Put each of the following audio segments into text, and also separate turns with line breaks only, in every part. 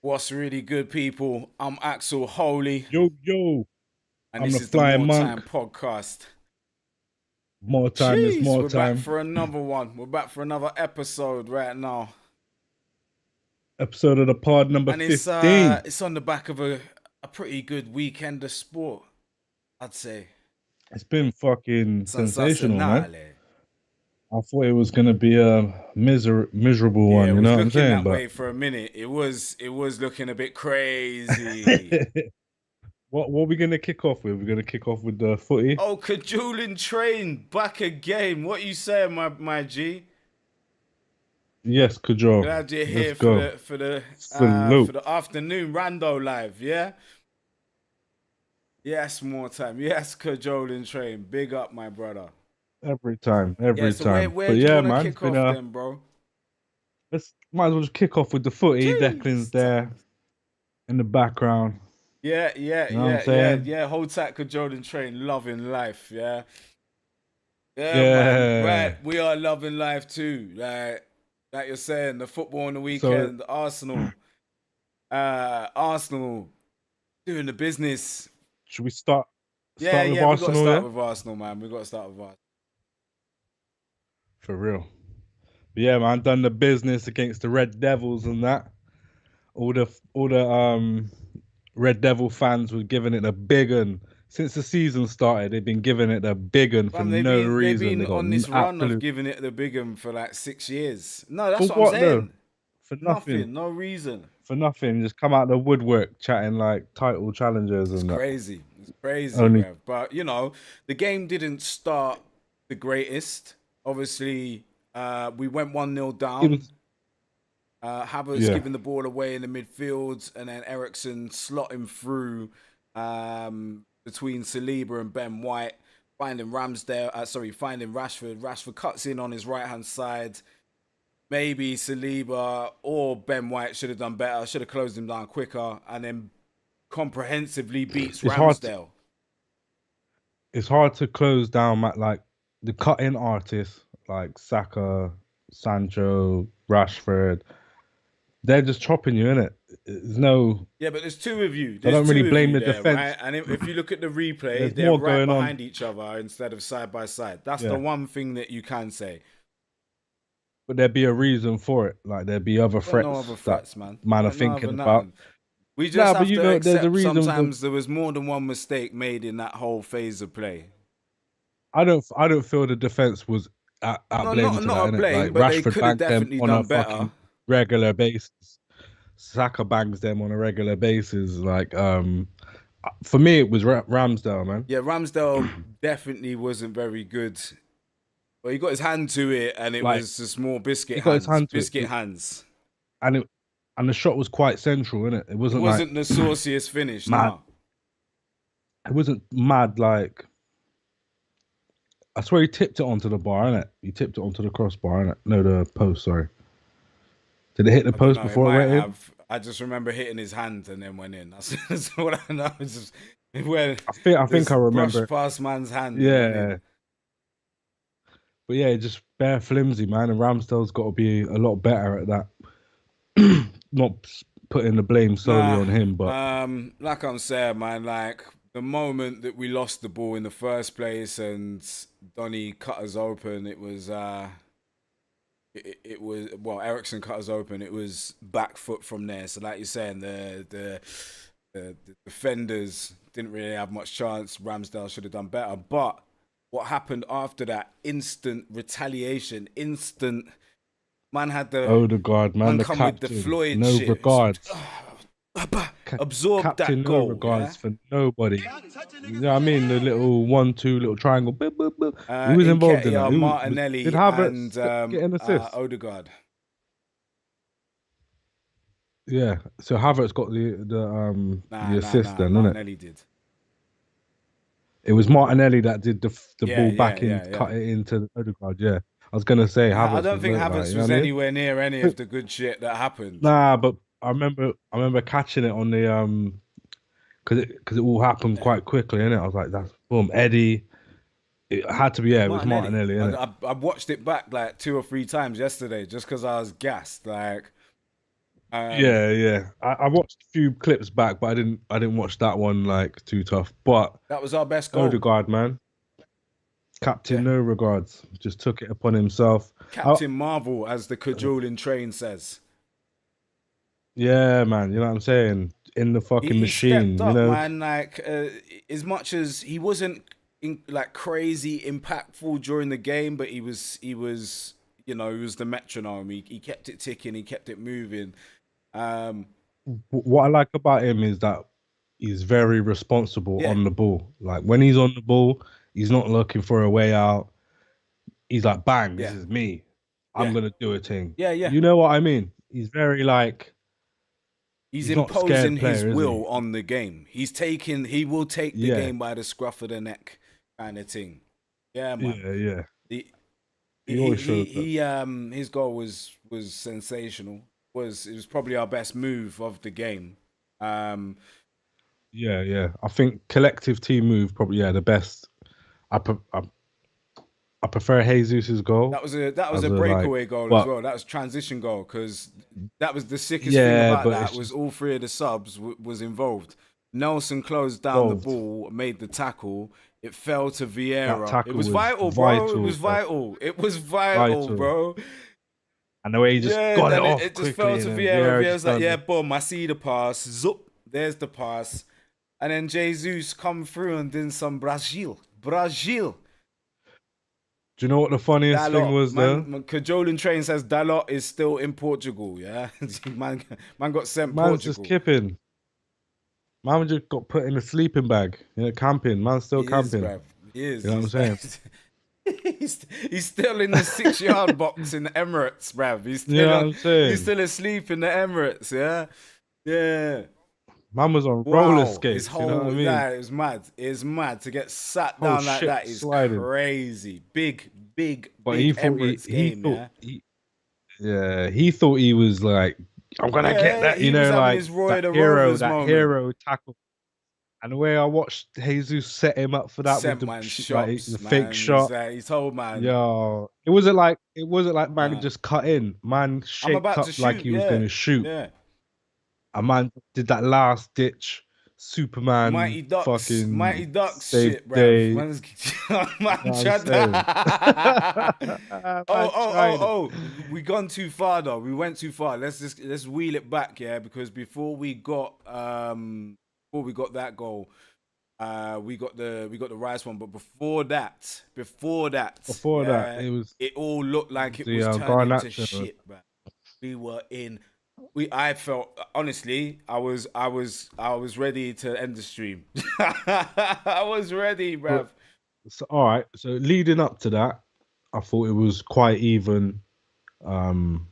What's really good, people? I'm Axel Holy,
Yo, yo,
and
I'm
this
the
is the
flying
Moretime
monk.
podcast.
More time is
Jeez,
more
we're back
time.
for another one. We're back for another episode right now,
Episode of the pod number
and it's
15.
it's on the back of a pretty good weekend of sport, I'd say.
It's been fucking sensational, man.
Sensationale.
I thought it was gonna be a miserable
Yeah,
one,
it
you
was
know what I'm
looking
saying?
that
But
way for a minute. It was looking a bit crazy.
what are we gonna kick off with? We're gonna kick off with the footy.
Oh, Cajoling Train back again. What you saying, my G?
Yes, Kajol.
Glad you're
Let's
here for
go.
the for the for
Salute.
the afternoon rando live, yeah? Yes, more time. Yes, cajoling train. Big up, my brother.
Every time,
Yeah,
every
so where
time.
where
But
do you
yeah,
want to
man, it's
kick
been
off then, bro?
let's might as well just kick off with the footy. Declan's
Jeez.
there in the background.
Yeah, yeah,
You know what I'm
yeah, yeah,
saying?
yeah. Hold tight, cajoling train. Loving life, yeah. Yeah, man. Right,
Yeah.
we are loving life too. Like you're saying, the football on the
So
weekend, Arsenal doing the business.
should we start
Yeah,
with
yeah, we got to
Arsenal,
start
yeah?
with Arsenal, man. We got to start with Arsenal.
For real. But yeah, man, done the business against the Red Devils and that. All the Red Devil fans were giving it a big un. Since the season started, they've been giving it a big un for
Fam, they've
no
been they've
reason.
been
They got
on this run of
absolute
giving it the big 'un for like 6 years. No,
for
that's what I'm
what though?
saying.
For nothing.
Nothing, no reason.
For nothing. Just come out the woodwork chatting like title challengers
It's
and that.
crazy. It's crazy,
Only
bruv. But the game didn't start the greatest. Obviously, we went 1-0
it
down.
was
Havertz
yeah.
giving the ball away in the midfield, and then Ericsson slotting through between Saliba and Ben White, finding finding Rashford. Rashford cuts in on his right hand side. Maybe Saliba or Ben White should have done better, should have closed him down quicker, and then comprehensively beats
It's hard to,
Ramsdale.
it's hard to close down like the cut-in artists like Saka, Sancho, Rashford. They're just chopping you in it. There's no.
Yeah, but there's two of you.
I
There's
don't really
two of
blame
you
the
there, right?
defense.
And if you look at the replay,
There's
they're
more
right
going on.
behind each other instead of side by side. That's the
Yeah,
one thing that you can say.
but there'd be a reason for it. Like there'd be other
Got no
threats
other
that
threats, man.
man are
Got no other
thinking about.
nothing. We just
Nah, but
have
you
to
know, there's a
accept
reason.
sometimes there was more than one mistake made in that whole phase of play.
I don't feel the defense was at
No,
blame
not
to
not
that,
a
innit?
blame,
Like
but they
Rashford
could have
banked them
definitely
on a
done better.
fucking regular basis. Saka bangs them on a regular basis. Like for me, it was Ramsdale, man.
Yeah, Ramsdale definitely wasn't very good. But he got his hand to it, and it
Like
was just more
he got his hand to it,
biscuit hands.
and it and the shot was quite central, innit? It
It
wasn't like
wasn't the sauciest finish,
mad.
no.
It wasn't mad like. I swear he tipped it onto the bar, innit? He tipped it onto the crossbar, innit? No, the post. Sorry. Did it hit the
I don't
post
know. It
before it
might
went in?
have. I just remember hitting his hand and then went in. That's what I know. It's just when
I think I
this brushed
remember.
past man's hand and went
Yeah,
in.
but yeah, just bare flimsy, man. And Ramsdale's got to be a lot better at that. Not putting the blame solely
Nah,
on him, but
like I'm saying, man, like the moment that we lost the ball in the first place and Donny cut us open, it was well, Ericsson cut us open. It was back foot from there. So, like you're saying, the defenders didn't really have much chance. Ramsdale should have done better. But what happened after that? Instant retaliation. Instant man had the
Odegaard, man,
man
the
come with the
captain,
Floyd
no
shit.
regards.
Absorb
Captain,
that
no
goal, yeah.
regards for nobody. You know what I mean? The little 1-2 little triangle. Boop, boop, boop. Who was involved in that?
Nketiah,
Did
Martinelli, and
Havertz get an assist?
Odegaard.
Yeah. So Havertz got the assist
Nah.
then, didn't it?
Martinelli did.
It was Martinelli that did the
Yeah,
ball
yeah,
back in,
yeah, yeah.
cut it into Odegaard. Yeah. I was gonna say
I
Havertz
don't
was
think
like,
Havertz
you know
was
what I mean?
anywhere near any of the good shit that happened.
Nah, but I remember catching it on the because it all happened
Yeah.
quite quickly, innit? I was like, that's boom, Eddie. It had to be, yeah, it was
Martinelli.
Martinelli, innit?
I watched it back like 2 or 3 times yesterday just because I was gassed. Like, Um,
Yeah. I watched a few clips back, but I didn't watch that one like too tough. But
that was our best goal.
Odegaard, man,
Yeah,
captain, no regards, just took it upon himself. I,
Captain Marvel, as the cajoling train says.
yeah, man, you know what I'm saying? In the fucking
He stepped
machine,
up, man. Like as much as he wasn't like crazy impactful during the game, but he was he was the metronome. He kept it ticking. He kept it moving. Um,
What I like about him is that he's very responsible
yeah,
on the ball. Like when he's on the ball, he's not looking for a way out. He's like, bang, this
yeah,
is me. I'm
yeah,
gonna do a thing.
yeah.
You know what I mean? He's very like
He's
he's not a scared
imposing his
player, is he?
will on the game. He will take the
Yeah,
game by the scruff of the neck, kind of thing. Yeah, man.
yeah.
The,
He always shows that.
his goal was sensational. It was probably our best move of the game. Um,
Yeah. I think collective team move probably the best. I pre- I, I prefer Jesus's goal
that was
as
a
a like,
breakaway goal as
but
well. That was transition goal because that was the sickest thing
yeah,
about
but
that
it's
was
just
all three of the subs was involved. Nelson closed down the
involved.
ball, made the tackle. It fell to
That
Vieira. It
tackle
was
was
vital, bro. It
vital,
was
bro.
vital. It was vital,
Vital.
bro.
And the way he just
Yeah,
got it
then
off
it just fell
quickly,
to
and then
Vieira.
Vieira
Vieira's
just
like,
done
yeah,
the
boom, I see the pass. Zup, there's the pass. And then Jesus come through and did some Brazil. Brazil.
Do you know what the funniest thing
Dalot.
was though?
Cajoling Train says Dalot is still in Portugal, yeah? man got sent
Man's just
Portugal.
kipping. Man just got put in a sleeping bag. Camping. Man's still
He is,
camping.
bruv. He is.
You know what I'm saying?
He's still in the 6 yard box in the Emirates, bruv.
You know what I'm
He's
saying?
still asleep in the Emirates, yeah? Yeah.
Man was on roller
Wow, his
skates. You know what
whole
I mean?
that is mad. It's mad to get sat
Whole
down like
ship
that is
sliding.
crazy.
But
Big Emirates game, yeah.
he thought he was like, I'm gonna get
Yeah,
that,
he was having
like
his Roy the Rovers
that
moment.
hero tackle. And the way I watched Jesus set him up for that with
Sent
the
man
the
shots,
fake
man. He's
shot.
he told man,
Yo, it wasn't like man
nah,
just cut in. Man
I'm
shaped
about to
up like
shoot.
he was
Yeah,
gonna shoot.
yeah.
A man did that last ditch Superman
Mighty
fucking
Ducks
save
shit,
the
bruv.
day. You
Man
know what I'm
tried
saying? Man tried it.
oh. We gone too far though. We went too far. Let's wheel it back, yeah, because before we got that goal, we got the Rice one, but before that,
Before that,
yeah,
it was
it all looked like it
the
was turning to
Garnacho.
shit, bruv. We were in I felt honestly, I was ready to end the stream. I was ready,
But
bruv.
so, all right, so leading up to that, I thought it was quite even. Um,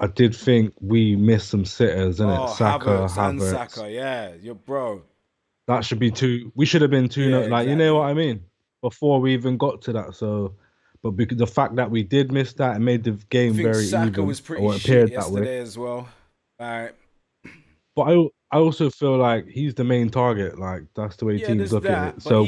I did think we missed some sitters, innit?
Oh,
Saka,
Havertz and
Havertz.
Saka, yeah, your bro.
That should be two. We should have been two.
Yeah,
No, like you know what
exactly.
I mean. Before we even got to that, so but because the fact that we did miss that, it made the
I
game
think
very
Saka
even,
was pretty
or it
shit
appeared that way.
yesterday as well. Alright.
But I also feel like he's the main target. Like that's the way
Yeah,
teams
there's
look at it.
that, but
So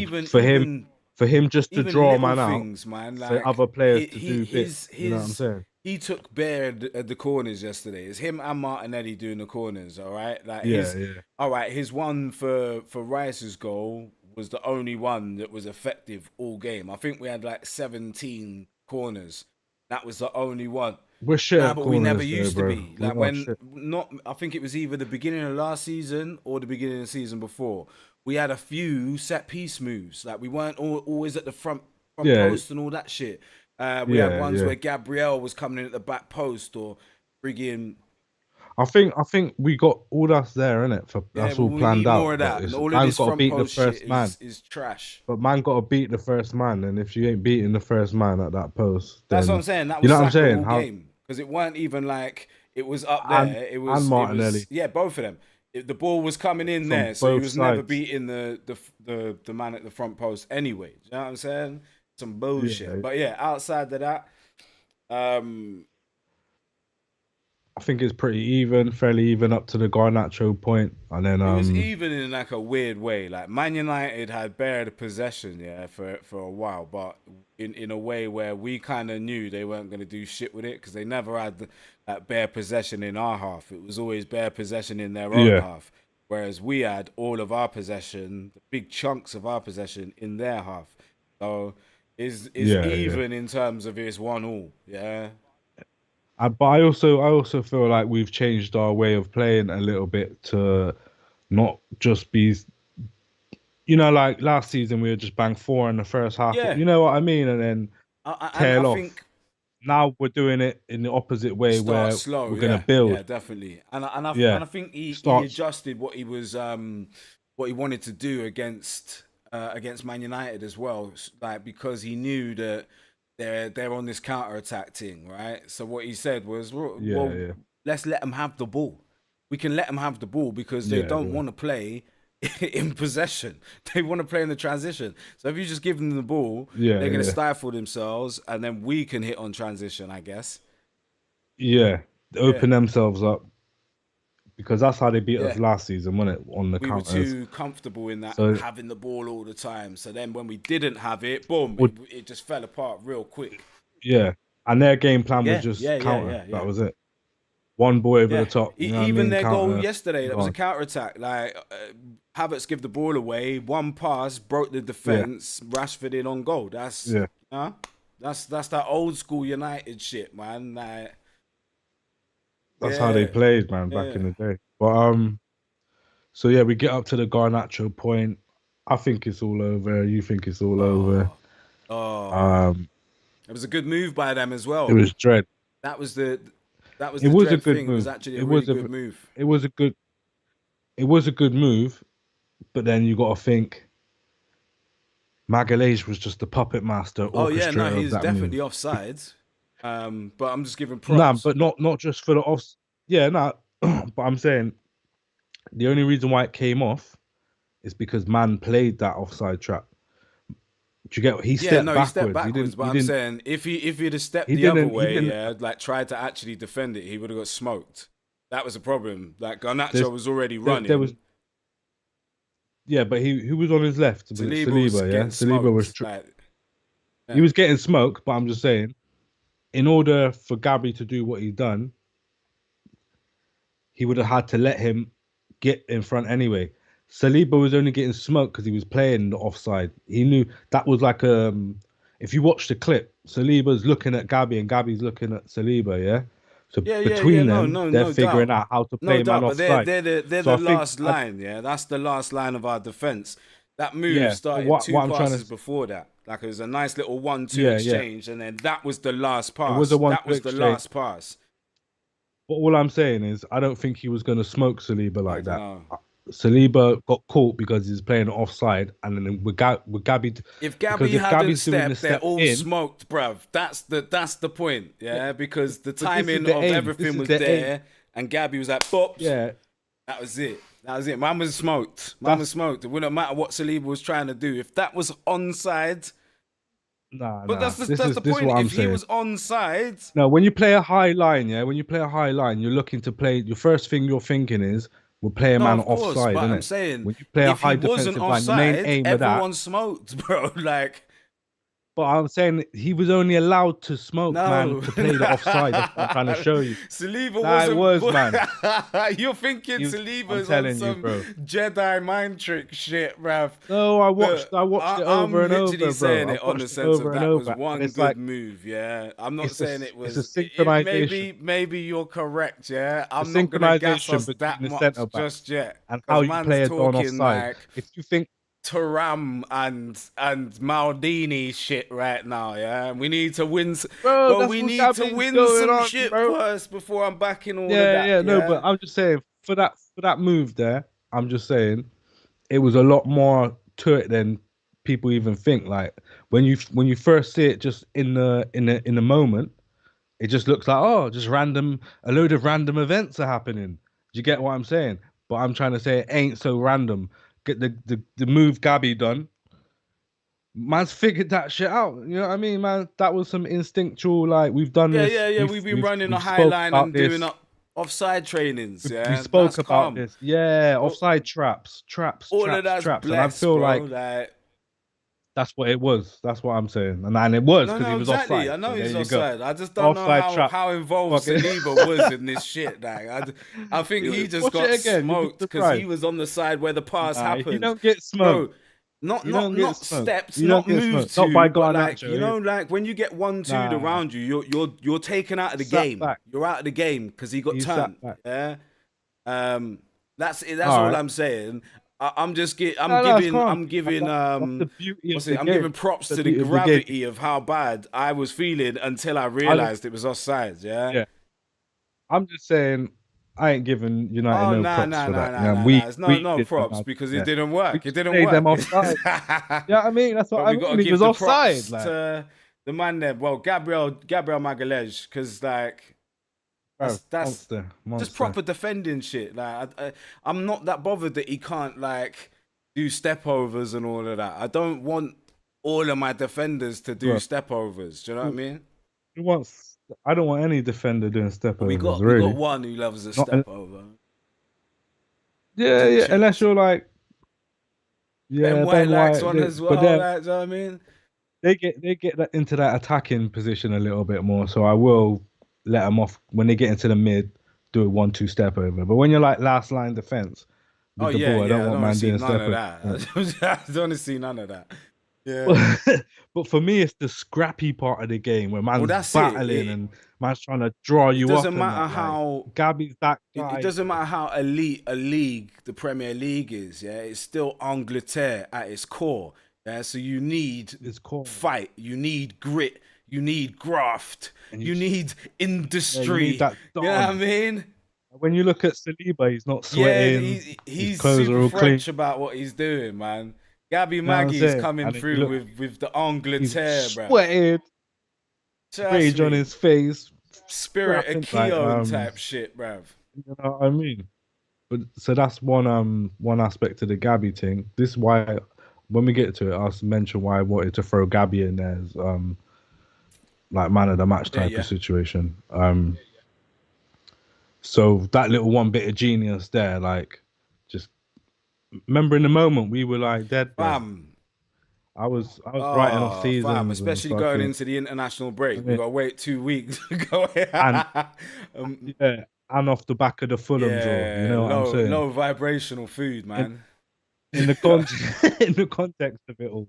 for him just to
even
draw a
little
man out
things, man.
for
Like
other players to do bits. You know what I'm
his
saying?
he took bare at the corners yesterday. It's him and Martinelli doing the corners. All right, like
Yeah,
his
yeah.
all right. His one for Rice's goal was the only one that was effective all game. I think we had like 17 corners. That was the only one.
We're shit
Nah,
at
but we never
corners though,
used to
bro.
be.
We
Like
are
when
shit.
not I think it was either the beginning of last season or the beginning of the season before. We had a few set piece moves. Like we weren't always at the front
Yeah,
post and all that shit. We had ones
yeah.
where Gabriel was coming in at the back post or friggin'
I think we got all that's there in it for
yeah,
that's
but
all
we
planned
need more
out.
of
But
that.
it's
All of
man's
this
got to
front
beat the
post shit
first man.
is trash.
But man got to beat the first man, and if you ain't beating the first man at that post,
That's what I'm
then
saying. That
you
was
know what I'm
Saka
saying.
all
How
game because it weren't even like it was up
and
there.
and
It was
Martinelli
yeah, both of them. The ball was coming in
from
there, so he
both
was never
sides.
beating the man at the front post anyway. Do you know what I'm saying? Some bullshit.
Yeah,
But yeah, outside of that, um,
I think it's pretty even, fairly even up to the Garnacho point, and then
It was even in like a weird way. Like Man United had bare the possession, yeah, for a while, but in a way where we kind of knew they weren't going to do shit with it because they never had that bare possession in our half. It was always bare possession in their own
yeah,
half, whereas we had all of our possession, the big chunks of our possession in their half. So is
yeah, yeah.
even in terms of it's 1-1, yeah.
But I also feel like we've changed our way of playing a little bit to not just be, like last season we would just bang four in the first half.
Yeah,
You know what I mean? And then
and I
tail off.
think
Now we're doing it in the opposite way
start
where
slow,
we're gonna
yeah, yeah,
build.
definitely.
Yeah,
And I think he
starts.
adjusted what he wanted to do against Man United as well, like because he knew that they're on this counter attack thing, right? So what he said was,
Yeah,
well,
yeah,
let's let them have the ball. We can let them have the ball because they
yeah,
don't
yeah,
want to play in possession. They want to play in the transition. So if you just give them the ball,
yeah,
they're going to
yeah,
stifle themselves, and then we can hit on transition, I guess.
yeah. They
Yeah.
open themselves up because that's how they beat us
Yeah,
last season, wasn't it? On the
we were
counters.
too comfortable in that
So
having the ball all the time. So then when we didn't have it, boom,
would
it just fell apart real quick.
yeah, and their game plan was
Yeah,
just
yeah, yeah,
counter.
yeah, yeah,
That was it. One boy over the
yeah.
top. You know what I
Even
mean?
their goal
Counter.
yesterday, that was a
On.
counter attack. Like Havertz give the ball away, one pass broke the
Yeah,
defense, Rashford in on goal.
yeah.
Uh, that's that old school United shit, man. Like,
That's how they
yeah,
played, man, back
yeah.
in the day. But so yeah, we get up to the Garnacho point. I think it's all over. You think it's all over.
Oh, oh.
Um,
It was a good move by them as
it
well.
was dread.
That was the that was
It
the
was a
dread
good
thing. It was
move.
actually a
It
really
was a
good move.
it was a good it was a good move, but then you got to think Magalhaes was just the puppet master,
Oh yeah, no,
orchestrator of
he's
that
definitely
move.
offside. But I'm just giving
Nah,
props.
but not just for the off. Yeah, nah. But I'm saying the only reason why it came off is because man played that offside trap. Do you get? He
Yeah,
stepped
no, he stepped
backwards.
backwards, but
He
I'm
didn't.
saying if he'd have stepped
He
the other
didn't. He
way,
didn't.
yeah, like tried to actually defend it, he would have got smoked. That was the problem. Like Garnacho
There's
was already
there was
running.
yeah, but he who was on his left? Was it
Saliba was
Saliba? Yeah,
getting
Saliba was.
smoked. Like,
He
yeah,
was getting smoked, but I'm just saying, in order for Gabby to do what he done, he would have had to let him get in front anyway. Saliba was only getting smoked because he was playing the offside. He knew that was like if you watch the clip, Saliba's looking at Gabby and Gabby's looking at Saliba, yeah. So
yeah, yeah, yeah.
between
No,
them,
no,
they're
no
figuring
doubt,
out how to
no
play man
doubt. But they're
offside.
they're
So
the
I think,
last line. Yeah, that's the last line of our defense. That move
yeah. But
started
what
two
I'm trying to,
passes before that. Like it was a nice little 1-2
yeah, yeah.
exchange, and then that was the last
It was a
pass. That
one-two
was the
exchange.
last pass.
But all I'm saying is, I don't think he was going to smoke Saliba
I
like
don't
that.
know.
Saliba got caught because he's playing offside, and then with Gabby,
If
because
Gabby
if
hadn't
Gabby's doing the
stepped, they're
step
all
in,
smoked, bruv. That's the point,
yeah,
yeah. Because the
but this is
timing
the
of
aim. This
everything
is
was
the aim.
there, and Gabby was like, "Bops."
Yeah,
That was it. That was it. Man was smoked. Man was
that's
smoked. It wouldn't matter what Saliba was trying to do. If that was onside,
nah,
but
nah. This
that's
is
the
this is
point.
what I'm
If he
saying.
was onside,
No, when you play a high line, yeah, when you play a high line, you're looking to play. Your first thing you're thinking is, we'll play a
no,
man
of course.
offside,
But
isn't
I'm
it?
saying,
When you play a
if he
high
wasn't
defensive line, the main
offside,
aim of that.
everyone smoked, bro. Like,
But I'm saying he was only allowed to smoke, man,
no.
to play the offside. That's what I'm trying to show you.
Saliba
Nah, it
wasn't.
was, man.
You're thinking
He was, I'm
Saliba's on
telling you,
some
bro.
Jedi mind trick shit, bruv.
No,
Look,
I watched it over
I'm
and
literally
over, bro.
saying
I
it on the
watched it
sense of
over and
that was
over, and
one
it's
good
like
move. Yeah, I'm not saying it
it's a
was.
synchronization,
Maybe you're correct. Yeah,
the
I'm not gonna gas
synchronization
us
between
that
the centre
much just
backs
yet,
and how
because
you
man's
play a Don
talking
offside.
like
If you think,
Turam and Maldini shit right now, yeah. We need to win,
bro,
but
that's
we
what
need to
Gabby's
win
going
some
on,
shit
bro.
first before I'm backing all of
Yeah,
that,
yeah, no, but
yeah.
I'm just saying for that move there, I'm just saying it was a lot more to it than people even think. Like when you first see it, just in the moment, it just looks like, oh, just random, a load of random events are happening. Do you get what I'm saying? But I'm trying to say it ain't so random. Get the move Gabby done. Man's figured that shit out. You know what I mean, man? That was some instinctual, like we've done
Yeah,
this.
yeah, yeah.
We've
We've been
we've
running a
we've
high
spoke
line
about
and doing
this.
up. offside trainings.
We
Yeah,
spoke
that's
about
calm.
this. Yeah,
Oh,
offside traps,
all of that's
and I
blessed,
feel
bro.
like
Like,
that's what it was. That's what I'm saying, and it was
no,
because he
no,
was
exactly.
offside.
I know
So there
he's
you go.
offside. I just don't know
Offside
how
trap.
how involved
Fucking.
Saliba was in this shit. Like, I think he just
Watch it
got
again. You'll be
smoked because he
surprised.
was on the side where the pass
Nah, you
happened,
don't get smoked.
bro. Not
You
not
don't get
not
smoked.
steps,
You don't
not
get
move
smoked. Not by
to, but like
Garnacho.
like when you get 1-2
Nah,
around you, you're taken out of the
sat
game.
back.
You're out of the game because he got
He sat
turned.
back.
Yeah. Um, that's it. That's
All
all
right.
I'm saying. I'm just I'm
No, it's
giving
calm.
I'm giving
That's the beauty of
what's
the
it? I'm
game.
giving props
The
to the
beauty of the game.
gravity of how bad I was feeling until I
I don't.
realized it was offside. Yeah.
Yeah. I'm just saying. I ain't giving United
Oh
no
nah
props
nah
for
nah
that.
nah
Yeah,
nah
we
nah. It's no
we
no
did them
props
out
because it
there.
didn't
We
work. It
just
didn't
played them
work.
offside. Yeah, I mean that's what
But
I
we got to
mean. He
give
was
the
offside.
props
Like,
to the man there. Well, Gabriel Magalhaes, because like
bro,
that's
monster,
just
monster.
proper defending shit. Like I'm not that bothered that he can't like do step overs and all of that. I don't want all of my defenders to do
Bro,
step overs. Do you know what I
who,
mean?
who wants? I don't want any defender doing step
But
overs.
we got
Really,
one who loves a
not.
step over.
Yeah, yeah. Unless
Zinchenko.
you're like,
Ben
yeah,
White
Ben
likes
White.
one as
But
well.
then
Like, do you know what I mean?
they get that into that attacking position a little bit more. So I will let them off when they get into the mid, do a 1-2 step over. But when you're like last line defense
Oh
with the
yeah,
ball, I don't
yeah. I
want
don't want to
man
see
doing
none
step
of
over.
that. I don't want to see none of that. Yeah.
But for me, it's the scrappy part of the game where
Well,
man's
that's it.
battling and man's trying to draw
It
you
doesn't
up and
matter
that. Like
how
Gabby's that
it
guy.
doesn't matter how elite a league the Premier League is, yeah, it's still Angleterre at its core. Yeah, so you need
It's core,
fight, you need grit, you need graft,
and
you need
yeah, you need
industry.
that
You know what I
dog.
mean?
When you look at Saliba, he's not
Yeah,
sweating. His
he's
clothes
super
are all clean.
French about what he's doing, man. Gabby
You know what I'm
Maggie's
saying?
coming
And then you
through
look,
with the
he's
Angleterre, bruv.
sweating,
Trust
rage on
me.
his face,
Spirit of
rapping like
Keown type shit, bruv.
you know what I mean? But so that's one aspect of the Gabby thing. This is why when we get to it, I'll mention why I wanted to throw Gabby in there as like man of the match
Yeah,
type of
yeah.
situation. So that little one bit of genius there, like just remember in the moment we were like dead, bro.
Fam.
I was writing off
Oh, fam.
seasons and
Especially going
fucking
into the international
I
break. We
mean,
got to wait 2 weeks to go.
and
um,
yeah, and off the back of the Fulham draw. You
yeah,
know what I'm saying?
low vibrational food,
In
man.
in the con in the context of it all,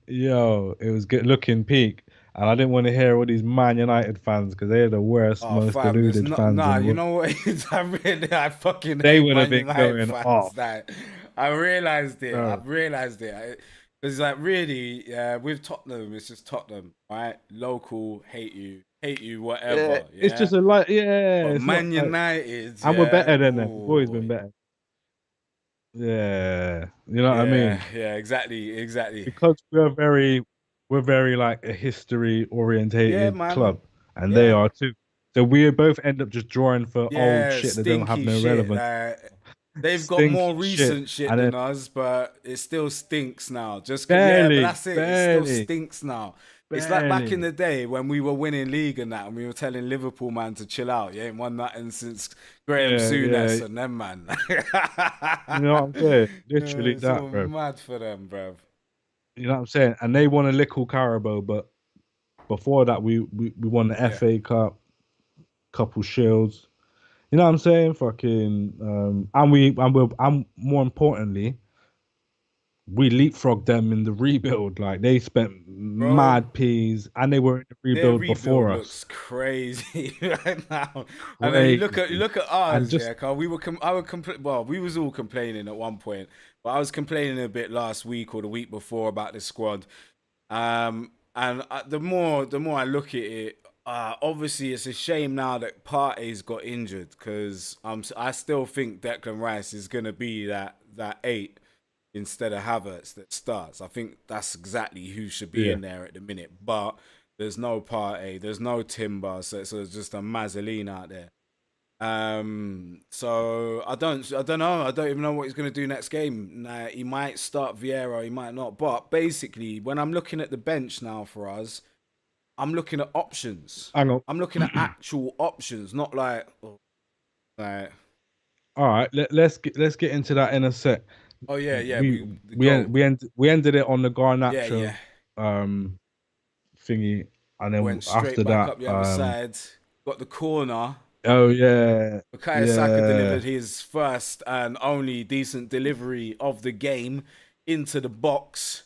yo, it was good looking peak, and I didn't want to hear all these Man United fans because they're the worst,
Oh,
most
fam, there's
deluded
not,
fans in
nah,
the
you
world.
know what? I fucking
They
hate
would have
Man
been
United
going
fans.
off,
That I realized it.
bro.
I've realized it. It's like really, with Tottenham, it's just Tottenham, right? Local, hate you,
Yeah,
whatever,
it's
yeah.
just a like, yeah,
But
it's not
Man
like,
United,
and we're
yeah,
better than them. We've always
oh,
been better. Yeah, you know what I
yeah,
mean?
yeah, exactly, exactly.
Because we're very like a history
Yeah,
orientated
man.
club, and they
Yeah,
are too. So we both end up just drawing for old
yeah,
shit that don't have
stinky
no
shit.
relevance,
Like they've got
stinky
more
shit,
recent shit
and then
than us, but it still stinks now. Yeah, but
barely,
that's it. It still
barely,
stinks now. It's like back in
barely.
the day when we were winning league and that, and we were telling Liverpool man to chill out. You ain't won nothing since Graham
Yeah,
Souness
yeah.
and them man.
You know what I'm saying? Literally
It's
that,
all
bro.
mad for them, bruv.
You know what I'm saying? And they won a little Carabao, but before that, we won the
Yeah.
FA Cup, couple shields. You know what I'm saying? Fucking and more importantly, we leapfrogged them in the rebuild. Like they spent
Bro,
mad peas and they were in the
their
rebuild
rebuild
before us.
looks crazy right now. And then you
Crazy.
look at
And
ours,
just
yeah, Carl. I would well, we was all complaining at one point, but I was complaining a bit last week or the week before about the squad. And the more I look at it, obviously it's a shame now that Partey's got injured because I still think Declan Rice is gonna be that eight instead of Havertz that starts. I think that's exactly who should be
yeah.
in there at the minute. But there's no Partey, there's no Timber, so it's just a Mazzoline out there. So I don't know. I don't even know what he's gonna do next game. Nah, he might start Vieira, he might not. But basically, when I'm looking at the bench now for us, I'm looking at options.
Hang on.
I'm looking at actual options, not like Like,
All right, let's get into that in a sec.
oh yeah, yeah,
We
the
we
goal.
end, we end, we ended it on the
Yeah, yeah.
Garnacho thingy, and then
Went straight
after
back
that,
up the other side. Got the corner.
oh yeah,
Bukayo Saka
yeah,
delivered his first and only decent delivery of the game into the box.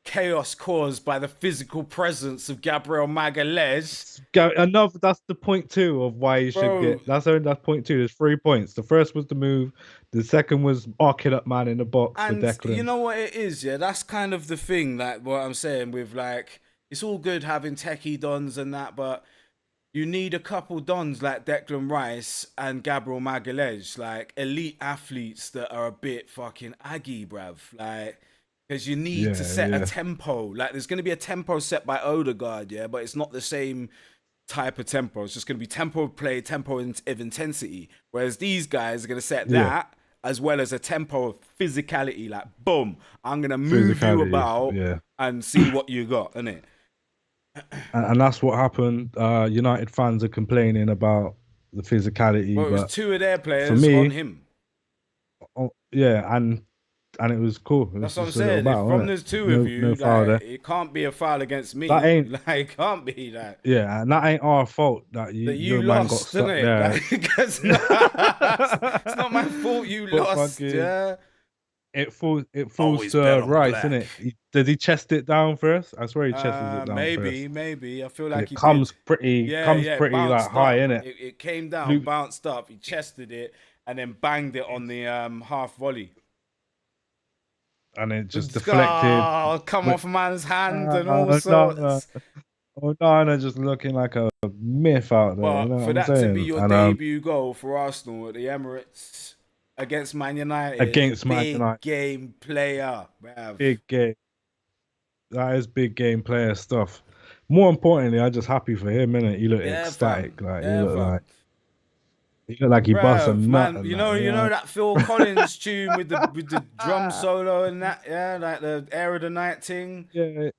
Chaos caused by the physical presence of Gabriel Magalhaes.
enough. That's the point two of why you should
Bro,
get. That's point two. There's 3 points. The first was the move. The second was marking up man in the box for
and you
Declan.
know what it is, yeah? That's kind of the thing, like what I'm saying with like, it's all good having techie dons and that, but you need a couple dons like Declan Rice and Gabriel Magalhaes, like elite athletes that are a bit fucking aggy, bruv. Like, because you need to
Yeah,
set a
yeah,
tempo. Like, there's going to be a tempo set by Odegaard, yeah, but it's not the same type of tempo. It's just going to be tempo of play, tempo of intensity. Whereas these guys are going to set
yeah.
that as well as a tempo of physicality. Like, boom, I'm going to move you
Physicality.
about
Yeah.
and see what you got, innit?
And that's what happened. United fans are complaining about the physicality,
Well, it was
but
two of their
for
players on
me,
him.
oh, yeah, and it was cool. It was
That's what I'm
just a little
saying. If
battle,
from
wasn't
there's
it?
two of
No
you,
foul
like
there.
it can't be a foul against
That
me.
ain't
Like it can't be like
Yeah, and that ain't our fault that
that you
your man got
lost, isn't
stuck
it?
there.
Like it's not my fault you
But
lost.
fucking,
Yeah,
it falls
always bet
to
on
Rice,
black.
innit? Did he chest it down first? I swear he chested it down
Maybe,
first,
maybe. I feel
and
like
it
he did. Yeah,
comes
yeah. It
pretty like
bounced
high,
up.
innit?
It came down,
Luke,
bounced up. He chested it and then banged it on the half volley.
and it just deflected.
Oh, come
But
off man's hand and all
no,
sorts.
Onana just looking like a myth out there. You know
But
what
for
I'm
that to be
saying?
your
And
debut goal for Arsenal at the Emirates against Man United,
against Man
big
United,
game player, bruv.
big game. That is big game player stuff. More importantly, I'm just happy for him, innit? He looked
Yeah,
ecstatic.
fam.
Like
Yeah, fam.
he looked like he bust a
Bruv,
nut
man,
and that.
you know that Phil Collins tune with the drum solo and that, yeah, like the Air of the Night thing.
Yeah.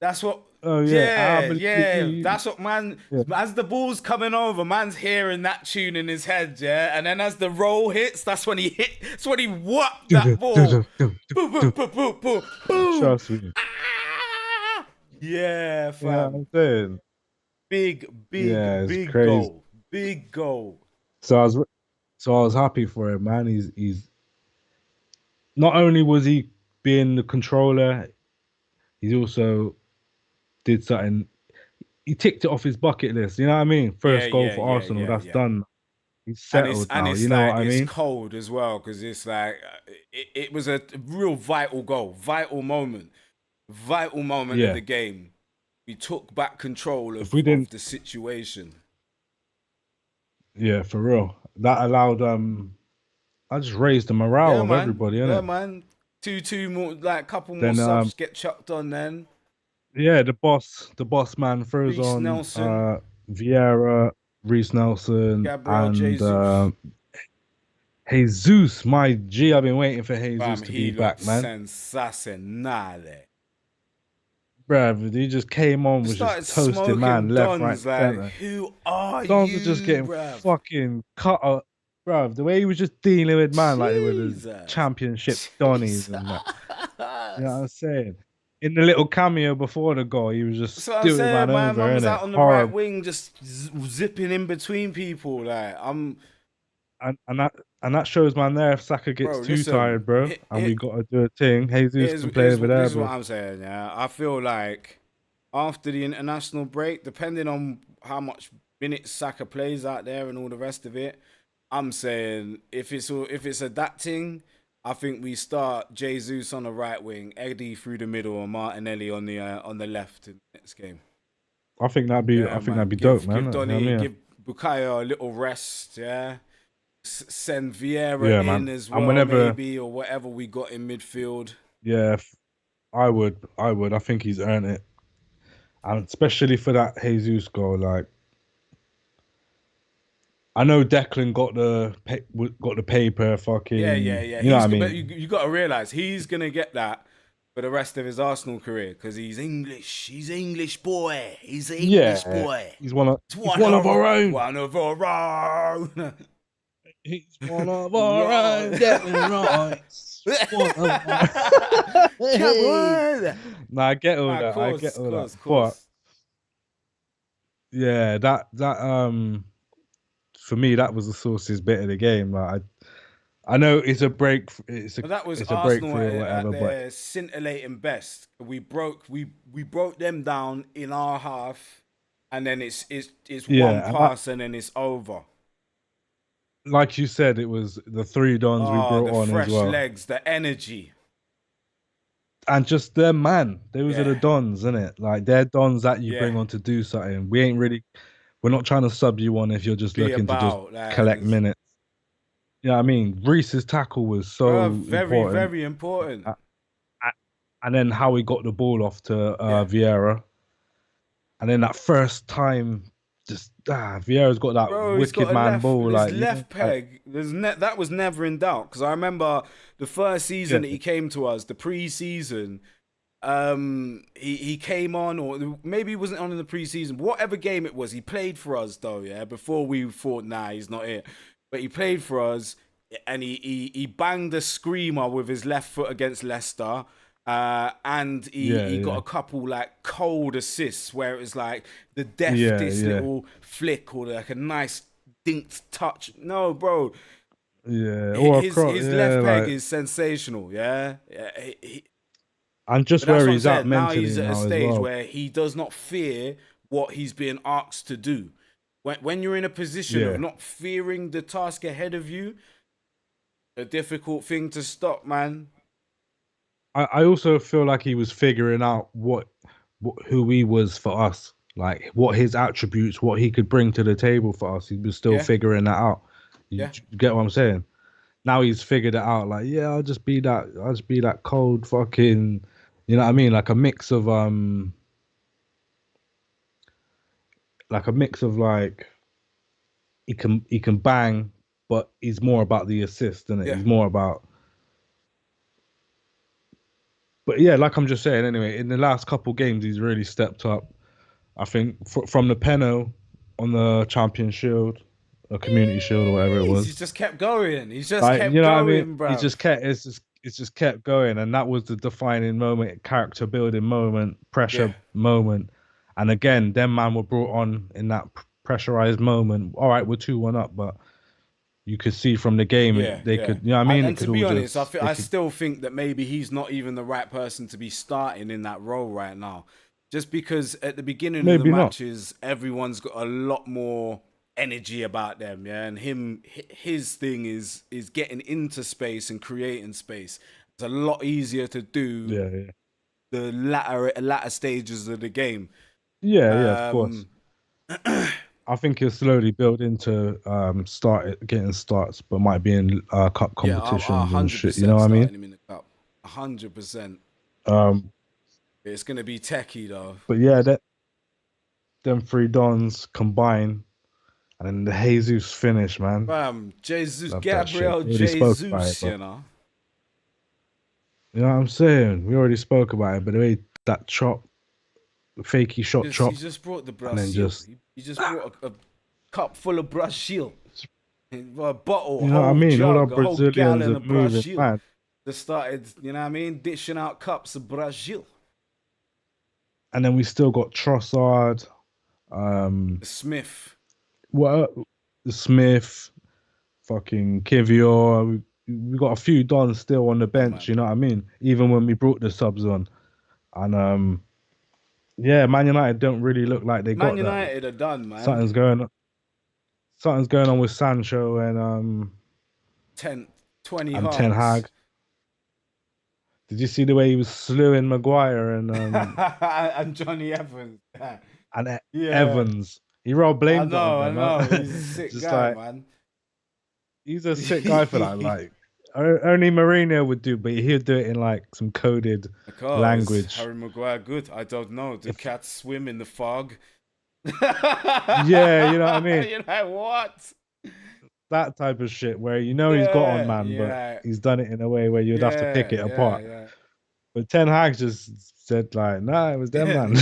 That's what.
Oh yeah. I
Yeah,
believe
yeah.
you.
That's what man.
Yeah.
As the ball's coming over, man's hearing that tune in his head, yeah. And then as the roll hits, that's when he hit. That's when he whopped that ball. Boom, boom, boom, boom, boom, boom.
Trust me.
Ah! Yeah,
Yeah,
fam.
I'm saying.
Big,
Yeah,
big,
it's
big
crazy.
goal. Big goal.
So I was happy for him, man. He's not only was he being the controller, he's also did something. He ticked it off his bucket list. You know what I mean?
Yeah,
First goal
yeah,
for
yeah,
Arsenal.
yeah,
That's
yeah.
done. He's settled
And
now.
it's
You know what
like
I
it's
mean?
cold as well because it's like it was a real vital goal, vital moment of
Yeah.
the game. We took back control
If we
of
didn't,
the situation.
yeah, for real. That allowed I just raised the morale
Yeah,
of
man.
everybody,
Yeah,
innit?
man. Two more, like couple more
Then
subs get chucked on. Then
yeah, the boss man throws
Reece
on
Nelson,
Vieira, Reece Nelson,
Gabriel
and
Jesus.
Jesus. My G, I've been waiting for Jesus
Fam,
to be
he looked
back, man.
sensacionale.
Bruv, he just came on,
Just
was
started
just toasting man
smoking
left, right,
dons. Like,
center.
who are
Dons were just
you,
getting
bruv?
fucking cut up. Bruv, the way he was just dealing with man like they were the
Jesus.
championship Donnies
Jesus.
and that. You know what I'm saying? In the little cameo before the goal, he was just
That's what I'm
doing man
saying, man.
over,
Man was
innit?
out on the right
Horrible.
wing, just zipping in between people. Like,
And that shows man there if Saka gets
bro,
too
listen.
tired, bro, and we gotta do a thing. Jesus can play
Here's
over
this
there,
is what
bro.
I'm saying. Yeah, I feel like after the international break, depending on how much minutes Saka plays out there and all the rest of it, I'm saying if it's adapting, I think we start Jesus on the right wing, Eddie through the middle, and Martinelli on the left in the next game.
I think that'd be
Yeah,
I think that'd
man.
be dope, man.
Give
You know what I
Donny,
mean?
give Bukayo a little rest. Yeah. Send Vieira
Yeah,
in
man.
as
And
well,
whenever,
maybe, or whatever we got in midfield.
yeah, I would. I think he's earned it, and especially for that Jesus goal. Like, I know Declan got the paper,
Yeah,
fucking,
yeah, yeah.
you know what I
But
mean?
you got to realize he's gonna get that for the rest of his Arsenal career because he's English. He's English boy. He's an English
Yeah,
boy.
he's one of
It's
he's one of our own.
one of our own.
He's one of our
Right.
own, Declan Rice. One of our.
Come
Hey.
on.
No, I get all
Of
that. I get
course,
all that.
course,
But
course.
yeah, that for me that was the sauciest bit of the game. Like I know it's a break.
But that was
It's a
Arsenal
breakthrough or
at
whatever. But
their scintillating best. We broke them down in our half, and then it's one
yeah, and
pass and then it's over.
like you said, it was the three dons we
Oh, the
brought on as
fresh
well,
legs, the energy.
and just their man. Those are
Yeah,
the dons, isn't it? Like they're dons that you
yeah.
bring on to do something. We ain't really. We're not trying to sub you on if you're just
Be
looking to just
about that.
collect minutes. You know what I mean? Reese's tackle was
Bro,
so
very,
important.
very important.
A- And then how he got the ball off to
Yeah.
Vieira. And then that first time, just Vieira's got that
Bro, he's
wicked
got a
man
left.
ball,
His
like
left
like
peg. That was never in doubt because I remember the first
yeah,
season that he came to us, the pre-season. He came on, or maybe he wasn't on in the pre-season. Whatever game it was, he played for us though. Yeah, before we thought, nah, he's not it. But he played for us, and he banged a screamer with his left foot against Leicester. And
yeah,
he got
yeah,
a couple like cold assists where it was like the
yeah,
deftest
yeah,
little flick or like a nice dinked touch. No, bro,
yeah. Or a cross,
his
yeah,
left peg
like
is sensational. Yeah,
and
but
just
that's
where
what I'm
he's at
saying. Now
mentally
he's at a
now as
stage
well.
where he does not fear what he's being asked to do. When you're in a position of
Yeah.
not fearing the task ahead of you, a difficult thing to stop, man.
I also feel like he was figuring out what who he was for us, like what his attributes, what he could bring to the table for us. He was still
Yeah,
figuring that out. You
yeah,
get what I'm saying? Now he's figured it out. Like, yeah, I'll just be that cold fucking, you know what I mean? Like a mix of like he can bang, but he's more about the assist, and
yeah,
he's more about. But yeah, like I'm just saying. Anyway, in the last couple games, he's really stepped up. I think from the penno on the Champion Shield, or Community Shield, or whatever it
He's
was.
just kept going. He's just
Like,
kept
you know what I mean?
going, bruv.
It's just kept going, and that was the defining moment, character building moment,
Yeah,
pressure moment. And again, them man were brought on in that pressurized moment. All right, we're 2-1 up, but you could see from the game
yeah,
they
yeah.
could, you know what I mean? It
And to
could
be
all
honest,
just they
I
could
still think that maybe he's not even the right person to be starting in that role right now. Just because at the beginning of the
maybe not.
matches, everyone's got a lot more energy about them, yeah. And his thing is getting into space and creating space. It's a lot easier to do
Yeah, yeah,
the latter stages of the game.
yeah, yeah. Of course.
Um,
I think he'll slowly build into getting starts, but might be in cup
yeah, I
competitions and
hundred
shit. You know
percent
what I mean?
starting him in the cup. 100%.
Um,
It's gonna be techie though.
but yeah, that them three dons combine, and then the Jesus finish, man.
Jesus,
Love that shit.
Gabriel
We already spoke about it,
Jesus,
but
you know.
you know what I'm saying? We already spoke about it, but the way that chop, fakey shot
He
chop,
just brought the
and then
Brazil.
just
He just brought a cup full of Brazil. A bottle, a
you know what I
whole
mean? All our
jug, a whole
Brazilians
gallon
are
of
moving
Brazil.
mad,
They started, you know what I mean, dishing out cups of Brazil.
and then we still got Trossard, um,
Smith.
what Smith, fucking Kivior. We got a few dons still on the
Yeah,
bench.
man.
You know what I mean? Even when we brought the subs on, and yeah, Man United don't really look like they
Man
got that.
United are done, man.
Something's going on. Something's going on with Sancho
10, 20
and Ten
Haags.
Hag. Did you see the way he was slewing Maguire
And Johnny Evans.
and
Yeah.
Evans? He rolled blamed it on
I
them. Huh?
know. He's a sick
Just
guy,
like
man.
he's a sick guy for that. Like only Mourinho would do, but he'd do it in like some coded
Oh, is
language.
Harry Maguire good? I don't know. Do
If
cats swim in the fog?
yeah, you know what I mean.
You're like, what?
That type of shit where you know he's got on
Yeah,
man, but
yeah,
he's done it in a way where you'd have to pick
yeah,
it
yeah,
apart.
yeah.
But Ten Hag just said like, nah, it was them
Yeah,
man.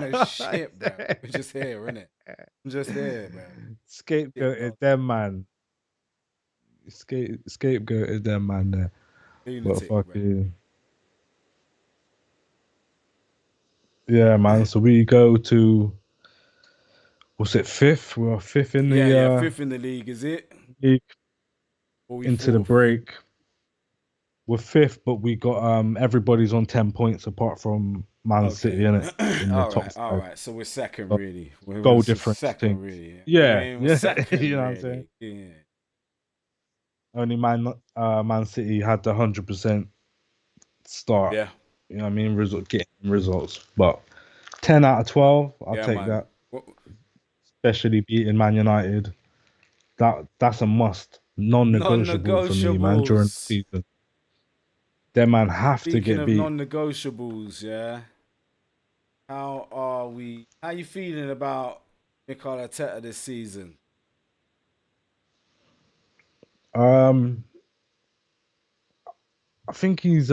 no shit, bro. We're just here, innit? I'm just here, bro.
Scapegoated
Scapegoat.
them man. Scapegoated them man there. But
Lunatic, bro.
fucking yeah, man. So we go to what's it, fifth? We're fifth in
Yeah,
the
yeah. Fifth in the league, is it?
league
Or we
into the
fourth?
break. We're fifth, but we got everybody's on 10 points apart from Man City
Okay.
in it in the
All
top
right, all
side.
right. So we're second,
So
really. We're
goal
just
difference
second,
thing.
really. I
Yeah,
mean, we're
yeah,
second,
you know what I'm saying?
really. Yeah.
Only Man City had the 100% start.
Yeah,
You know what I mean? Getting results. But 10 out of 12, I'll
yeah,
take
man.
that. Especially beating Man United. That's a must. Non-negotiable for me, man, during the
Non-negotiables.
season. Them man have to
Speaking
get
of
beat.
non-negotiables, yeah. How are we? How you feeling about Mikel Arteta this season?
Um, I think it's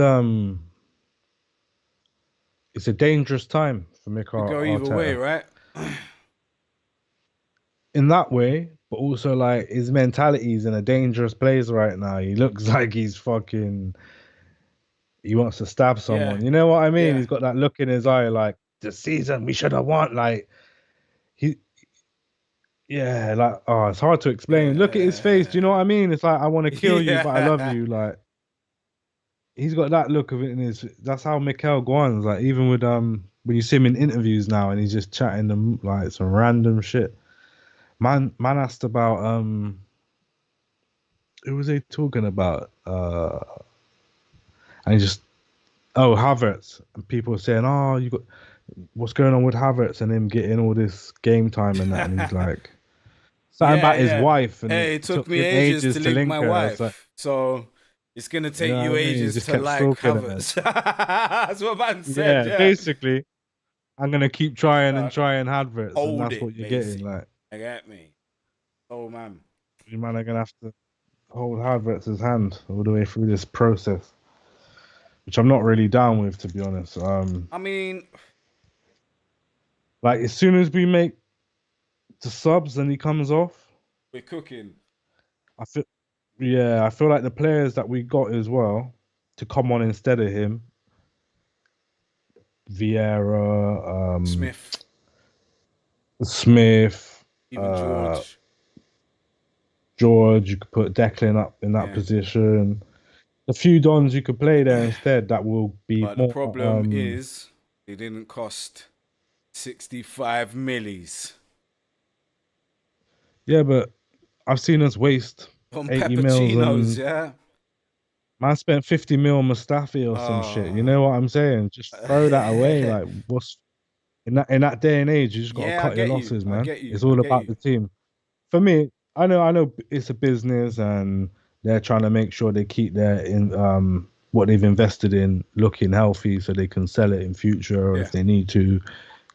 a dangerous time for
Could
Mikel
go either way,
Arteta.
right?
In that way, but also like his mentality is in a dangerous place right now. He looks like he wants to stab
Yeah,
someone. You know what I mean?
yeah,
He's got that look in his eye like the season we should have won. Like he yeah, like oh, it's hard to explain. Look at his face. Do you know
yeah,
what I mean? It's like I want to kill you, but I love
yeah.
you. Like he's got that look of it in his. That's how Mikel Guan's like. Even with when you see him in interviews now, and he's just chatting them like some random shit. Man asked about who was he talking about? And he just oh Havertz, and people were saying oh you got what's going on with Havertz and him getting all this game time and that, and he's like something
Yeah,
about his
yeah.
wife, and
Hey,
it
it took
took
me
him
ages
ages
to
to
link my
link her. It's like
wife, so it's gonna
you
take
know
you
what I mean? He
ages
just
to
kept
like
stalking her.
Havertz. That's what man said.
Yeah,
Yeah.
basically, I'm gonna keep trying and
Uh,
trying Havertz, and
hold
that's
it,
what you're getting.
basic.
Like
You get me? Oh man.
you man are gonna have to hold Havertz's hand all the way through this process, which I'm not really down with, to be honest.
I mean,
Like as soon as we make the subs and he comes off,
we're cooking.
I feel yeah, I feel like the players that we got as well to come on instead of him, Vieira,
Smith,
Smith,
even
uh,
George.
George. You could put Declan up in that
Yeah.
position. A few dons you could play there instead. That will be
But the
more.
problem is they didn't cost 65 millis
Yeah, but I've seen us waste
on
80 mils
peppuccinos,
and
yeah?
man spent 50 mil on Mustafi or some shit. You
Oh.
know what I'm saying? Just throw that away. Like what's in that day and age, you just gotta
Yeah, I
cut your
get you.
losses,
I
man.
get you.
It's
I
all
get
about
you.
the team. For me, I know it's a business and they're trying to make sure they keep their in what they've invested in looking healthy so they can sell it in future or
Yeah.
if they need to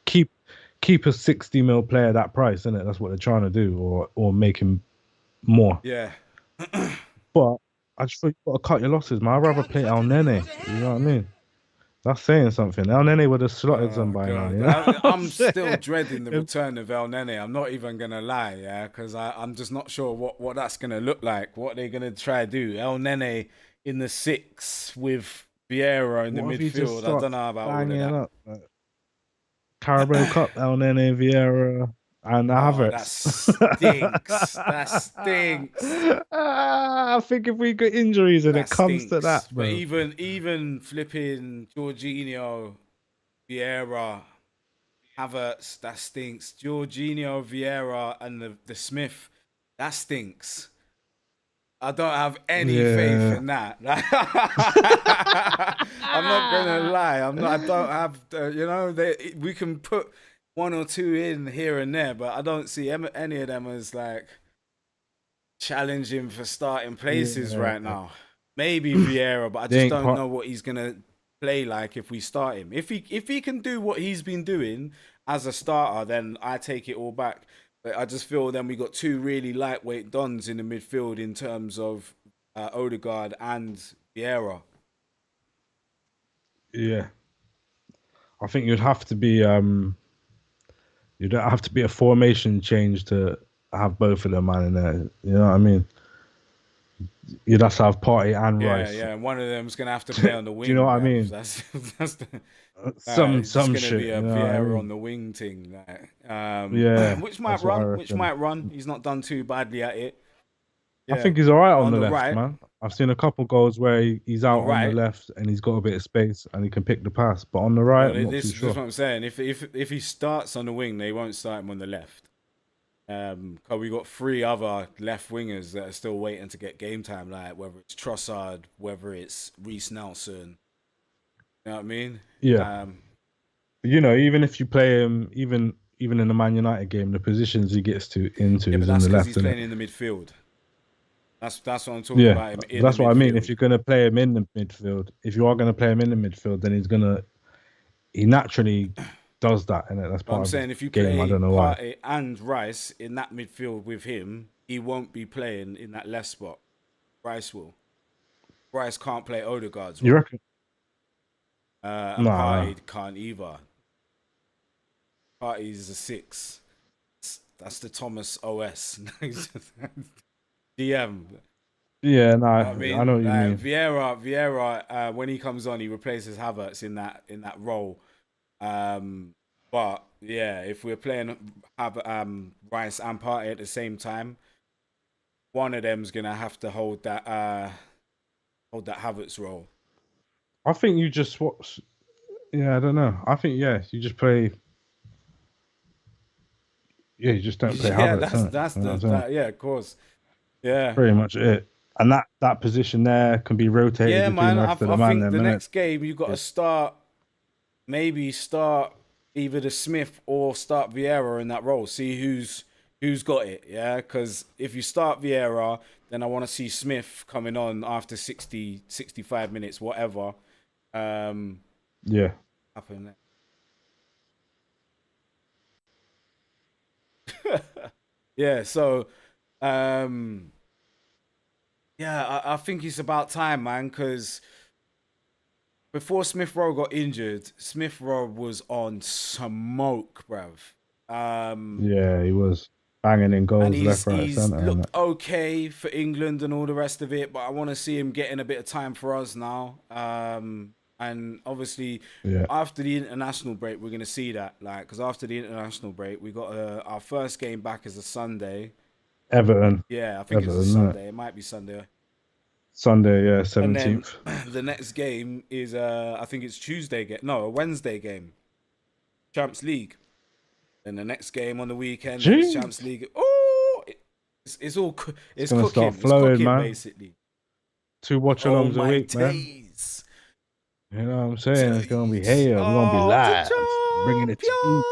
keep keep a 60 mil player that price, isn't it? That's what they're trying to do, or make him more.
Yeah.
But I just thought you gotta cut your losses, man. I'd rather play El Nene. You know what I mean? That's saying something. El Nene would have slotted some
Oh
by now,
god,
you know what I'm
I'm still
saying?
dreading the return of El Nene. I'm not even gonna lie, yeah, because I'm just not sure what that's gonna look like. What they're gonna try to do. El Nene in the six with Vieira in the
What if he just
midfield. I don't
starts
know about all of
banging
that.
up? Carabao Cup, El Nene, Vieira, and
Oh, that
Havertz.
stinks. That stinks.
I think if we get injuries and
That
it comes to
stinks.
that,
But
bro.
even flipping Jorginho, Vieira, Havertz, that stinks. Jorginho, Vieira, and the Smith, that stinks. I don't have any faith
Yeah.
in that. I'm not gonna lie. I'm not. I don't have. We can put one or two in here and there, but I don't see any of them as like challenging for starting places right
Yeah.
now. Maybe Vieira, but I
They
just
ain't
don't
part.
know what he's gonna play like if we start him. If he can do what he's been doing as a starter, then I take it all back. But I just feel then we got two really lightweight dons in the midfield in terms of Odegaard and Vieira.
Yeah. I think you'd have to be a formation change to have both of them man in there. You know what I mean? You'd have to have Party and
Yeah,
Rice.
yeah. And one of them's gonna have to play on the
Do you know
wing,
what I
bruv.
mean?
That's the it's just
Some
gonna be
shit.
a
You know what I
Vieira on
mean?
the wing thing,
Yeah,
which might
that's what I
run,
reckon.
He's not done too badly at it.
I
Yeah,
think he's all right
but
on
on
the
the
left,
right,
man. I've seen a couple goals where he's
on the
out on the
right.
left and he's got a bit of space and he can pick the pass. But on the
No,
right, I'm not too
this is
sure.
what I'm saying. If he starts on the wing, they won't start him on the left. 'Cause we got three other left wingers that are still waiting to get game time, like whether it's Trossard, whether it's Reece Nelson. You know what I mean?
Yeah,
Um,
you know, even if you play him, even in the Man United game, the positions he gets to into
yeah, but
is in
that's
the
because
left,
he's
isn't it?
playing in the midfield. That's what I'm talking
Yeah,
about him in the
that's what I mean. If
midfield.
you're gonna play him in the midfield, if you are gonna play him in the midfield, then he naturally does that, and that's
But I'm
part of his
saying if you
game. I
play
don't know why.
Partey and Rice in that midfield with him, he won't be playing in that left spot. Rice will. Rice can't play Odegaard's
You
role.
reckon?
And
Nah, nah.
Partey can't either. Partey's a six. That's the Thomas OS. DM.
Yeah, nah.
I
I know
mean,
what you
like
mean.
Vieira, when he comes on, he replaces Havertz in that role. But yeah, if we're playing have Rice and Partey at the same time, one of them's gonna have to hold that Havertz role.
I think you just watch. Yeah, I don't know. I think yeah, you just play. Yeah, you just don't play
Yeah,
Havertz, innit?
that's
You know what I'm
the
saying?
that yeah, of course.
That's
Yeah.
pretty much it. And that position there can be rotated
Yeah,
between
man.
the rest of
I
the man,
think
then,
the
innit?
next game you got to start either the Smith or start Vieira in that role. See who's got it. Yeah, because if you start Vieira, then I want to see Smith coming on after 60, 65 minutes, whatever. Um,
Yeah.
happen. Yeah. So, um, yeah, I think it's about time, man. Because before Smith Rowe got injured, Smith Rowe was on smoke, bruv. Um,
Yeah, he was banging in
and
goals left, right,
he's
centre, and
looked okay for England and all the rest of it, but I want to see him getting a bit of time for us now. And obviously
yeah,
after the international break, we're gonna see that, like, because after the international break, we got our first game back is a Sunday.
Everton,
Yeah, I think it's a
Everton, isn't it?
Sunday. It might be Sunday.
Sunday, yeah,
And then
17th.
the next game is I think it's Tuesday game. No, a Wednesday game. Champs League. Then the next game on the weekend, if it's Champs
Jeez,
League, oh, it's all
it's
it's
gonna start
cooking. It's
flowing,
cooking
man.
basically.
2 watch-alongs a
My
week, man.
days.
You know what I'm saying? It's gonna be
Days.
here. We're gonna be
Oh, the
live, bringing it to you.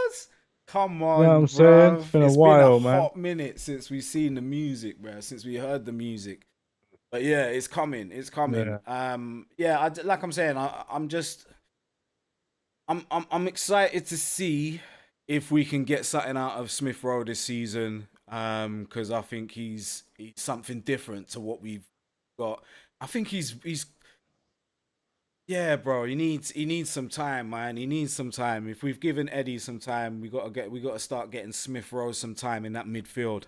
champions. Come
You know what
on,
I'm saying? It's
bruv.
been a
It's been a
while, man.
hot minute since we've seen the music, bruv. Since we heard the music. But yeah, it's coming. It's coming.
Yeah,
Yeah, like I'm saying, I'm just I'm excited to see if we can get something out of Smith Rowe this season. Because I think he's something different to what we've got. I think he's yeah, bro. He needs some time, man. He needs some time. If we've given Eddie some time, we gotta start getting Smith Rowe some time in that midfield.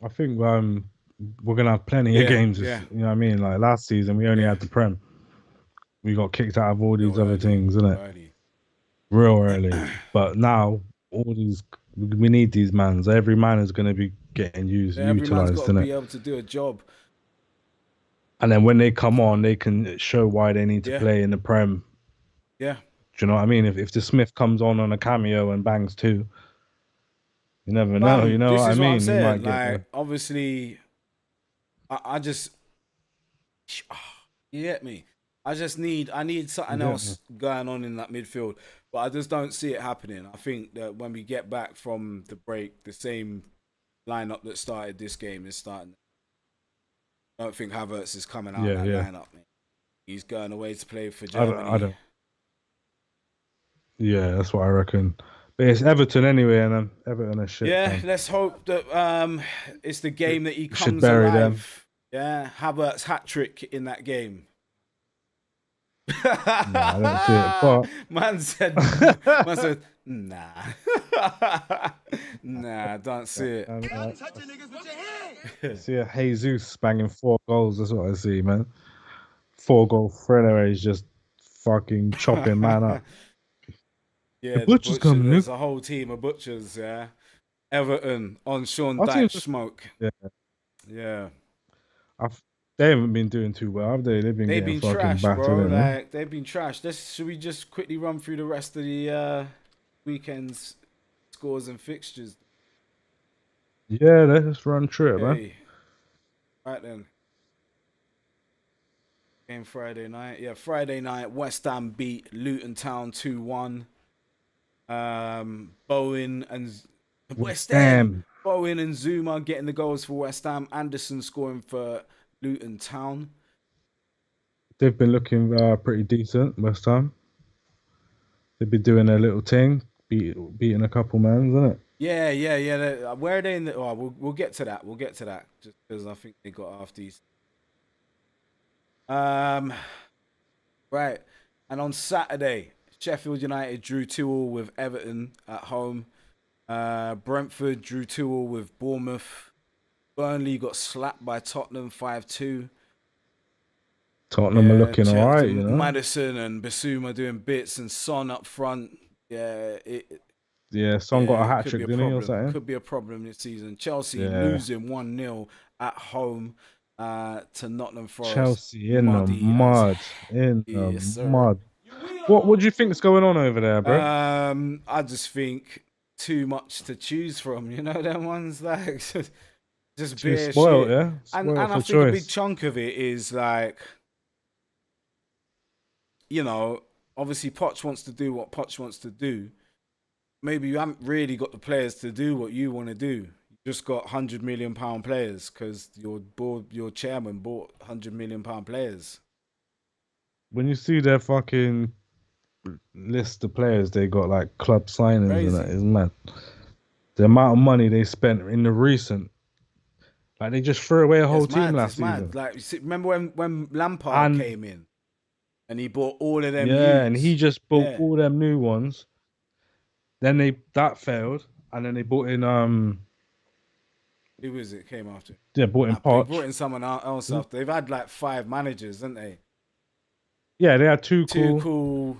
I think we're gonna have plenty of
Yeah,
games.
yeah,
You know what I mean? Like last season, we only
yeah.
had the Prem. We got kicked out of all these
Real
other
early,
things,
real
innit?
early.
Real early. But now all these we need these mans. Every man is gonna be getting
Every man's got
utilized,
to
innit?
be able to do a job.
And then when they come on, they can show why they need to
Yeah,
play in the Prem.
yeah.
Do you know what I mean? If the Smith comes on a cameo and bangs too, you never know. You know
This
what I
is what I'm
mean? He
saying.
might get
Like, obviously, I just, you get me. I need something
yeah,
else going on in that midfield, but I just don't see it happening. I think that when we get back from the break, the same lineup that started this game is starting. I don't think Havertz is coming out of
yeah,
that
yeah.
lineup, man. He's going away to play for
I
Germany.
don't. Yeah, that's what I reckon. But it's Everton anyway, and Everton are shit,
Yeah,
fam.
let's hope that it's the game that he
We should
comes
bury them.
alive. Yeah, Havertz hat trick in that game.
No, I don't see it. But
Man said, nah, nah, don't see it.
I mean,
Touching niggas with your hands.
I see a Jesus banging 4 goals. That's what I see, man. 4 goal thriller. He's just fucking chopping man up. The
Yeah, the
butcher's
butcher.
coming, Nick.
There's a whole team of butchers. Yeah, Everton on Sean
Our team's
Dyche
just
smoke.
yeah.
Yeah,
I've, they haven't been doing too well, have they? They've been
they've
getting
been
fucking
trashed,
battered,
bro.
haven't
Like they've been trashed. Should we just quickly run through the rest of the weekend's scores and fixtures?
they? Yeah, let's just run through it, man.
Okay, right then. Game Friday night. Yeah, Friday night. West Ham beat Luton Town 2-1. Bowen and
West
West Ham.
Ham.
Bowen and Zuma getting the goals for West Ham. Anderson scoring for Luton Town.
They've been looking pretty decent, West Ham. They've been doing their little thing, beating a couple mans, isn't it?
Yeah, yeah, yeah. Where are they in the? Oh, we'll get to that. We'll get to that. Just because I think they got after these. Um, right. And on Saturday, Sheffield United drew 2-2 with Everton at home. Brentford drew 2-2 with Bournemouth. Burnley got slapped by Tottenham 5-2.
Tottenham are
Yeah,
looking alright, you know.
Madison and Basuma doing bits and Son up front. Yeah,
Yeah, Son got a
it
hat
could be
trick,
a
didn't he, or
problem.
something?
Could be a problem this season. Chelsea
Yeah,
losing 1-0 at home to Nottingham Forest.
Chelsea in the
Muddy as
mud, in the
yes, sir.
mud. What do you think's going on over there, bro?
I just think too much to choose from. You know, them ones like just
Too
bare
spoiled,
shit.
yeah,
And
spoiled
I
for
think a big
choice.
chunk of it is like, you know, obviously Poch wants to do what Poch wants to do. Maybe you haven't really got the players to do what you want to do. You just got £100 million players because your chairman bought £100 million players.
When you see their fucking list of players, they got like club signings and that
Crazy.
is mad. The amount of money they spent in the recent, like they just threw away a
Yeah,
whole
it's
team
mad.
last
It's mad.
season.
Like, remember when Lampard
And
came in and he bought all of them
yeah, and he
youths?
just bought
Yeah.
all them new ones. Then that failed, and then they bought in
Who was it came after?
yeah, bought in
They brought
Poch.
in someone else after. They've had like 5 managers, haven't they?
Yeah, they had two
Too
cool.
cool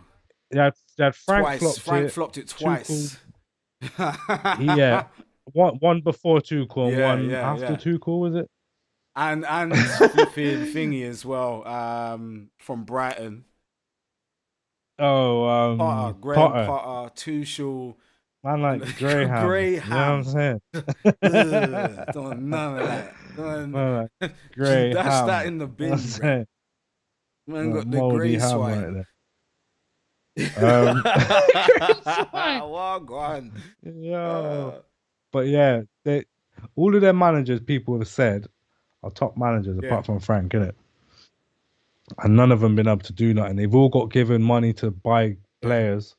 They had Frank
twice.
flopped
Frank
it.
flopped it
Two cool.
twice.
Yeah, one before Tuchel and
Yeah,
one
yeah,
after
yeah.
Tuchel, was it?
And flipping thingy as well. From Brighton,
Oh,
Potter, Graham
Potter.
Potter, Tuchel,
Man
and
like Graham. You know what I'm
Graham.
saying?
Don't want none of that.
Man like
Just dash that
Graham.
in the
You know what I'm
bin, bruh.
saying?
Man
Like
got the
moldy
grey
ham right
swine.
there. Grey swine.
Well, go on.
Yo.
Uh,
But yeah, all of their managers, people have said, are top managers
yeah,
apart from Frank, innit? And none of them been able to do nothing. They've all got given money to buy
yeah.
players.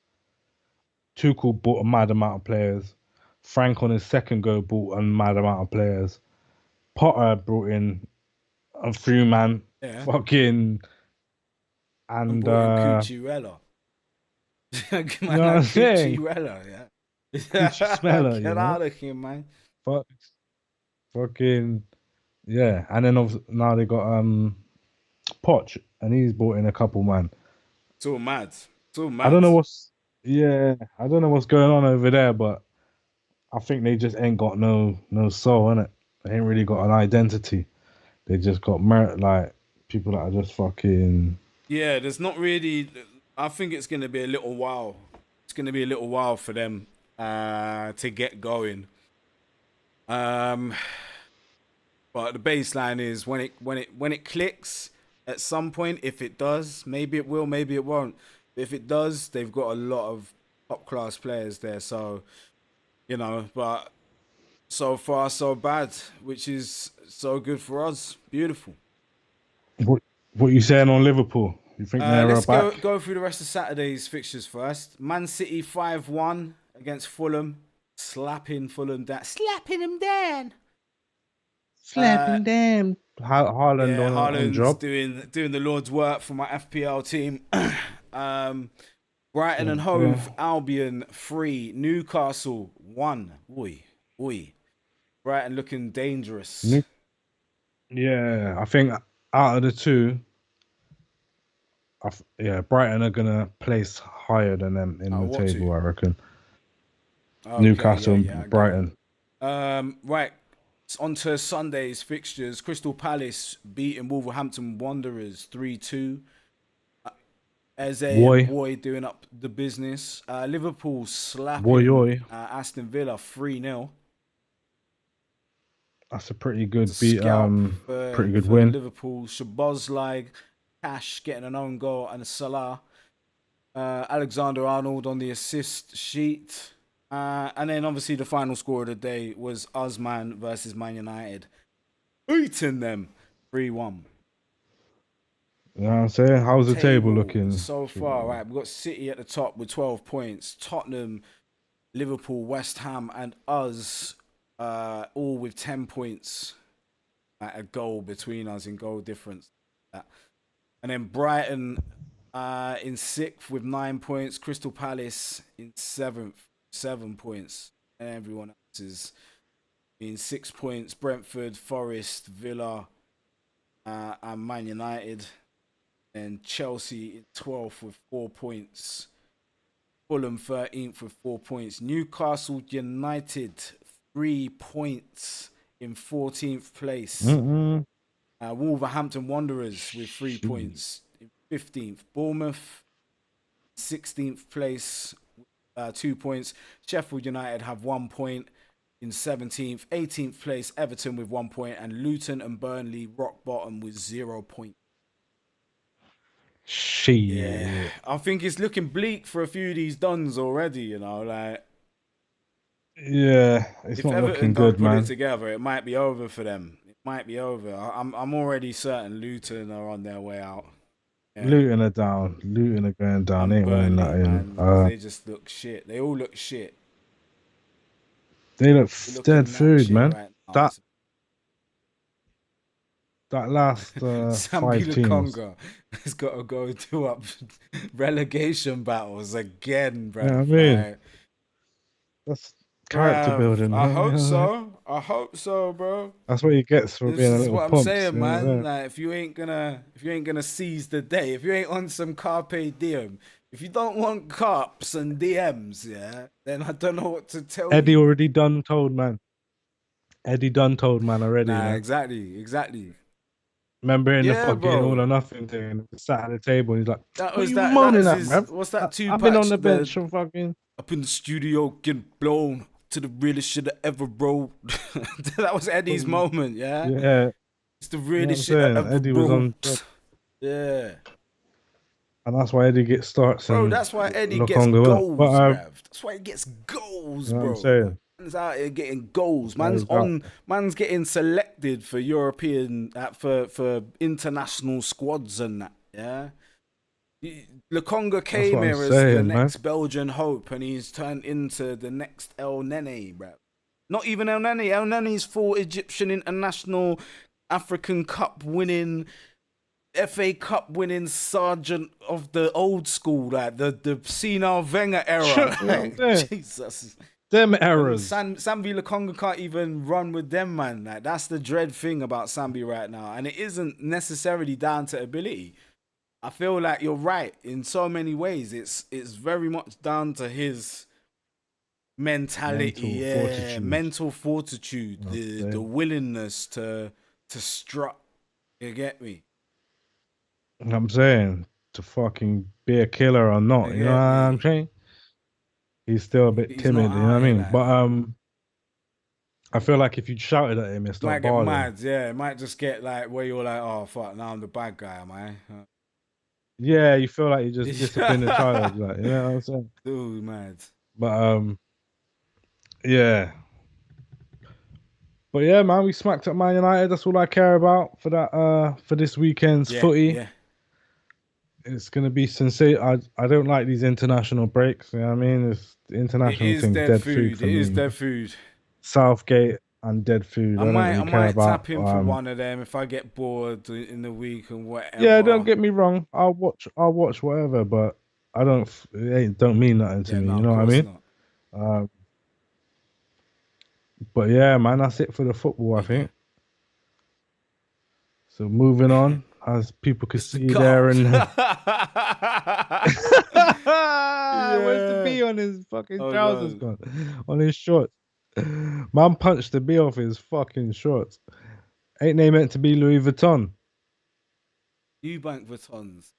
Tuchel bought a mad amount of players. Frank on his second go bought a mad amount of players. Potter brought in a few man,
Yeah.
fucking
And
and
brought in Cucurella.
you
Man,
know what I'm
like
saying?
Cucurella, yeah.
Coochie smeller, you
Get
know?
out of here, man.
Fuck, fucking yeah. And then now they got Poch, and he's brought in a couple man.
It's all mad. It's all
I don't
mad.
know what's yeah, I don't know what's going on over there, but I think they just ain't got no soul in it. They ain't really got an identity. They just got like people that are just fucking
Yeah, there's not really. I think it's going to be a little while. It's going to be a little while for them to get going. Um, but the baseline is when it clicks at some point. If it does, maybe it will, maybe it won't. If it does, they've got a lot of top class players there. So but so far so bad, which is so good for us. Beautiful.
what you saying on Liverpool? You think they're
Let's go
back?
go through the rest of Saturday's fixtures first. Man City 5-1 against Fulham, slapping Fulham down, slapping them down. Uh,
Slapping them. Haaland
yeah,
on
Haaland's
job.
doing the Lord's work for my FPL team. um, Brighton and
Yeah.
Hove Albion 3, Newcastle 1. Oi, oi. Brighton looking dangerous.
New- Yeah, I think out of the two, yeah, Brighton are gonna place higher than them in the
What two?
table. I reckon.
Okay, yeah,
Newcastle,
yeah, I get you.
Brighton.
Right. On to Sunday's fixtures. Crystal Palace beating Wolverhampton Wanderers 3-2. Eze and
Woy,
Boy doing up the business. Liverpool
woy,
slapping
woy.
Aston Villa 3-0.
That's a pretty
It's a
good beat.
scalp
Pretty good
for
win.
Liverpool. Shabazz Cash getting an own goal and a Salah. Alexander Arnold on the assist sheet. And then obviously the final score of the day was Usman versus Man United. Beating them 3-1.
You know what I'm saying? How's the table
Table
looking?
so far, right? We've got City at the top with 12 points. Tottenham, Liverpool, West Ham, and us all with 10 points. Like a goal between us in goal difference. And then Brighton in sixth with 9 points. Crystal Palace in seventh, 7 points. And everyone else is in 6 points. Brentford, Forest, Villa, and Man United. And Chelsea in 12th with 4 points. Fulham 13th with 4 points. Newcastle United 3 points in 14th place.
Mm-mm.
Wolverhampton Wanderers with 3
Shit.
points in 15th. Bournemouth 16th place, 2 points. Sheffield United have 1 point in 17th. 18th place, Everton with 1 point. And Luton and Burnley rock bottom with 0 points.
Shit.
Yeah, I think it's looking bleak for a few of these duns already, you know, like
Yeah, it's
if
not
Everton
looking
don't
good,
put it
man.
together, it might be over for them. It might be over. I'm already certain Luton are on their way out. Yeah.
Luton are down. Luton are going down. They
And
ain't winning
Burnley,
nothing.
man, because they just look shit. They all look shit.
They look
They're
dead
looking that
food,
shit
man.
right now.
That that last
Sambi
5 teams.
Lukonga has got to go do up relegation battles again,
You know what I
bruv.
mean?
Like,
That's character
bruv,
building,
I
man. You
hope
know what I mean?
so. I hope so, bro.
That's what he gets for
This
being a
is
little
what I'm
punks.
saying,
You know what I
man.
mean?
Like, if you ain't gonna seize the day, if you ain't on some carpe diem, if you don't want cops and DMs, yeah, then I don't know what to tell
Eddie
you.
already done told, man. Eddie done told, man, already, you
Nah,
know.
exactly.
Remember in the
Yeah,
fucking all
bro.
or nothing thing, sat at the table, he's like,
That
what are
was
you
that. That
moaning
was
at,
his.
bruv?
What's that
I've been
Tupac?
on the
The
bench for fucking.
up in the studio getting blown to the realest shit I ever wrote. That was Eddie's moment. Yeah,
Yeah,
it's the
you know what
realest
I'm
shit I
saying?
ever
Eddie was on,
wrote. Yeah.
and that's why Eddie gets starts
Bro,
and
that's why Eddie gets
Lokonga up. But
goals, bruv. That's why he gets goals,
you know what I'm
bro.
saying?
Man's out here getting goals.
That's why he's out.
Man's getting selected for European for international squads and that. Yeah. Lukonga
That's
came
what I'm
here as the
saying, man.
next Belgian hope, and he's turned into the next El Nene, bruv. Not even El Nene. El Nene's full Egyptian international African Cup winning FA Cup winning sergeant of the old school, like the senile Wenger era.
You know what I'm
Like,
saying?
Jesus.
Them
And
errors.
Sambi Lukonga can't even run with them, man. Like, that's the dread thing about Sambi right now. And it isn't necessarily down to ability. I feel like you're right in so many ways. It's very much down to his mentality,
Mental
yeah,
fortitude.
mental fortitude,
You know what I'm
the
saying?
willingness to strut. You get me?
You know what I'm saying? To fucking be a killer or not.
You
You know what
get
I'm
me?
saying? He's still a bit
He's not
timid, you know
out
what I
here
mean?
like
But
that.
I feel like if you shouted at him and start
Might get
balling,
mad, yeah. It might just get like where you're like, oh fuck, now I'm the bad guy, am I?
yeah, you feel like you just disciplined a child, like, you know what I'm saying?
Dude, mad.
But yeah. But yeah, man, we smacked up Man United. That's all I care about for that for this weekend's
Yeah,
footy.
yeah.
It's gonna be sensational. I don't like these international breaks, you know what I mean? It's the
It
international
is
thing's
dead
dead food
food.
for
It is
me.
dead food.
Southgate and dead food. I don't
I
really care
might
about.
tap in for one of them if I get bored in the week and
Yeah, don't
whatever.
get me wrong. I'll watch whatever, but I don't. It don't mean nothing to
Yeah,
me.
no,
You
of
know what I
course
mean?
not.
Um, But yeah, man, that's it for the football, I
Yeah.
think. So moving on, as people could
Mr.
see there,
Carl.
and where's the
Yeah.
B on his fucking
Hold
trousers
on.
gone? On his shorts. Man punched the B off his fucking shorts. Ain't they meant to be Louis Vuitton?
Eubank Vuittons.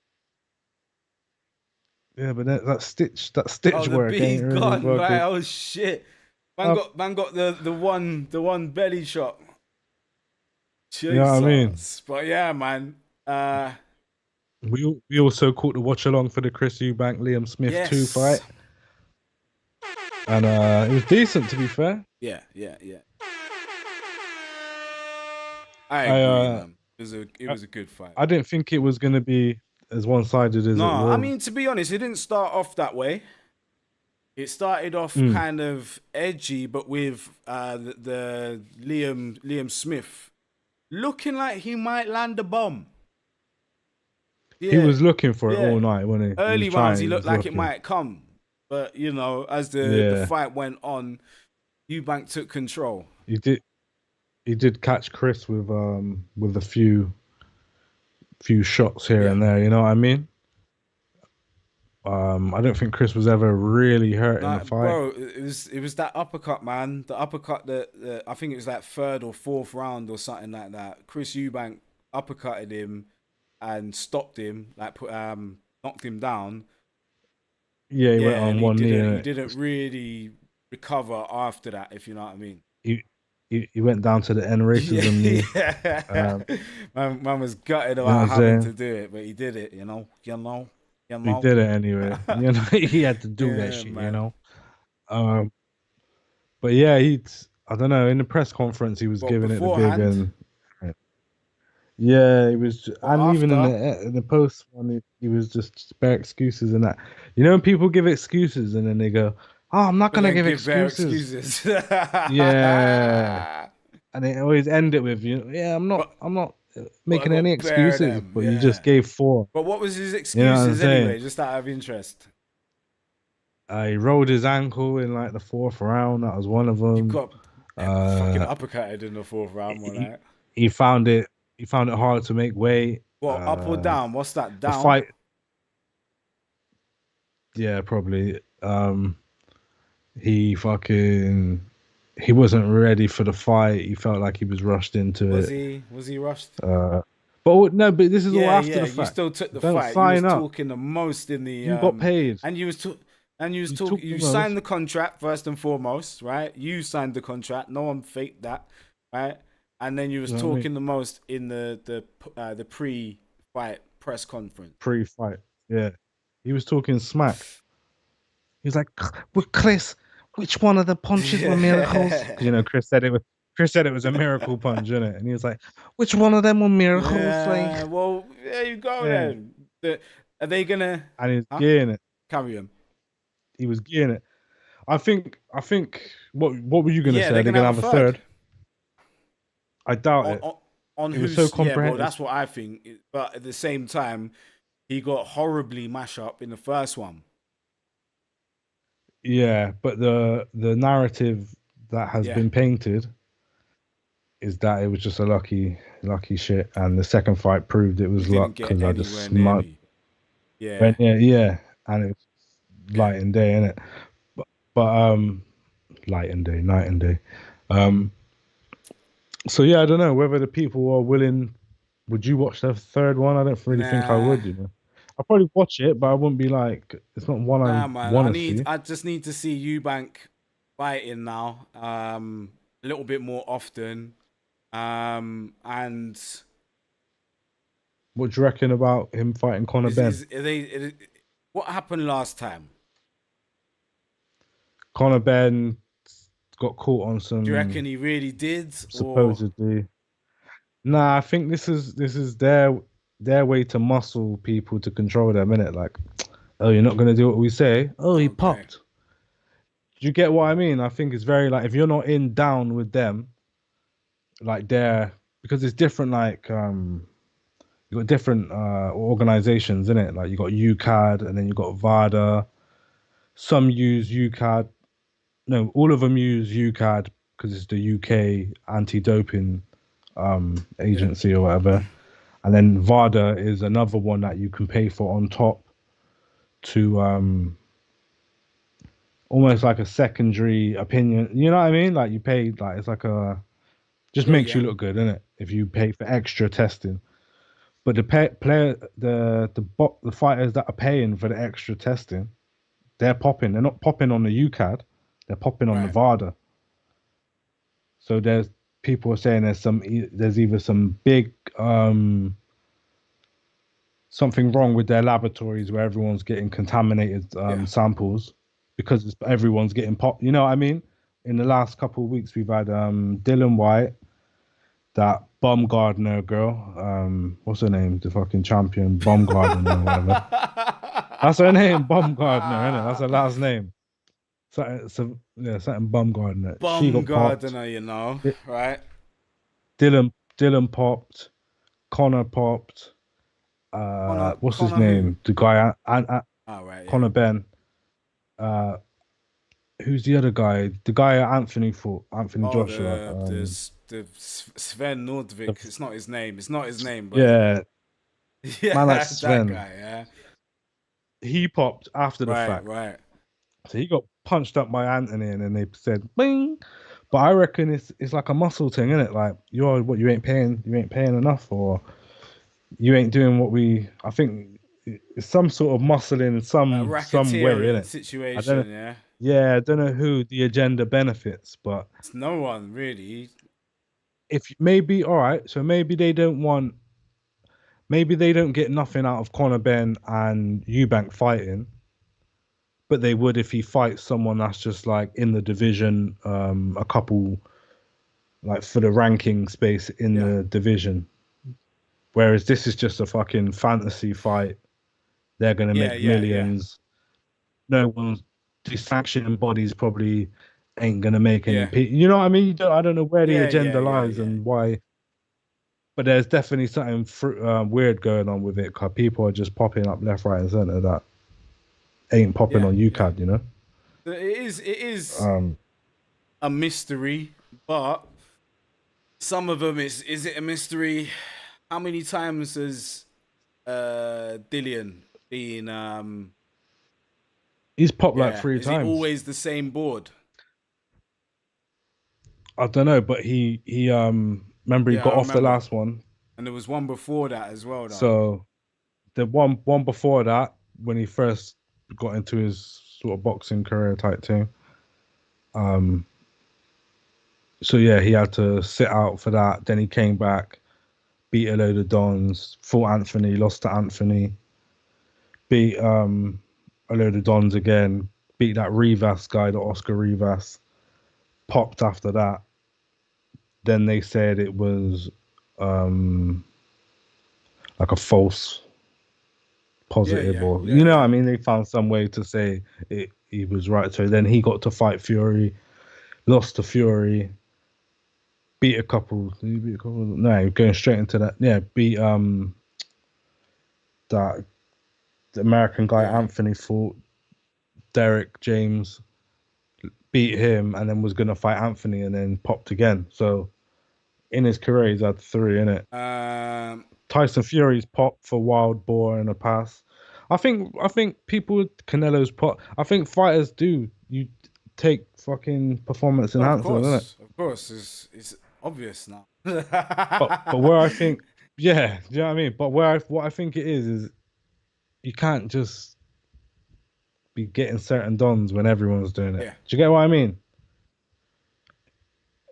Yeah, but that
Oh,
stitch
the
work
B's
ain't really
gone, right?
fucking.
Oh shit.
Up.
Man got the one belly shot.
You know what I mean?
Jesus. But yeah, man. Uh
We also caught the watch along for the Chris Eubank Liam Smith 2
yes.
fight, and it was decent to be fair.
Yeah. I
I
agree,
uh
man. It
I,
was a good fight.
I didn't think it was gonna be as one sided as
No,
it
I
was.
mean to be honest, it didn't start off that way. It started off
Mm.
kind of edgy, but with the Liam Smith looking like he might land a bomb.
He
Yeah,
was looking for it all
yeah.
night, wasn't he? He was
Early rounds,
trying.
he
He
looked
was
like it
looking.
might come, but as the
Yeah,
fight went on, Eubank took control.
he did. He did catch Chris with a few shots here
Yeah.
and there. You know what I mean? I don't think Chris was ever really hurt in the
Nah,
fight.
bro, it was that uppercut, man. The uppercut that I think it was like third or fourth round or something like that. Chris Eubank uppercutted him and stopped him, like knocked him down.
Yeah, he went
Yeah, and
on
he
one knee
didn't
and
he didn't really recover after that, if you know what I mean.
he, he went down to the end racism knee.
Yeah,
Um,
man was gutted
you know what
about
I'm
having to
saying?
do it, but he did it. You
He
know.
did it anyway. You know, he had to do that
Yeah,
shit. You
man.
know. Um, but yeah, I don't know. In the press conference, he was
Well,
giving it the big
beforehand
and yeah, he was,
or
and even
after.
in the post one, he was just bare excuses and that. You know, when people give excuses and then they go, "Oh, I'm not
But
gonna
then
give
give bare
excuses."
excuses.
Yeah, and they always end it with, "Yeah,
but
I'm not
but I
making any
got bare of
excuses,"
them,
but you just
yeah.
gave four.
But what was his
You know what I'm
excuses
saying?
anyway? Just out of interest.
He rolled his ankle in like the fourth round. That was one of
You
them.
got fucking
Uh,
uppercutted in the fourth round, more
he
like.
he found it hard to make weight.
Well, up or down? What's that?
The
Down?
fight, yeah, probably. He fucking he wasn't ready for the fight. He felt like he was rushed into
Was
it.
he? Was he rushed?
Uh, no, but this is all
Yeah,
after
yeah.
the
You
fact.
still took the
Don't
fight. You was
sign up.
talking the most in the
You got paid.
and you was and you was
You took
talking.
the
You
most.
signed the contract first and foremost, right? You signed the contract. No one faked that, right? And then you was
You know what I mean?
talking the most in the pre-fight press conference.
Pre-fight. Yeah. He was talking smack. He was like, "With Chris, which one of the punches were miracles?" Because Chris said it was a miracle punch, innit? And he was like, "Which one of them were miracles?" Like,
Yeah, well, there you go
yeah.
then. Are they gonna
And he was
huh?
gearing it.
Carry on?
He was gearing it. I think what were you gonna
Yeah,
say? Are
they're
they
gonna
gonna
have a
have a
third.
third? I doubt
On,
it.
on, on
It was so
who's yeah, well,
comprehensive.
that's what I think. But at the same time, he got horribly mash up in the first one.
Yeah, but the narrative that has
Yeah,
been painted is that it was just a lucky shit, and the second fight proved it
he
was
didn't
luck
get
because I just
anywhere near
smoked
me. Yeah,
went yeah, and it was
yeah.
light and day in it, but light and day, night and day. Um, so yeah, I don't know whether the people are willing. Would you watch the third one? I don't really think I
Nah,
would. I'll probably watch it, but I wouldn't be like it's not one I
nah, man.
want to see.
I just need to see Eubank fighting now. A little bit more often. And
What do you reckon about him fighting Conor Ben?
are they? What happened last time?
Conor Ben got caught on
Do you
some
reckon he really did, or
supposedly. Nah, I think this is their way to muscle people to control them, innit? Like, oh, you're not gonna do what we say. Oh, he
okay?
popped. Do you get what I mean? I think it's very like if you're not in down with them, like they're because it's different. Like you got different organizations in it. Like you got UCAD and then you got VADA. Some use UCAD. No, all of them use UCAD because it's the UK anti-doping
Yeah.
agency or whatever. And then VADA is another one that you can pay for on top to almost like a secondary opinion. You know what I mean? Like you pay, like it's like a just
Yeah.
makes
Yeah.
you look good, innit? If you pay for extra testing. But the player, the fighters that are paying for the extra testing, they're popping. They're not popping on the UCAD. They're popping on the
Right.
VADA. So there's people are saying there's either some big something wrong with their laboratories where everyone's getting contaminated
Yeah.
samples because everyone's getting pop. You know what I mean? In the last couple of weeks, we've had Dylan White, that Baumgardner girl. What's her name? The fucking champion, Baumgardner or whatever. That's her name, Baumgardner, isn't it? That's her last name. Something Baumgardner. She
Bum
got popped.
gardener, you know,
D-
right?
Dylan popped. Connor popped. What's his
Connor who?
name? The guy,
Oh, right, yeah.
Connor Ben. Uh, who's the other guy? The guy Anthony fought, Anthony
Oh,
Joshua.
the Sven
The,
Nordvik. It's not his name. It's not his name, but
yeah, man like
yeah, that
Sven.
guy. Yeah.
He popped after the
Right.
fact.
Right.
So he got punched up by Anthony, and then they said, "Bing." But I reckon it's like a muscle thing, isn't it? Like you ain't paying enough, or you ain't doing what we. I think it's some sort of muscle in
A
some way, isn't
racketeering
it? I don't know.
situation. Yeah.
Yeah, I don't know who the agenda benefits, but
It's no one really.
if maybe all right, so maybe they don't get nothing out of Conor Ben and Eubank fighting, but they would if he fights someone that's just like in the division, a couple like for the ranking space in
Yeah.
the division. Whereas this is just a fucking fantasy fight. They're gonna
Yeah.
make
Yeah. Yeah.
millions. No one's these sanctioning bodies probably ain't gonna make any.
Yeah.
You know what I mean? I don't know where the
Yeah. Yeah.
agenda
Yeah.
lies
Yeah.
and why, but there's definitely something weird going on with it. Cause people are just popping up left, right, and center that ain't popping
Yeah.
on
Yeah.
UCAD. You know?
It is. It is
Um,
a mystery, but some of them is it a mystery? How many times has Dillian been
he's popped like
yeah,
three
is it
times.
always the same board?
I don't know, but he remember he
Yeah,
got
I
off the
remember.
last one.
And there was one before that as well though.
So the one before that, when he first got into his sort of boxing career type thing, um, so yeah, he had to sit out for that. Then he came back, beat a load of dons, fought Anthony, lost to Anthony, beat a load of dons again, beat that Rivas guy, the Oscar Rivas, popped after that. Then they said it was um like a false
Yeah,
positive,
yeah,
or
yeah,
you know what
yeah.
I mean, they found some way to say he was right. So then he got to fight Fury, lost to Fury, beat a couple. Did he beat a couple? No, going straight into that. Yeah, beat that the American guy
Yeah.
Anthony fought Derek James, beat him, and then was gonna fight Anthony, and then popped again. So in his career, he's had three in it.
Um
Tyson Fury's pop for Wild Boar in the past. I think people Canelo's pop. I think fighters do. You take fucking performance
of
enhancers, isn't it?
course. Of course. It's obvious now.
But where I think, yeah, do you know what I mean? But what I think it is you can't just be getting certain dons when everyone's doing it.
Yeah.
Do you get what I mean?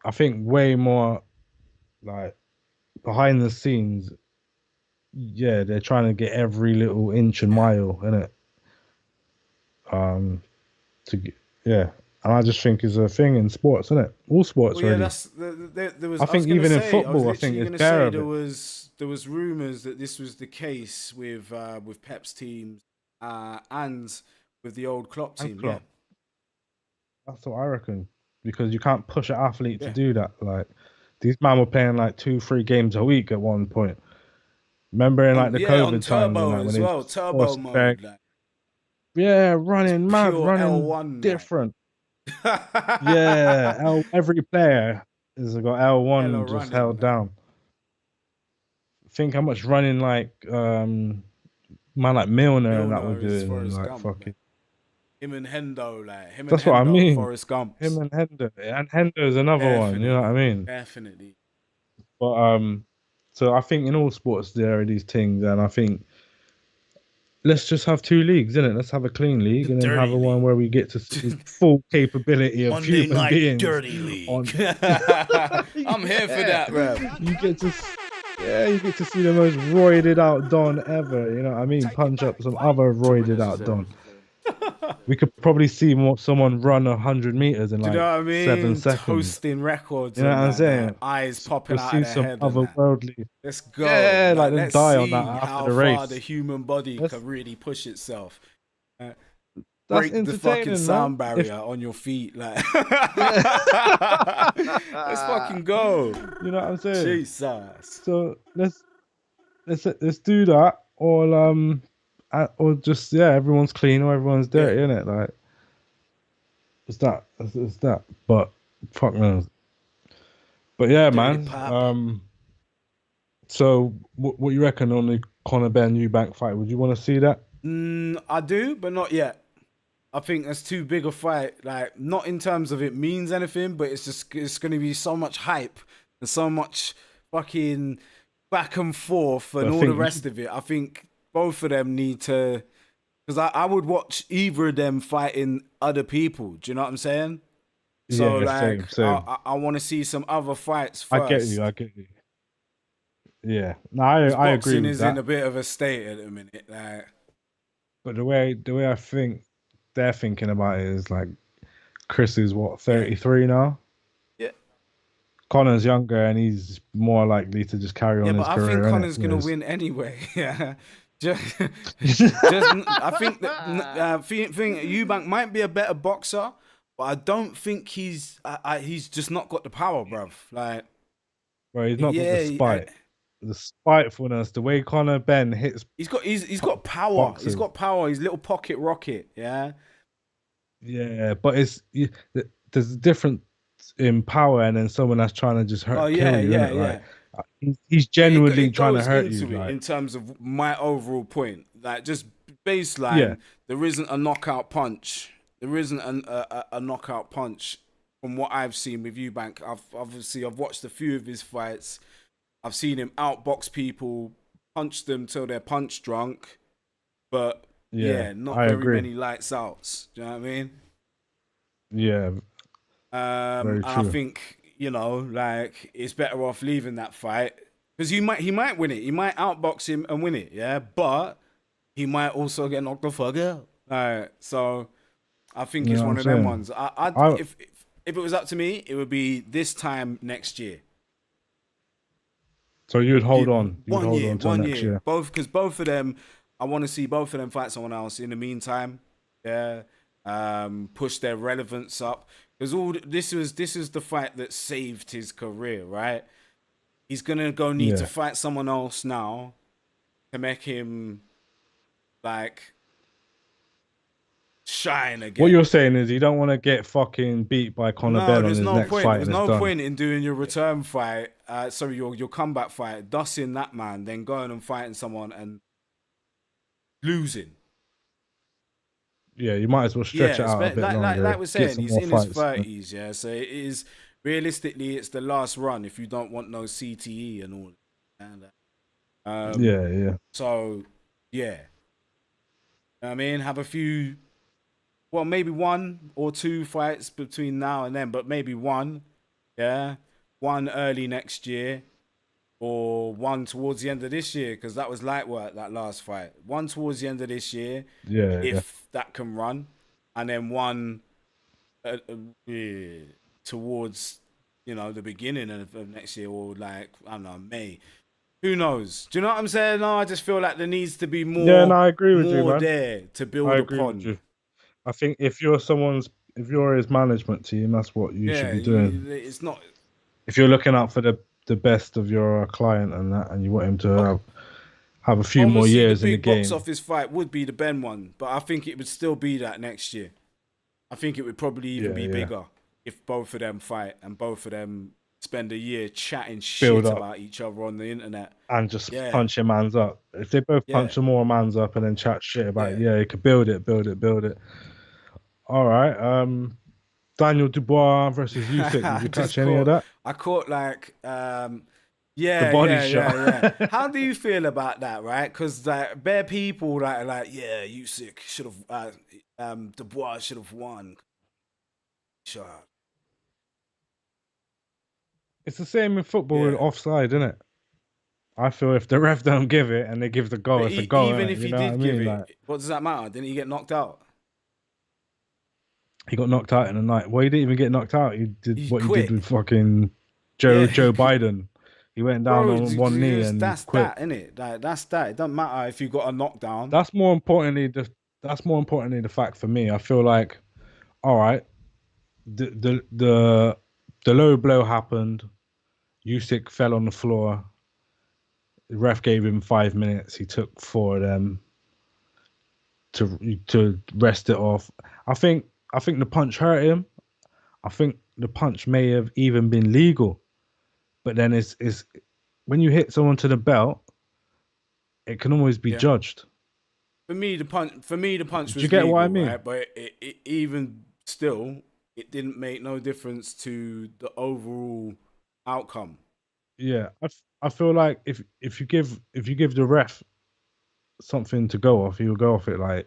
I think way more like behind the scenes. Yeah, they're trying to get every little inch and
Yeah.
mile in it. Um, yeah, and I just think it's a thing in sports, isn't it? All sports
Well, yeah,
really.
that's there was.
I
I was
think
gonna
even in
say. I was
football, I think
literally
it's
gonna
bare
say
of it.
there was rumors that this was the case with Pep's teams and with the old Klopp
And
team. Yeah,
Klopp, that's what I reckon. Because you can't push an athlete to
yeah.
do that. Like these men were playing like 2, 3 games a week at one point. Remember in like the
Yeah, on
COVID times and
turbo
that when
as
they was
well,
just
turbo
forced to beg.
mode, like
Yeah,
just
running mad,
pure
running
L1, like
different. Yeah, every player has got
Hella
L1 just
running,
held
man.
down. Think how much running like man like Milner and that were
Milner is
doing and
Forrest
like
Gump, man.
fucking.
Him and
That's what I
Hendo are
mean.
Forrest Gumps.
Him and Hendo is another one. You know what I
Definitely,
mean?
definitely.
But so I think in all sports there are these things, and I think let's just have two leagues, innit? Let's have a clean
The
league and then have
Dirty
a one
League.
where we get to see the full capability of
Monday
human
Night
beings
Dirty League.
on.
I'm here for
Yeah,
that, bro.
you get to. Yeah, you get to see the most roided out Don ever. You know what I mean? Punch up some other
Too
roided out
unnecessary.
Don. We could probably see someone run 100 meters in
Do you know
like
what I
seven
mean?
seconds.
Toasting records
You know what
and
I'm
that, like
saying?
eyes popping
We'll
out of
see
their
some
head and that.
otherworldly.
Let's go.
Yeah, like
Like,
them
let's
die on that
see
after
how
the
far the
race.
human body
That's
can really push itself. Uh,
that's
break the fucking
entertaining, man.
sound barrier on your feet. Like,
Yeah,
let's fucking go.
you know what I'm saying.
Jesus.
So let's do that, or just yeah, everyone's clean or everyone's
Yeah.
dirty, innit? Like it's that. But fuck knows. But yeah,
Dirty
man.
pop.
So what you reckon on the Conor Ben Eubank fight? Would you want to see that?
I do, but not yet. I think that's too big a fight. Like, not in terms of it means anything, but it's going to be so much hype and so much fucking back and forth
But
and
I
all the
think
rest of it. I think both of them need to, because I would watch either of them fighting other people. Do you know what I'm saying? So
yeah,
like,
same.
I want to see some other fights
I get you.
first.
I get you. Yeah, no,
Because
I agree
boxing
with
is in
that.
a bit of a state at the minute. Like,
But the way I think they're thinking about it is like Chris is what
yeah,
33 now.
yeah.
Connor's younger and he's more likely to just carry
Yeah,
on
but
his
I think
career in it.
Connor's gonna win anyway. Yeah, just, I think that Eubank might be a better boxer, but I don't think he's just not got the power, bruv. Like,
Well, he's not got
yeah,
the spitefulness, the way Conor Ben hits
he's got power. He's
boxers.
got power. His little pocket rocket. Yeah,
Yeah, but there's a difference in power and then someone that's trying to just
oh
kill
yeah,
you,
yeah,
innit?
yeah.
Like he's
But
genuinely
it
trying to
goes
hurt you.
into it
Like
in terms of my overall point. Like, just
yeah,
baseline, there isn't a knockout punch. There isn't a knockout punch from what I've seen with Eubank. I've watched a few of his fights. I've seen him outbox people, punch them till they're punch drunk. But
yeah,
yeah, not
I
very
agree.
many lights outs. Do you know what I mean?
Yeah, very
And I
true.
think, like, it's better off leaving that fight because he might win it. He might outbox him and win it. Yeah, but he might also get knocked the fuck out. So I think
You
it's
know what
one
I'm
of them
saying?
ones. I
I
if it was up to me, it would be this time next year.
so you'd hold
Yeah,
on, till
one
next
year.
year.
Both, because both of them, I want to see both of them fight someone else. In the meantime, yeah, push their relevance up because this is the fight that saved his career, right? He's gonna go need to
Yeah.
fight someone else now to make him like shine
What
again.
you're saying is you don't want to get fucking beat by Conor
No,
Ben on
there's
his
no
next
point.
fight
There's
and it's
no
done.
point in doing your return fight. Sorry, your comeback fight, dusting that man, then going and fighting someone and losing.
Yeah, you might as well stretch
Yeah,
it out a bit
like
longer,
we're
get
saying,
some
he's
more
in his
fights.
30s, yeah. So it is realistically, it's the last run if you don't want no CTE and all. And
Yeah.
so yeah, I mean, have a few, well, maybe one or two fights between now and then, but maybe one, yeah, one early next year or one towards the end of this year because that was light work that last fight. One towards the end of this year,
Yeah.
if that can run, and then one towards the beginning of next year or like I don't know May. Who knows? Do you know what I'm saying? No, I just feel like there needs to be
Yeah, no,
more
I agree with you, man.
there to
I
build
agree with
upon.
you. I think if you're his management team, that's what you should
Yeah,
be doing.
it's not.
If you're looking out for the best of your client and that, and you want him to have a few more
Obviously, the
years in the
big box
game.
office fight would be the Ben one, but I think it would still be that next year. I think it would probably even
Yeah,
be
yeah.
bigger if both of them fight and both of them spend a year chatting
Build
shit
up
about each other on the internet.
and just
Yeah,
punch your man's up. If they both
yeah,
punch some more man's up and then chat shit about it,
yeah.
yeah, you could build it, build it, build it. All right. Daniel Dubois versus Usyk. Did
I
you
just
catch any of
caught,
that?
I caught like,
The
yeah,
body
yeah,
shot.
yeah, yeah. How do you feel about that, right? Because like bare people that are like, yeah, Usyk should have, Dubois should have won. Sure.
It's the same in football with
Yeah.
offside, isn't it? I feel if the ref don't give it and they give the goal,
But
it's a goal,
even
isn't it?
if
You
he
know what I
did give
mean? Like
it, what does that matter? Didn't he get knocked out?
he got knocked out in the night. Well, he didn't even get knocked out. He did
He
what he did
quit.
with fucking
Yeah,
Joe Biden. He went down
bro,
on one knee and
that's
quit.
that, innit? Like that's that. It doesn't matter if you got a knockdown.
That's more importantly the fact for me. I feel like all right, the the the the low blow happened. Usyk fell on the floor. The ref gave him 5 minutes. He took four of them to rest it off. I think I think the punch hurt him. I think the punch may have even been legal, but then it's when you hit someone to the belt, it can always be
Yeah.
judged.
For me, the punch
Do you
was
get what I
legal,
mean?
right? But it even still, it didn't make no difference to the overall outcome.
Yeah, I feel like if you give the ref something to go off, he'll go off it. Like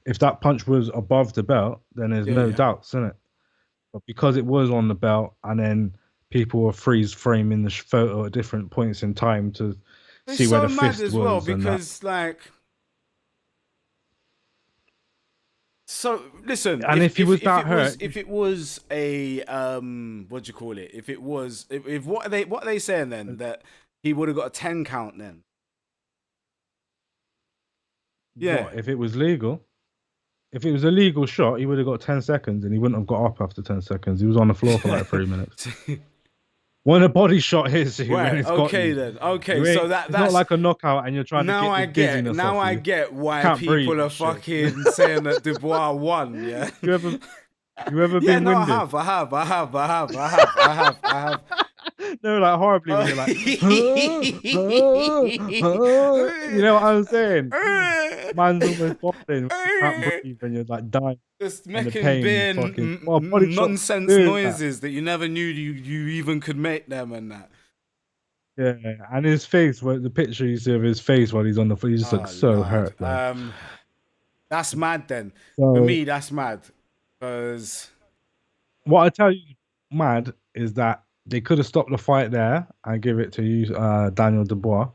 if that punch was above the belt, then there's
Yeah,
no
yeah.
doubts in it. But because it was on the belt, and then people were freeze framing the photo at different points in time to
It's
see where
so
the
mad
fist
as well
was and that.
because, like, so listen,
And if he was
if
that
it was
hurt,
if it was a what do you call it? If it was if what are they saying then that he would have got a 10 count then? Yeah.
what if it was legal? If it was a legal shot, he would have got 10 seconds, and he wouldn't have got up after 10 seconds. He was on the floor for like 3 minutes. When a body shot hits you, when
Right.
it's got
Okay
you,
then. Okay.
you
So
ain't.
that
It's not
that's
like a knockout, and you're trying to get the dizziness
now
off
I
you.
get why
Can't breathe
people are
and shit.
fucking saying that Dubois won. Yeah.
you ever you ever
Yeah.
been
No, I
winded?
have. I have. I have. I have. I have. I have. I have.
No, like horribly when you're like, you know what I'm saying? Man's almost bottling, you can't breathe, and you're like dying
Just
in the
making
pain.
bare
Fucking well, body shot
nonsense
doing that.
noises that you never knew you even could make them and that.
Yeah, and his face, where the picture you see of his face while he's on the floor, he just looks
Oh
so
Lord.
hurt, bro.
That's mad then. For
So
me, that's mad. Because
what I tell you, mad, is that they could have stopped the fight there and give it to you, Daniel Dubois,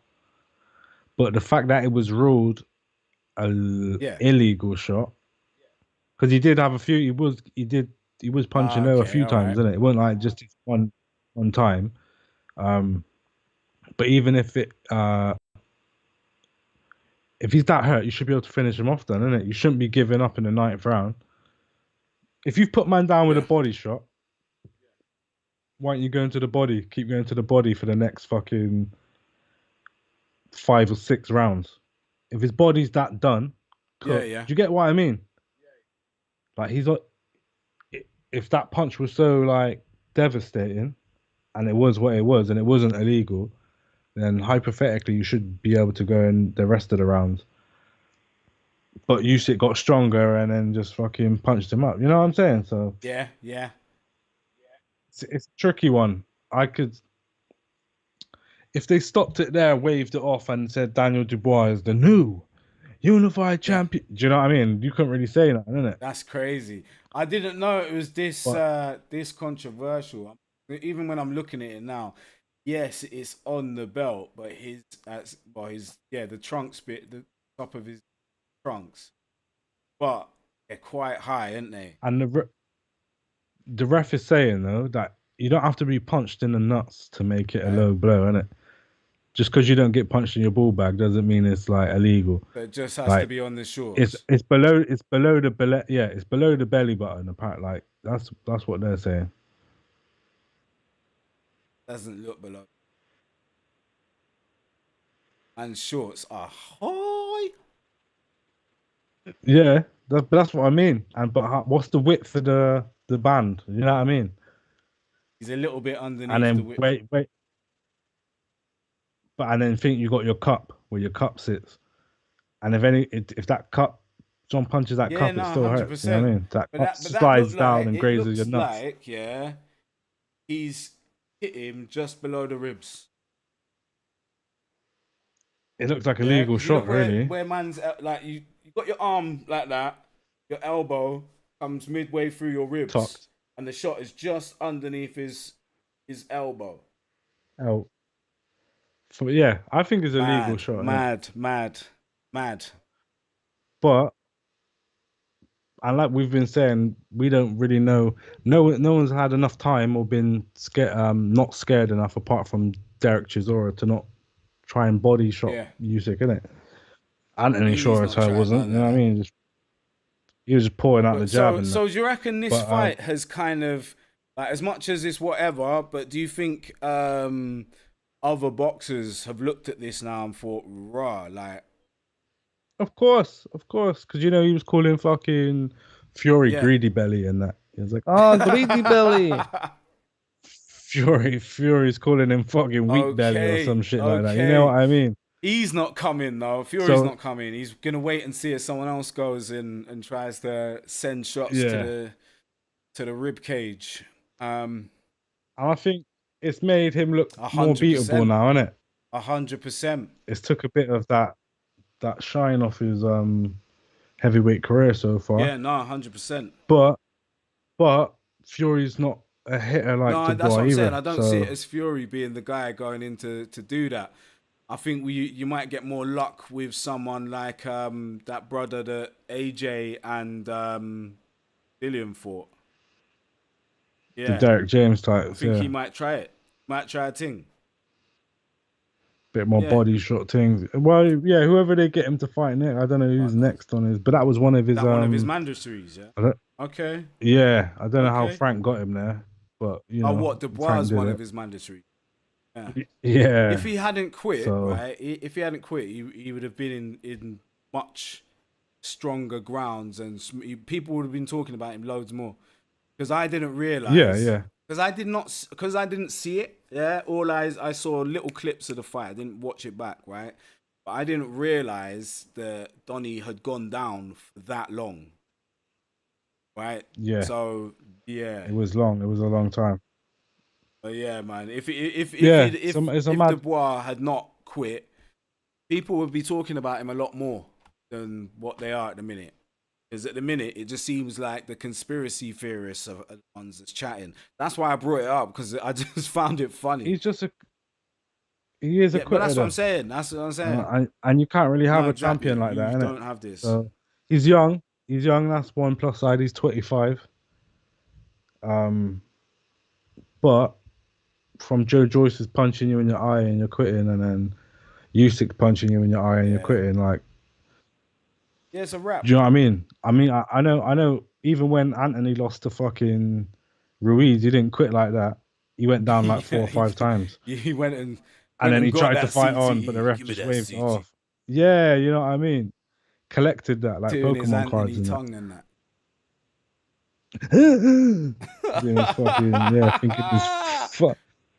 but the fact that it was ruled a
yeah.
illegal shot because he did have a few. He was punching
Ah,
low a
okay,
few
all
times,
right.
didn't it? It wasn't like just one time. Um, but even if he's that hurt, you should be able to finish him off, then, isn't it? You shouldn't be giving up in the ninth round. If you've put man down with a
Yeah.
body shot, why aren't you going to the body? Keep going to the body for the next fucking 5 or 6 rounds. If his body's that done,
Yeah,
cooked.
yeah.
Do you get what I mean? Like if that punch was so like devastating, and it was what it was, and it wasn't illegal, then hypothetically you should be able to go in the rest of the rounds. But Usyk got stronger and then just fucking punched him up. You know what I'm saying? So
Yeah, yeah.
it's a tricky one. I could, if they stopped it there, waved it off, and said Daniel Dubois is the new unified
Yeah.
champion. Do you know what I mean? You couldn't really say that, innit?
That's crazy. I didn't know it was
But
this controversial. Even when I'm looking at it now, yes, it's on the belt, but his yeah, the trunks bit, the top of his trunks, but they're quite high, aren't they?
and the ref is saying though that you don't have to be punched in the nuts to make it a
Right?
low blow, innit? Just because you don't get punched in your ball bag doesn't mean it's like illegal.
So it just has to
Like
be on the shorts.
it's below the belly, yeah, it's below the belly button. Apparently, like that's what they're saying.
Doesn't look below. And shorts are high.
Yeah, That's what I mean. And but what's the width of the band? You know what I mean?
He's a little bit
And
underneath the
then
width.
and then think you got your cup where your cup sits. And if that cup, John punches that
Yeah,
cup, it
no,
still
hundred
hurts. You know what I
percent.
mean? That cup
But that
slides
looked
down
like
and
it
grazes your
looks
nuts.
like yeah, he's hit him just below the ribs.
It looks like a
Yeah,
legal
because you
shot,
look
really.
where man's like you got your arm like that, your elbow comes midway through your ribs,
Tucked.
and the shot is just underneath his elbow.
Oh, yeah, I think it's a legal
Mad,
shot, innit?
mad, mad, mad.
But and like we've been saying, we don't really know. No one's had enough time or been scared, not scared enough, apart from Derek Chisora, to not try and body shot
Yeah,
Usyk, innit? Anthony
he's
sure as
not
hell
trying
wasn't.
none
You know
of
what I
that.
mean? He was just pouring out the
But
jab and that.
so do you reckon this
But
fight has kind of like as much as it's whatever? But do you think other boxers have looked at this now and thought, "Raw, like
of course, because he was calling fucking Fury
yeah."
greedy belly and that. He was like, "Oh, greedy belly." Fury's calling him fucking weak belly or some
Okay,
shit like that. You know
okay.
what I mean?
He's not coming though. Fury's
So
not coming. He's gonna wait and see if someone else goes in and tries to send shots
yeah,
to the rib cage. Um,
and I think it's made him look
a
more
hundred
beatable
percent,
now, isn't it?
100%.
It's took a bit of that shine off his heavyweight career so far.
Yeah, no, 100%.
But Fury's not a hitter like
No, that's what
Dubois
I'm saying.
either.
I don't see it
So
as Fury being the guy going in to do that. I think you might get more luck with someone like that brother that AJ and Billion fought.
the
Yeah,
Derek James
I
types,
think he
yeah.
might try it. Might try a thing.
Bit more
Yeah,
body shot things. Well, yeah, whoever they get him to fight next, I don't know
oh,
who's
no.
next on his, but that was one of his
That one of his mandatories. Yeah.
I don't,
Okay.
yeah, I don't know how
Okay.
Frank got him there, but
Oh, what Dubois
Frank
is
did
one of
it.
his mandatories. Yeah. If
Yeah.
he hadn't quit,
So
right? If he hadn't quit, he would have been in much stronger grounds, and people would have been talking about him loads more. Because I didn't
yeah,
realize,
yeah,
because I didn't see it. Yeah, all I saw little clips of the fight. I didn't watch it back, right? But I didn't realize that Donny had gone down for that long, right?
yeah.
So yeah,
It was long. It was a long time.
but yeah, man.
Yeah, it's a
If
mad.
Dubois had not quit, people would be talking about him a lot more than what they are at the minute. Because at the minute, it just seems like the conspiracy theorists are the ones that's chatting. That's why I brought it up because I just found it funny.
He's just a he is a
Yeah, but
quitter
that's what I'm
though,
saying. That's what I'm saying.
and you can't really have
No,
a
exactly.
champion like that,
You
innit?
don't have this.
So he's young. He's young. That's one plus side. He's 25. Um, but from Joe Joyce's punching you in your eye and you're quitting, and then Usyk punching you in your eye and you're
Yeah.
quitting, like,
Yeah, it's a
do
wrap.
you know what I mean? I know. Even when Anthony lost to fucking Ruiz, he didn't quit like that. He went down like four
Yeah,
or five times,
he
and
went
then
and
he
got
tried to
that
fight on, but the
CTE.
ref
Give me
just
that
waved it
CTE.
off. Yeah, you know what I mean. Collected that like
Doing his
Pokemon cards
Anthony
and that.
tongue and that.
Doing his fucking yeah,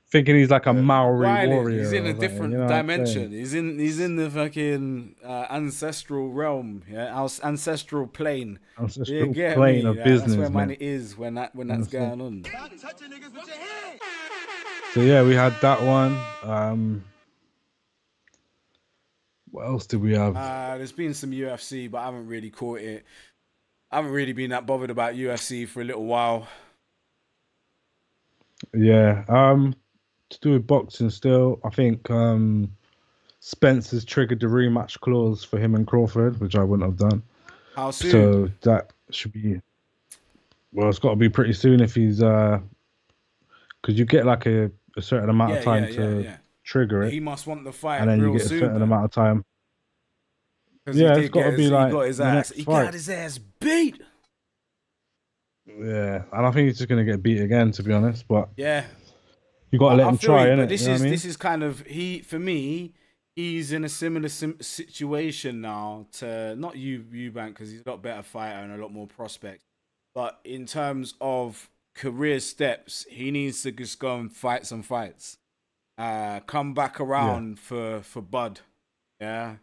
thinking he's like a Maori
Wilding. He's
warrior
in a
or something. You
different
know what I'm saying?
dimension. He's in the fucking ancestral realm. Yeah, our ancestral plane. You
Ancestral
get
plane
me?
of
Like, that's where
business,
man
man.
it is when
You know
that's
what I'm saying?
going on.
So yeah, we had that one. What else did we have?
There's been some UFC, but I haven't really caught it. I haven't really been that bothered about UFC for a little while.
Yeah. To do with boxing still, I think Spencer's triggered the rematch clause for him and Crawford, which I wouldn't have done.
How soon?
So that should be well, it's got to be pretty soon if he's because you get like a certain amount of
Yeah,
time
yeah, yeah,
to
yeah.
trigger
But
it,
he must want the
and
fight
then you
real
get a
soon,
certain
man.
amount of time.
Because
Yeah, it's got to be
he
like
got his
the
ass.
next
He
fight.
got his ass beat.
Yeah, and I think he's just gonna get beat again, to be honest. But
Yeah,
you got to let
I
him
feel
try,
you, but
innit? You know what I mean?
this is kind of he for me. he's in a similar situation now to not Eubank because he's a lot better fighter and a lot more prospects. But in terms of career steps, he needs to just go and fight some fights. Come back
Yeah,
around for Bud. Yeah,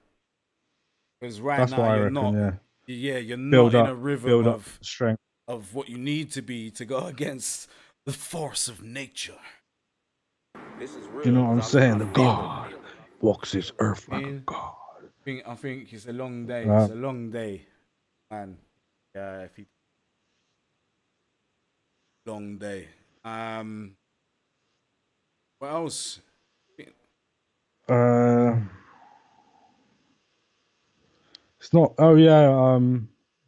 because right
that's
now
what I reckon. Yeah,
you're not in a rhythm
build up strength.
of what you need to be to go against the force of nature.
This is
You
real
know what
because
I'm
I
saying? The
feel it.
God walks this earth
I
like a
mean,
God.
I think it's a long day. It's
Uh,
a long day, man. Yeah, if he long day. What else?
uh, it's not. Oh yeah.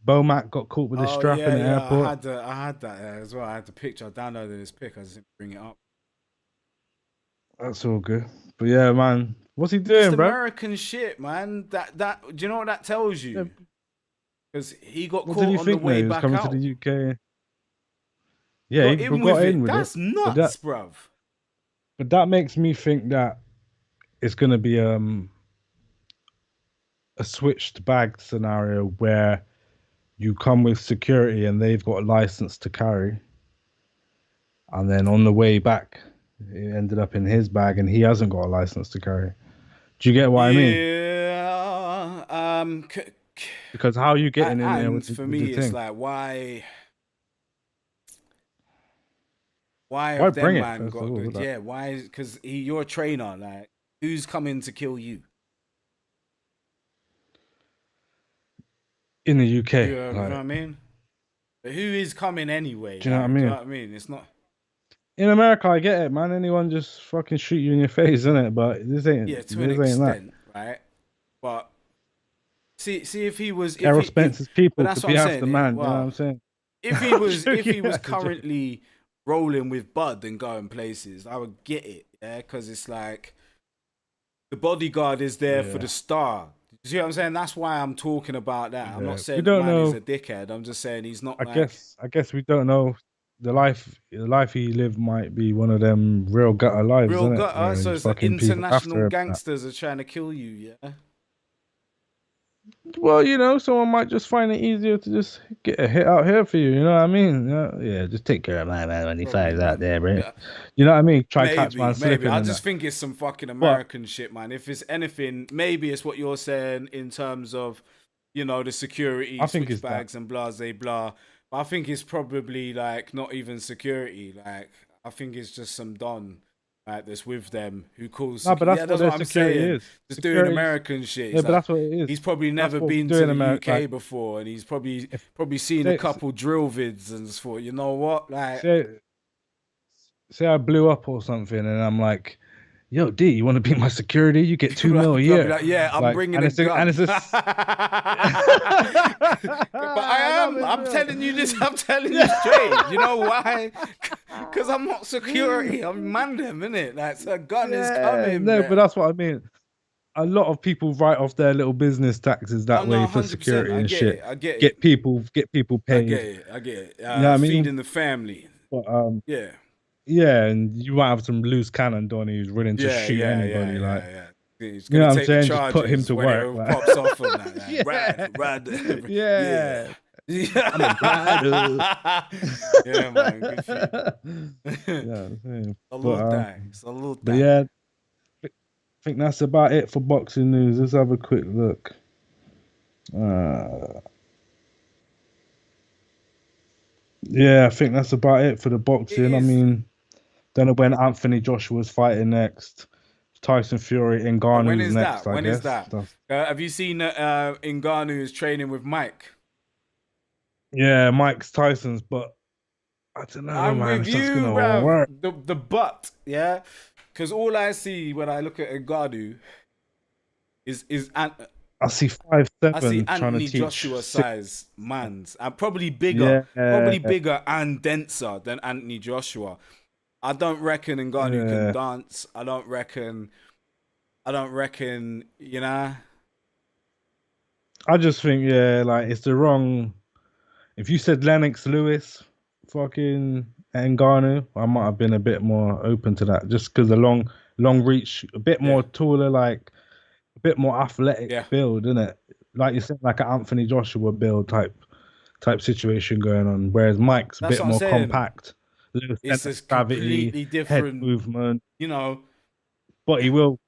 Bomac got caught with a
Oh
strap in
yeah,
the
yeah.
airport.
I had that as well. I had the picture. I downloaded this pic. I just didn't bring it up.
That's all good. But yeah, man, what's he
Just
doing, bro?
American shit, man. That do you know what that tells
Yeah,
you? Because he got
what did
caught
he
on the
think? No,
way
he was
back
coming to the
out.
UK.
He
Yeah, he
got in with
got in
it.
with it.
That's
But
nuts, bruv.
that makes me think that it's gonna be a switched bag scenario where you come with security and they've got a license to carry, and then on the way back, it ended up in his bag and he hasn't got a license to carry. Do you get what I mean?
Yeah.
Because how are you getting in there
and for
with the
me, it's
thing?
like why
Why
have
bring
them
it
man
first of
got
all?
good?
Like,
Yeah, why? Because you're a trainer. Like, who's coming to kill you?
in the UK,
You know what
like,
I mean? But who is coming anyway?
do you know what I
Like, do you know
mean?
what I mean? It's not.
In America, I get it, man. Anyone just fucking shoot you in your face, innit? But
Yeah, to an
this ain't that.
extent, right? But see if he was
Errol
if
Spence's
but
people
that's
could
what I'm
be after
saying.
man. You know what
Well,
I'm saying?
if he
I'm
was
joking. I'm joking.
currently rolling with Bud and going places, I would get it. Yeah, because it's like the bodyguard is there for
Yeah,
the star. You see what I'm saying? That's why I'm talking about that. I'm not
yeah. We
saying the
don't
man is
know.
a dickhead. I'm just saying he's not
I
like
guess. I guess we don't know. The life he lived might be one of them real gutter lives,
real
isn't it?
gutter.
Where
So
he's
it's like
fucking people
international
after him. And that.
gangsters are trying to kill you. Yeah.
Well, you know, someone might just find it easier to just get a hit out here for you. You know what I mean? Yeah, just take care of my man when he
Probably,
fires out
man.
there, bro.
Yeah.
You know what I mean? Try catch man
Maybe.
slipping
I
and
just
that.
think it's some fucking
But
American shit, man. If it's anything, maybe it's what you're saying in terms of, the security,
I think
switch
it's that.
bags and blah, blah, blah. But I think it's probably like not even security. Like, I think it's just some don that's with them who calls.
No, but
Yeah,
that's what
that's
their
what I'm
security
saying.
is.
Just doing
Security's
American shit.
yeah,
It's
but
like
that's what it
he's
is.
probably
That's
never
what we
been
do
to
in
the
America.
UK
Like,
before, and he's
if
probably seen a
say
couple drill vids and just thought, you know what, like.
say say I blew up or something, and I'm like, "Yo, D, you want to be my security? You get 2 mil a
I'll be
year."
like, yeah, I'm
Like,
bringing
and
a
and
gun.
it's just.
But
No, it's
I'm
real.
telling you this, I'm telling you straight. You know why? Because I'm not security. I'm man them, innit? Like, so a gun is
Yeah,
coming,
no, but
bro.
that's what I mean. A lot of people write off their little business taxes
Oh,
that
no,
way for
100%.
security
I
and
get
shit.
it. I get it.
Get people
I get
paid.
it. I get it.
You know what I mean?
Feeding the family.
But
Yeah.
yeah, and you might have some loose cannon Donny who's willing to
Yeah,
shoot
yeah, yeah,
anybody. Like,
yeah, yeah. He's
you
gonna
know what I'm
take the
saying? Just put him
charges
to
when
work.
it
Like,
pops off and that. Like,
yeah,
yeah.
yeah. I'm a rider.
Yeah, man, good shit.
Yeah, I'm saying.
It's a little
But
thing.
yeah, I think that's about it for boxing news. Let's have a quick look. Uh, yeah, I think that's about it for the
It
boxing. I
is.
mean, don't know when Anthony Joshua's fighting next. Tyson Fury,
When
Ngannou's
is
next,
that?
I
When is
guess.
that? Have you seen Ngannou is training with Mike?
Yeah, Mike's Tyson's, but I don't know,
I'm
man,
with
if that's
you,
gonna
bruv.
work.
The butt, yeah. Because all I see when I look at Ngannou is
I see
I see
5'7" trying to
Anthony
teach
Joshua
six.
size mans, and probably
Yeah,
bigger and denser than Anthony Joshua. I don't reckon Ngannou can
yeah.
dance. I don't reckon.
I just think, yeah, like it's the wrong. If you said Lennox Lewis, fucking Ngannou, I might have been a bit more open to that, just because the long reach, a bit
Yeah.
more taller, like bit more athletic
Yeah.
build, isn't it? Like you said, like an Anthony Joshua build type situation going on. Whereas Mike's a
That's
bit
what I'm
more
saying.
compact, low
It's
center
this
of gravity,
completely
head
different,
movement.
you know.
But he will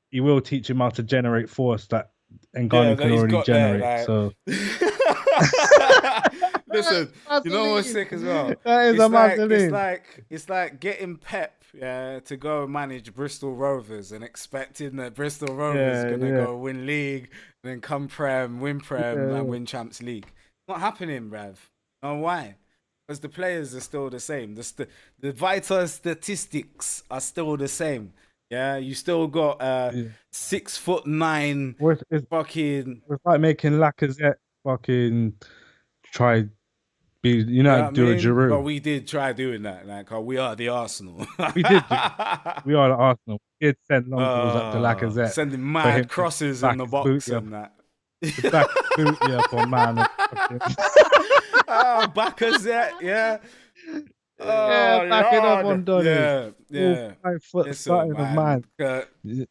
teach him how to generate force that
Yeah,
Ngannou
that
can
he's
already
got there.
generate.
Like,
So
listen, you know what's
Vaseline.
sick as well?
That is a Vaseline.
It's like getting Pep, yeah, to go manage Bristol Rovers and expecting that Bristol Rovers
Yeah,
gonna
yeah,
go win league and then come Prem, win Prem and
yeah.
win Champs League. Not happening, bruv. You know why? Because the players are still the same. The vital statistics are still the same. Yeah, you still got
Yeah.
6'9"
Well, it's
fucking.
like making Lacazette fucking try be,
You know what I
do a
mean? But
Giroud.
we did try doing that. Like, oh, we are the Arsenal.
We did. We are the Arsenal. We did send long balls up to Lacazette
Sending
for
mad
him to
crosses in
back
the
his
box
booty up,
and that.
to back his booty up on man. And fucking,
Oh, Bacazette, yeah.
yeah,
Oh,
back it up on
Lord.
Donny.
Yeah,
All
yeah.
5 foot
Listen,
something of
man.
man.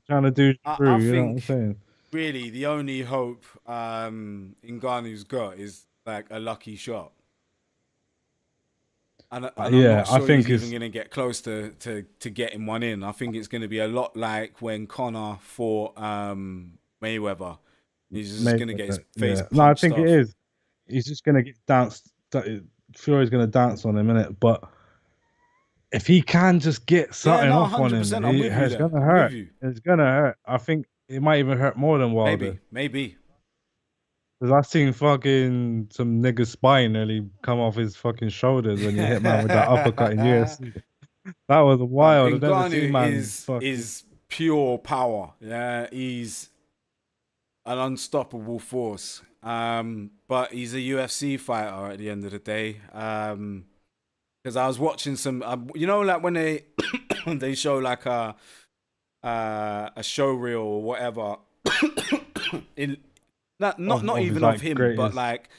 Trying to do
I
Giroud, you know what I'm
think
saying?
really the only hope Ngannou's got is like a lucky shot. And I'm
Yeah,
not
I
sure
think
he's even
it's
going to get close to getting one in. I think it's going to be a lot like when Conor fought Mayweather. He's just going to get his
Mayweather.
face
Yeah. No, I
punched
think it
off.
is. He's just gonna get danced. Fury's gonna dance on him, innit? But if he can just get
Yeah,
something
no,
off on him,
100%. I'm with you
it's
there.
gonna
I'm with
hurt.
you.
It's gonna hurt. I think it might even hurt more than Wilder.
Maybe.
Because I seen fucking some nigga's spine nearly come off his fucking shoulders when you hit man with that uppercut in UFC. That was wild. I've never seen
Ngannou
man fucking.
is pure power. Yeah, he's an unstoppable force. But he's a UFC fighter at the end of the day. Because I was watching some, you know, like when they they show like a show reel or whatever, in not
Of his
even of
like
him, but
greatest.
like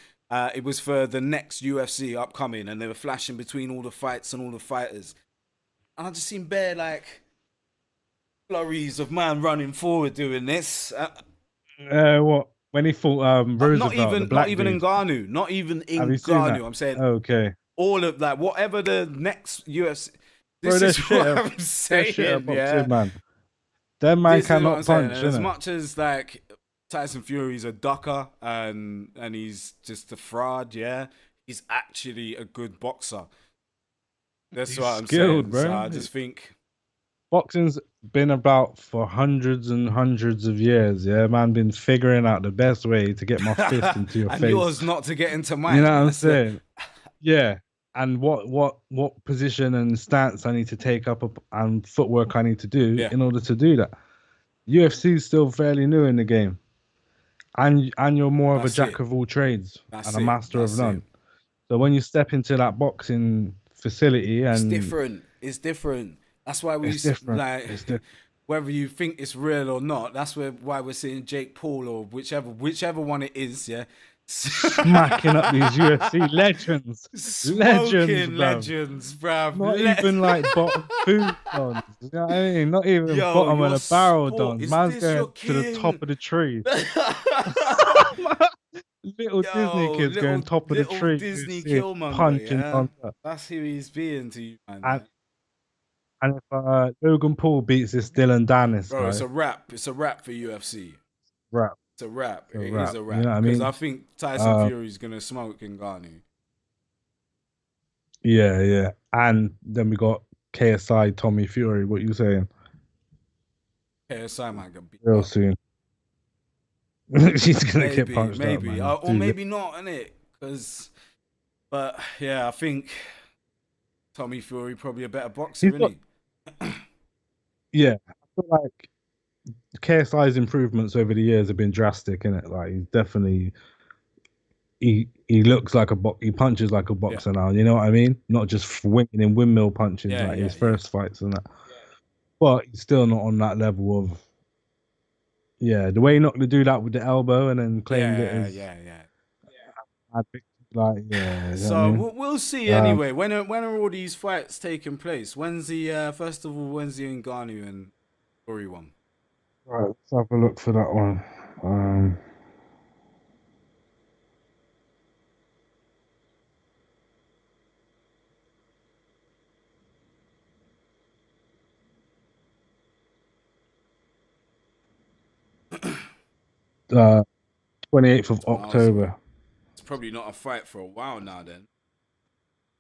it was for the next UFC upcoming, and they were flashing between all the fights and all the fighters, and I just seen bare like flurries of man running forward doing this.
What when he fought Roosevelt, the
Not
black
even
dude.
Ngannou, not even
Have you seen that?
Ngannou. I'm saying
Okay.
all of that, whatever the next UFC.
Bro,
This
they're
is
shit
what
at
I'm
they're shit at
saying,
boxing,
yeah.
man. That man
This is what I'm
cannot
saying.
punch,
And as
innit?
much as like Tyson Fury's a ducker and he's just a fraud, yeah, he's actually a good boxer. That's
He's
what I'm
skilled,
saying. So
bro.
I just think,
Boxing's been about for hundreds and hundreds of years, yeah. Man been figuring out the best way to get my fist into your
and
face.
yours not to get into
You know
mine.
what I'm
That's the
saying? Yeah. And what position and stance I need to take up and footwork I need to do
yeah.
in order to do that. UFC is still fairly new in the game. And you're more of a
That's
jack
it.
of all trades
That's
and a
it.
master of
That's it.
none. So when you step into that boxing facility
It's
and
different. It's different. That's why we
it's different.
like
It's different.
whether you think it's real or not. That's why we're seeing Jake Paul or whichever one it is. Yeah,
Smacking up these UFC legends. Legends,
smoking
bruv.
legends, bruv.
Not even like bottom food dons. You know what I mean? Not even
Yo,
bottom of
your
the barrel
sport.
dons.
Is
Man's
this your
going to the top
king?
of the tree. Little Disney
Yo,
kids going top of the
little
tree.
Disney
UFC,
Killmonger.
punching
Yeah,
dons up.
that's who he's being to you, man.
And,
Yeah?
and if Logan Paul beats this Dylan Dennis
Bro, it's
guy,
a wrap. It's a wrap for UFC.
rap,
It's a wrap.
a
It is
rap.
a
You know
wrap
what I
because I
mean?
think Tyson Fury's gonna smoke Ngannou.
Yeah, yeah. And then we got KSI, Tommy Fury. What you saying?
KSI might get beat
Real
up.
soon. She's gonna get punched out, man.
Or maybe not, innit? But yeah, I think Tommy Fury probably a better boxer, isn't he?
Yeah, I feel like KSI's improvements over the years have been drastic, innit? Like he's definitely he looks like he punches like a boxer now. You know what I mean? Not just winning in windmill punches like his first fights and that. But he's still not on that level of the way he not to do that with the elbow and then claimed it as like you know
So
what I mean?
we'll see anyway. When are all these fights taking place? When's the first of all? When's the Ngannou and Fury one?
Right, let's have a look for that one. 28th of
So I was,
October.
it's probably not a fight for a while now. Then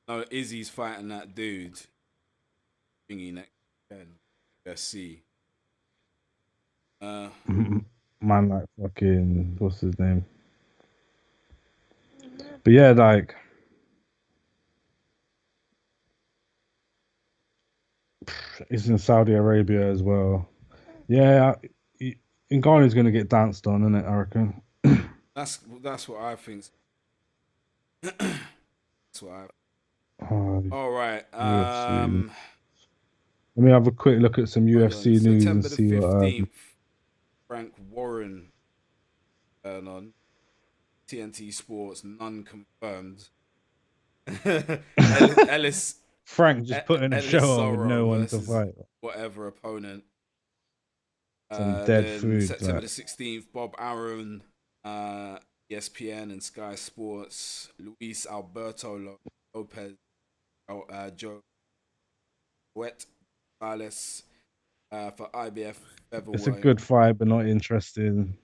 no, Izzy's fighting that dude thingy next weekend. Let's see.
Man, like fucking, what's his name? But yeah, like, it's in Saudi Arabia as well. Yeah, Ngannou's gonna get danced on, isn't it? I reckon.
That's what I think. That's what I.
Uh,
All right.
UFC. Let me have a quick look at some
Hold on.
UFC news and
September the
see what.
15th. Frank Warren on TNT Sports. None confirmed. Ellis
Frank just putting a
Ellis
show on with
Sorrow
no one to
versus
fight.
whatever opponent.
Some dead
Then
food.
September
Like.
the 16th, Bob Aaron, ESPN and Sky Sports, Luis Alberto Lopez, Joe Wet Gonzalez for IBF
It's a
featherweight.
good fight, but not interesting.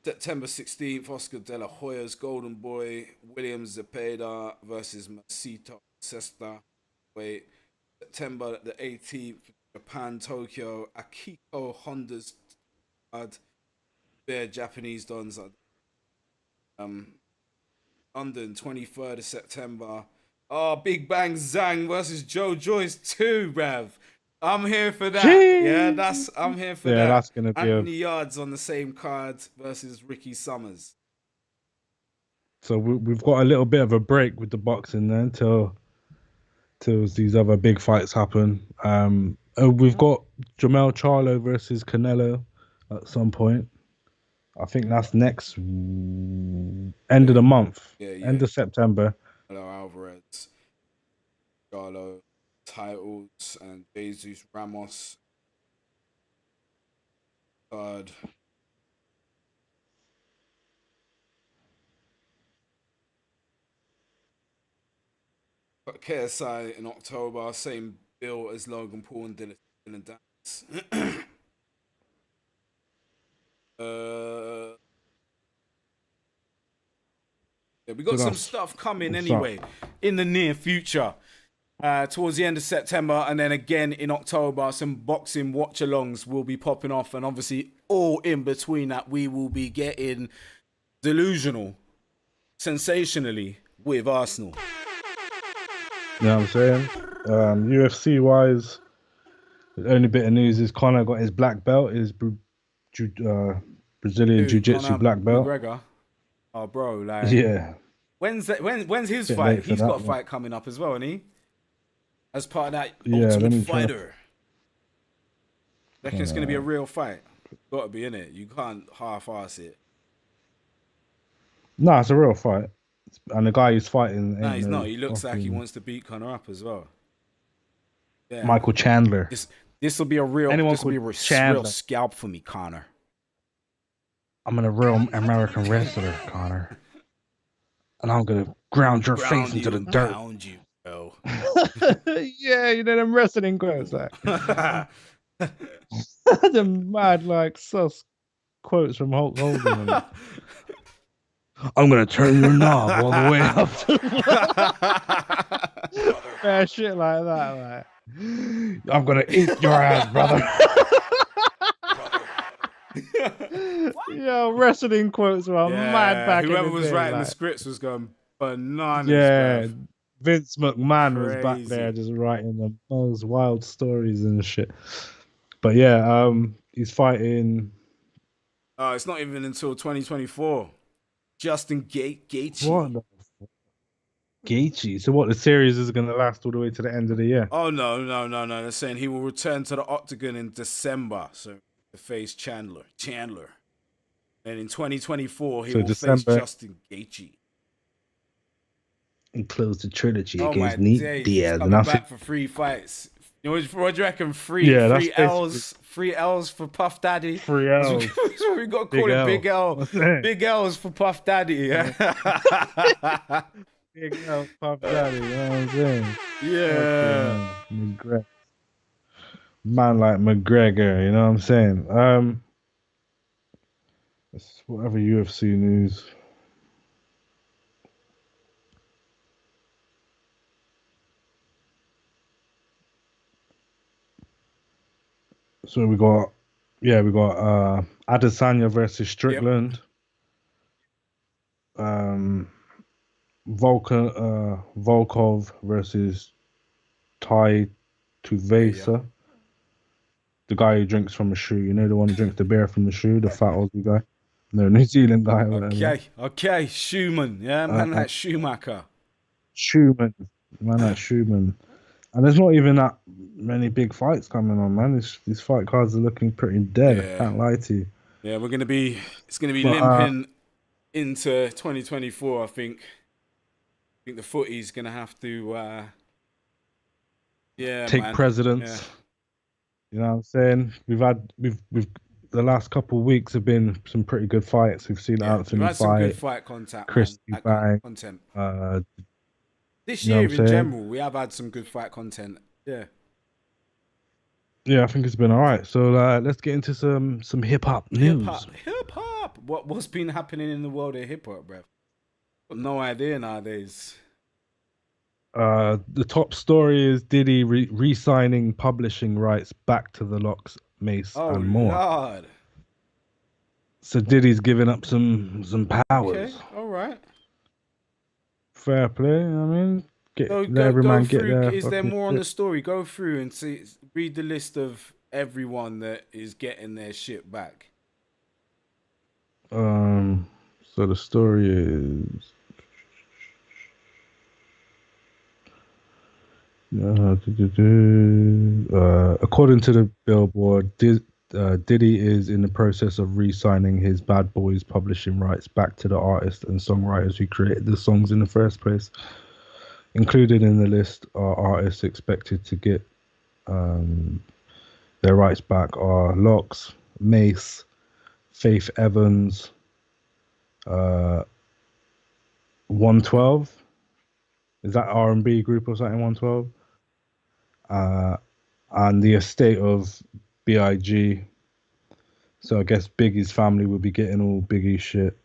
September 16th, Oscar De La Hoya's Golden Boy, William Zepeda versus Masito Sesta. Wait, September the 18th, Japan, Tokyo, Akiko Honda's their Japanese dons. London, 23rd of September. Oh, Big Bang Zhang versus Joe Joyce 2, bruv. I'm here for that.
Jeez.
I'm here for
Yeah,
that.
that's gonna be
Anthony Yards on the same card versus Ricky Summers.
So we've got a little bit of a break with the boxing then till these other big fights happen. We've got Jamel Charlo versus Canelo at some point. I think that's next end of the month, end of September.
Hello, Alvarez, Charlo, titles, and Jesus Ramos. Card. Got KSI in October, same bill as Logan Paul and Dylan Dance. Yeah, we got some stuff coming anyway in the near future. Towards the end of September, and then again in October, some boxing watch-alongs will be popping off, and obviously all in between that, we will be getting delusional, sensationally with Arsenal.
You know what I'm saying? UFC wise, the only bit of news is Conor got his black belt, his Brazilian Jiu-Jitsu black belt.
McGregor. Oh, bro, like
Yeah.
when's his
Bit
fight?
late for
He's
that
got a
one.
fight coming up as well, hasn't he? As part of that
Yeah, let
Ultimate
me try.
Fighter. Reckon it's gonna be a real fight. Gotta be in it. You can't half-ass it.
No, it's a real fight, and the guy he's fighting.
No,
ain't
he's
no
not. He looks like he
fucking
wants to beat Conor up as well. Yeah.
Michael Chandler.
This will be a real.
Anyone
This will be a
called
real
Chandler.
scalp for me, Conor.
I'm a real American wrestler, Connor, and I'm gonna ground your face into the dirt.
Ground you, bro.
Yeah, you know them wrestling quotes, like the mad like sus quotes from Hulk Hogan. And, I'm gonna turn your knob all the way up. Fair shit like that, like I'm gonna eat your ass, brother. Yo, wrestling quotes were mad back
whoever
in the
was
day,
writing
like.
the scripts was going bananas.
Yeah,
bruv.
Vince McMahon was back
Crazy.
there just writing the most wild stories and shit. But yeah, he's fighting.
It's not even until 2024. Justin Gaethje.
What the Gaethje? So what? The series is going to last all the way to the end of the year.
Oh no! They're saying he will return to the octagon in December, so to face Chandler. And in 2024, he will face Justin Gaethje.
And close the trilogy
Oh
against
my
Nate
days!
Diaz.
He's
And
coming back for 3 fights. You know, what do you reckon? Three
Yeah, that's
L's, 3 L's for Puff Daddy.
3
That's
L's.
what we got to
Big
call it.
L.
Big L.
What's that?
Big L's for Puff Daddy. Yeah.
Big L, Puff Daddy. You know what I'm saying?
Yeah.
Fucking McGregor. Man like McGregor. You know what I'm saying? It's whatever UFC news. So we got Adesanya versus Strickland. Volkov versus Tai Tuvesa. The guy who drinks from a shoe. You know, the one who drinks the beer from the shoe, the fat Aussie guy. No, New Zealand guy.
Okay. Schumann. Yeah, man, like Schumacher.
Schumann. Man, like Schumann. And there's not even that many big fights coming on, man. These fight cards are looking pretty dead.
Yeah.
I can't lie to you.
Yeah, it's gonna be limping into 2024. I think the footy's gonna have to
take precedence.
Yeah.
You know what I'm saying? We've the last couple of weeks have been some pretty good fights. We've seen Anthony
we've had
fight,
some good fight content,
Christy Bang,
content. This
you know
year
what
in
I'm saying?
general, we have had some good fight content. Yeah.
Yeah, I think it's been all right. So let's get into some hip hop news.
Hip hop. What's been happening in the world of hip hop, bruv? Got no idea nowadays.
The top story is Diddy re-signing publishing rights back to the Locks, Mace, and more.
Lord.
So Diddy's giving up some powers.
Okay, all right.
Fair play. I mean, let every
go
man
through.
get their.
Is there
fucking
more on
shit.
the story? Go through and read the list of everyone that is getting their shit back.
So the story is. According to the Billboard, Diddy is in the process of re-signing his Bad Boys publishing rights back to the artists and songwriters who created the songs in the first place. Included in the list are artists expected to get their rights back are Locks, Mace, Faith Evans, 112. Is that R&B group or something? 112. And the estate of B.I.G. So I guess Biggie's family will be getting all Biggie's shit.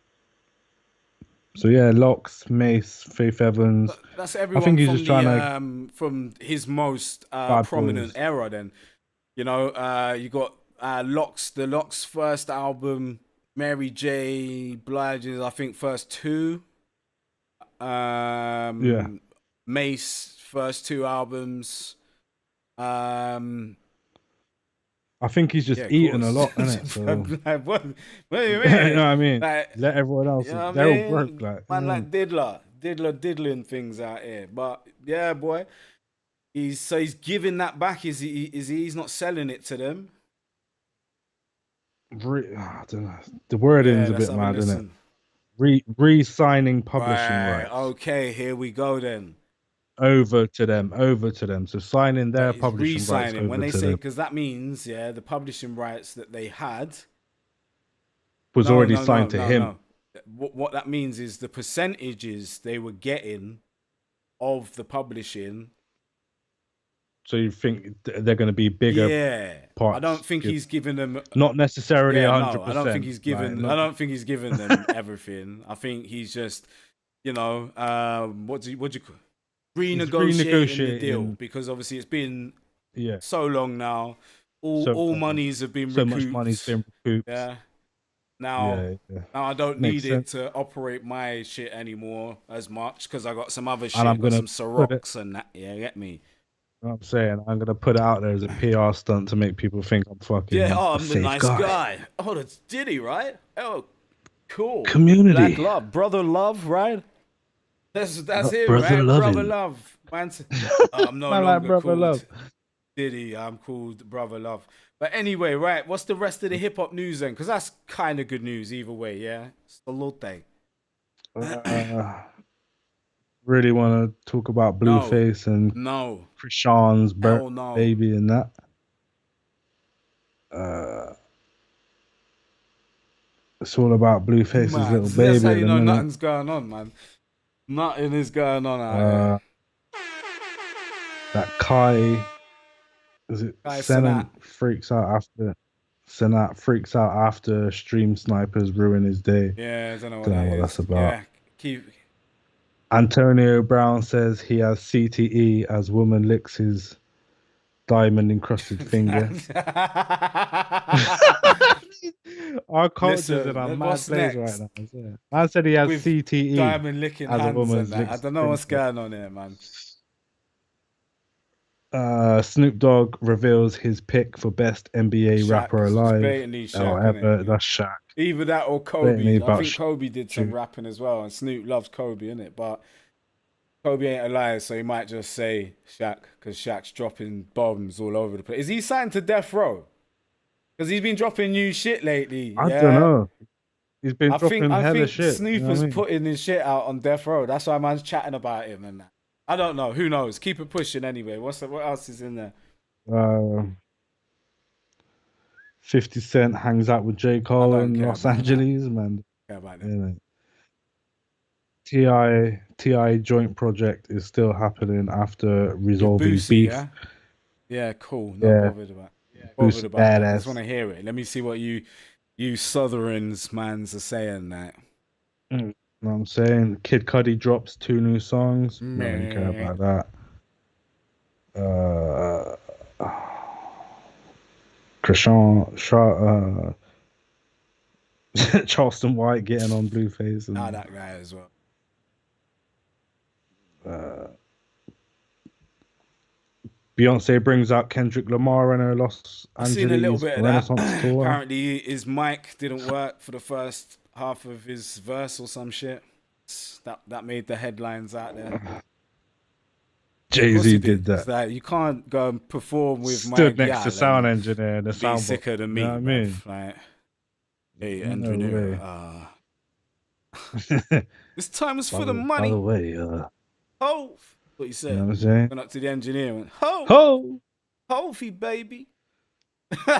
So yeah, Locks, Mace, Faith Evans.
That's everyone.
I think he's
from
just trying to
from his most
Boys.
prominent era. Then, you know, you got Locks, the Locks first album, Mary J. Blige's, I think, first two. Mace first two albums.
I think he's just eating a lot, innit? So
like, what do you
you
mean?
know what I mean?
Like,
let everyone else.
you know what
They're
I
all
mean?
broke, like
Man, like diddling things out here. But yeah, boy, he's giving that back. He's not selling it to them?
I don't know. The wording's a bit mad, isn't it? Re-signing publishing rights.
Okay, here we go then.
Over to them. So signing their publishing rights over
when they
to
say,
them.
because that means the publishing rights that they had
was already signed to him.
No. What that means is the percentages they were getting of the publishing.
So you think they're going to be bigger parts?
I don't think he's given them.
Not necessarily 100%.
No, I don't think he's given. I don't think he's given them everything. I think he's just, what do you call? Renegotiating the deal, because obviously it's been so long now. All monies have been recouped.
So much money's been recouped.
Yeah. Now I don't need it to operate my shit anymore as much, because I got some other shit, some Cirocs and that. Yeah, get me.
You know what I'm saying, I'm gonna put it out there as a PR stunt to make people think I'm fucking.
I'm the nice guy. Oh, that's Diddy, right? Oh, cool.
Community,
Black love, brother love, right? That's it,
brother
right?
Loving.
Brother love. Man, I'm no longer
like brother
called
love.
Diddy. I'm called brother love. But anyway, right? What's the rest of the hip hop news then? Because that's kind of good news either way. Yeah, salute.
really want to talk about Blueface and
No.
Krishan's
Hell no.
baby and that. It's all about Blueface's
Man,
little
that's
baby
how
at
you
the
know
minute.
nothing's going on, man. Nothing is going on out here.
That Kai, is it
Kai
Senat
Cenat.
freaks out after Senat freaks out after stream snipers ruin his day.
Yeah, I don't know what
Don't know
that
what
is.
that's about.
Yeah, keep.
Antonio Brown says he has CTE as woman licks his diamond encrusted finger. Our culture's in a
Listen,
mad
what's
place
next?
right now. Yeah. Man said he has
With
CTE
diamond licking
as a
hands and
woman's
that. I
licks
don't know what's
finger.
going on here, man.
Snoop Dogg reveals his pick for best NBA
Shaq,
rapper
it's
alive
blatantly
or
Shaq,
ever.
innit?
That's Shaq.
Either that or
Blatantly
Kobe. I
about
think Kobe did some rapping as well, and Snoop loves Kobe, innit? But Kobe ain't alive, so he might just say Shaq, because Shaq's dropping bombs all over the place. Is he signed to Death Row? Because he's been dropping new shit lately.
I don't
Yeah.
know. He's been dropping
I
hella
think
shit. You
Snoop
know
is
what I mean?
putting his shit out on Death Row. That's why man's chatting about him and that. I don't know. Who knows? Keep it pushing anyway. What else is in there?
50 Cent hangs out with J.
I
Cole
don't
in
care
Los
about
Angeles, man.
Care about that.
Yeah. Ti joint project is still happening after
With
resolving
Boosie,
beef.
yeah? Yeah, cool. Not
Yeah,
bothered about.
Boosie
Bothered about that. I just
badass.
want to hear it. Let me see what you Southerns mans are saying that.
Know what I'm saying? Kid Cudi drops 2 new songs. Not really care
Meh.
about that. Krishan, Charleston White getting on Blueface. And,
That guy as well.
Beyonce brings out Kendrick Lamar and her Los
I've seen a little
Angeles
bit of
Renaissance
that.
tour.
Apparently his mic didn't work for the first half of his verse or some shit. That made the headlines out there.
Jay-Z did that.
It's like, you can't go and perform with my
Stood next to
gal
sound
and
engineer and the
be
sound
sicker than me,
you know what I
bruv.
mean?
Like, hey,
No
engineer.
way.
This time is for the money.
By the way,
Ho! What you said.
you know what I'm saying?
Went up to the engineer and went, ho!
Ho!
Hovey, baby.
Throw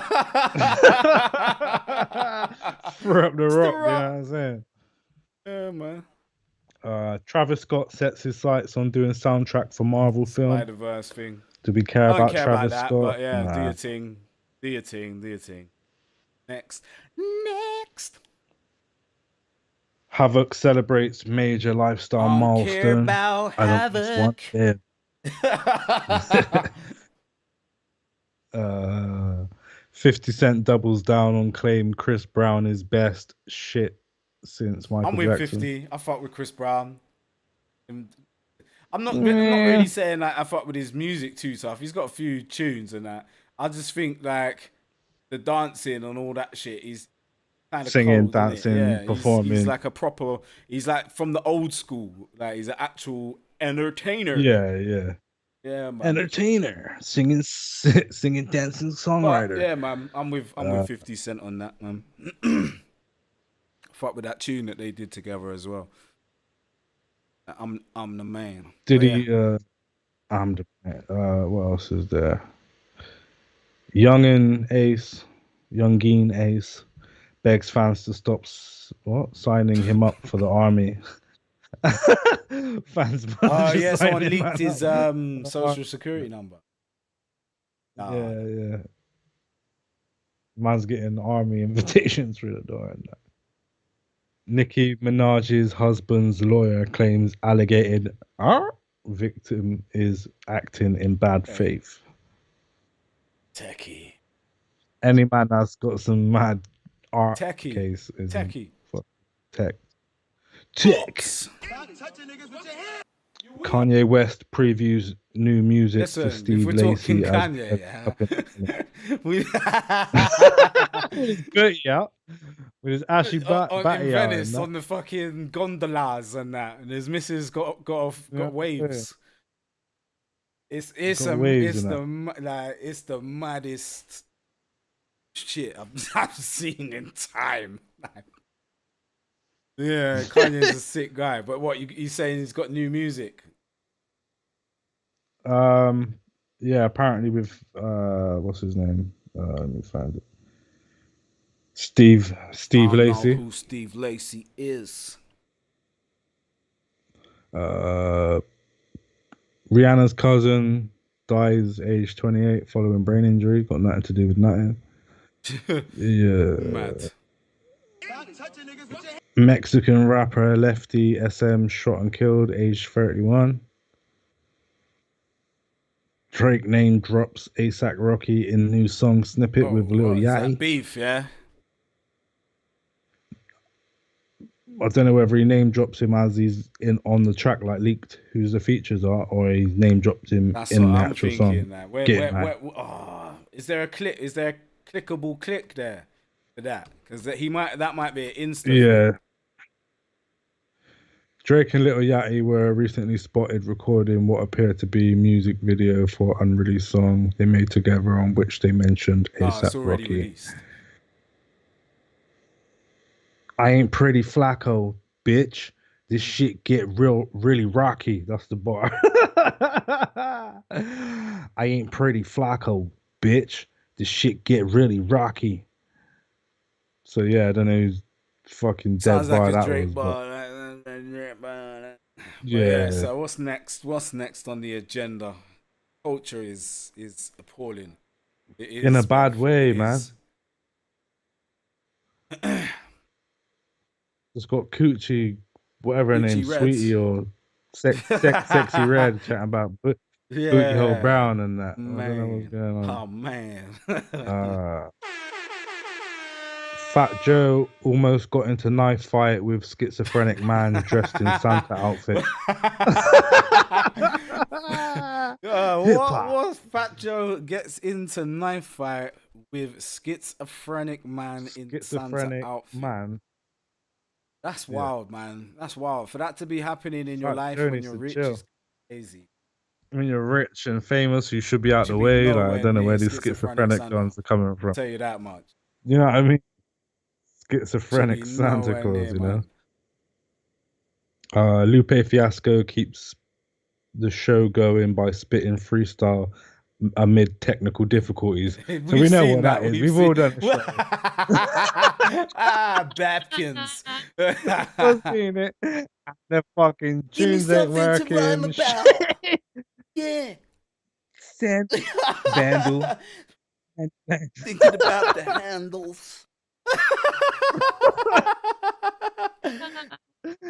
up the rock, you know what I'm saying?
Yeah, man.
Travis Scott sets his sights on doing soundtrack for Marvel film.
Spider-Verse thing.
Do we care
I don't
about
care
Travis
about that,
Scott?
but yeah,
Nah.
do your thing. Do your thing. Next.
Havoc celebrates major lifestyle
Don't care
milestone.
about
I don't miss one day. 50 Cent doubles down on claim Chris Brown is best shit since Michael
I'm with
Jackson.
50. I fuck with Chris Brown. I'm not really saying that I fuck with his music too tough. He's got a few tunes and that. I just think like the dancing and all that shit is kind of
Singing,
cold,
dancing,
yeah,
performing.
He's like he's like from the old school. Like he's an actual entertainer.
Yeah,
man.
Entertainer, singing, dancing, songwriter.
But, yeah, man. I'm with 50 Cent on that, man. Fuck with that tune that they did together as well. I'm the man.
Did
But,
he? I'm the man. What else is there? Youngin Ace begs fans to stop signing him up for the army. Fans.
Yeah, someone leaked his social security number.
Yeah. Man's getting army invitations through the door and that. Nicki Minaj's husband's lawyer claims alleged victim is acting in bad faith.
Techie.
Any man that's got some mad art
Techie.
case is
Techie.
Tech. Kanye West previews new music to Steve Lacy as
Kanye,
out with his ashy batty
in Venice
out
on the fucking gondolas and that, and his missus got waves. It's the maddest shit I've seen in time. Yeah, Kanye's a sick guy. But what you saying? He's got new music.
Yeah, apparently with what's his name? Let me find it. Steve
I know
Lacy.
who Steve Lacy is.
Uh, Rihanna's cousin dies age 28 following brain injury. Got nothing to do with nothing. Yeah.
Mad.
Mexican rapper Lefty SM shot and killed age 31. Drake name drops ASAP Rocky in new song snippet
Oh,
with Lil
what is that
Yachty.
beef? Yeah.
I don't know whether he name drops him as he's in on the track, like leaked who's the features are, or he name dropped him
That's what
in the
I'm
actual song.
thinking. Now,
Getting mad.
oh, is there a click? Is there a clickable click there for that? Because that might be an instant.
Yeah. Drake and Lil Yachty were recently spotted recording what appeared to be a music video for an unreleased song they made together, on which they mentioned
It's
ASAP
already
Rocky.
released.
I ain't pretty Flacco, bitch. This shit get really rocky. That's the bar. I ain't pretty Flacco, bitch. This shit get really rocky. So yeah, I don't know who's fucking dead
Sounds like
bar
a
that
Drake
was,
bar.
but
Yeah.
yeah.
So what's next? What's next on the agenda? Culture is appalling. It is,
In a bad
bruv.
way,
It
man.
is.
It's got Coochie, whatever her
Gucci
name,
Reds.
Sweetie or Sexy Red, chatting about Booty Hole Brown and that. I don't know what's
Man.
going
Oh man.
on. Fat Joe almost got into knife fight with schizophrenic man dressed in Santa outfit.
What Fat Joe gets into knife fight with schizophrenic man in Santa outfit?
Man.
That's wild, man. That's wild. For that to be happening in your
Fat
life
Joe
when
needs
you're
to
rich
chill.
is crazy.
When you're rich and famous, you should be out
Should
the
be
way. Like, I
nowhere
don't know
near
where these
schizophrenic
schizophrenic
Santa.
ones are coming from.
I'll tell you that much.
You know what I mean?
Should
Schizophrenic
be
Santa
nowhere
Claus,
near,
you know?
man.
Lupe Fiasco keeps the show going by spitting freestyle amid technical difficulties. So we know what that is. We've all done a show.
Babkins.
I've seen it. The fucking
Give me
tunes ain't
something to rhyme
working.
about. Yeah.
Vandal.
Thinking about the handles.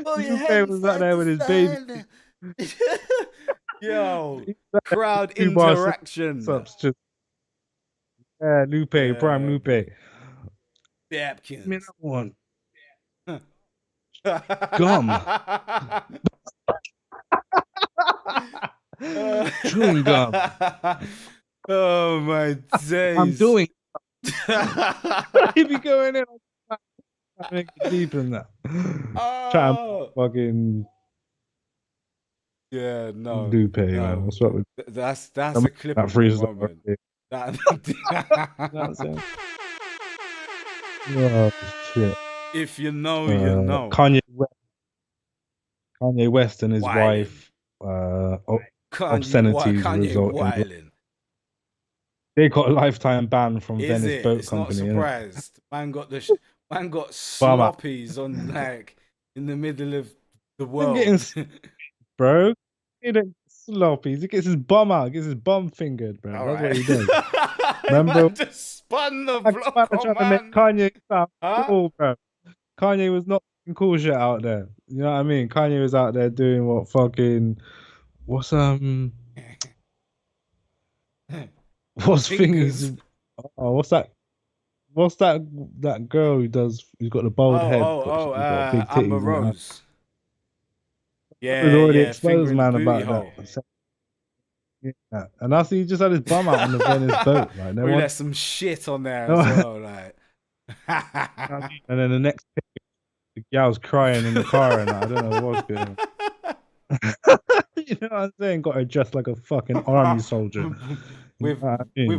Oh, you
Lupe was out there with his baby.
Yo, crowd
Two bars
interaction.
just Lupe, Prime Lupe.
Boy.
Give me
Babkins.
that one. Gum. Chewing gum.
Oh my days.
I'm doing. He be going in. I make it deep in that. Trying to fucking.
Yeah, no.
Lupe, man. What's up with
that's a clippable
freestyle?
moment.
You know what I'm saying? Oh shit.
If you know, you know.
Kanye West and his
Wildin'.
wife. Obscenities result in. They got a lifetime ban from Venice Boat
it's
Company.
Not surprised. Man got sloppies on like in the middle of the world.
Bro, he don't sloppies. He gets his bum out. Gets his bum fingered, bro. That's what he does. Remember?
Just spun the
block,
trying
to make Kanye sound cool, bro. Kanye was not cool shit out there. You know what I mean? Kanye was out there doing what fucking what's fingers? Oh, what's that? What's that girl who's got the bald head? Got big titties.
Amber Rose. Yeah,
was already exposed, man, about
hole.
That. Yeah. And I see he just had his bum out on the Venice boat. Like,
we left some shit on there as well, like.
And then the next picture, the gal's crying in the car, and I don't know what's going on. You know what I'm saying? Got her dressed like a fucking army soldier.
With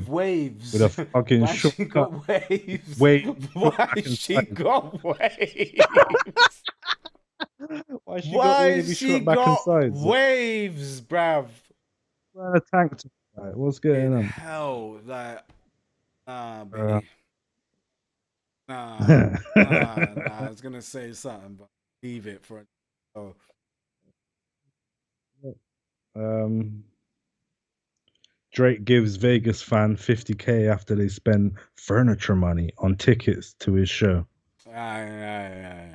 waves.
With a fucking short
got waves.
Wave.
Why she got waves?
Why she got
Why
wavy
she
short back and
got
sides?
waves, bruv?
Wearing a tank top. Like, what's going
In
on?
hell, like, nah,
Uh,
B. Nah. I was gonna say something, but leave it for. Oh,
um, Drake gives Vegas fan 50K after they spend furniture money on tickets to his show.
aye.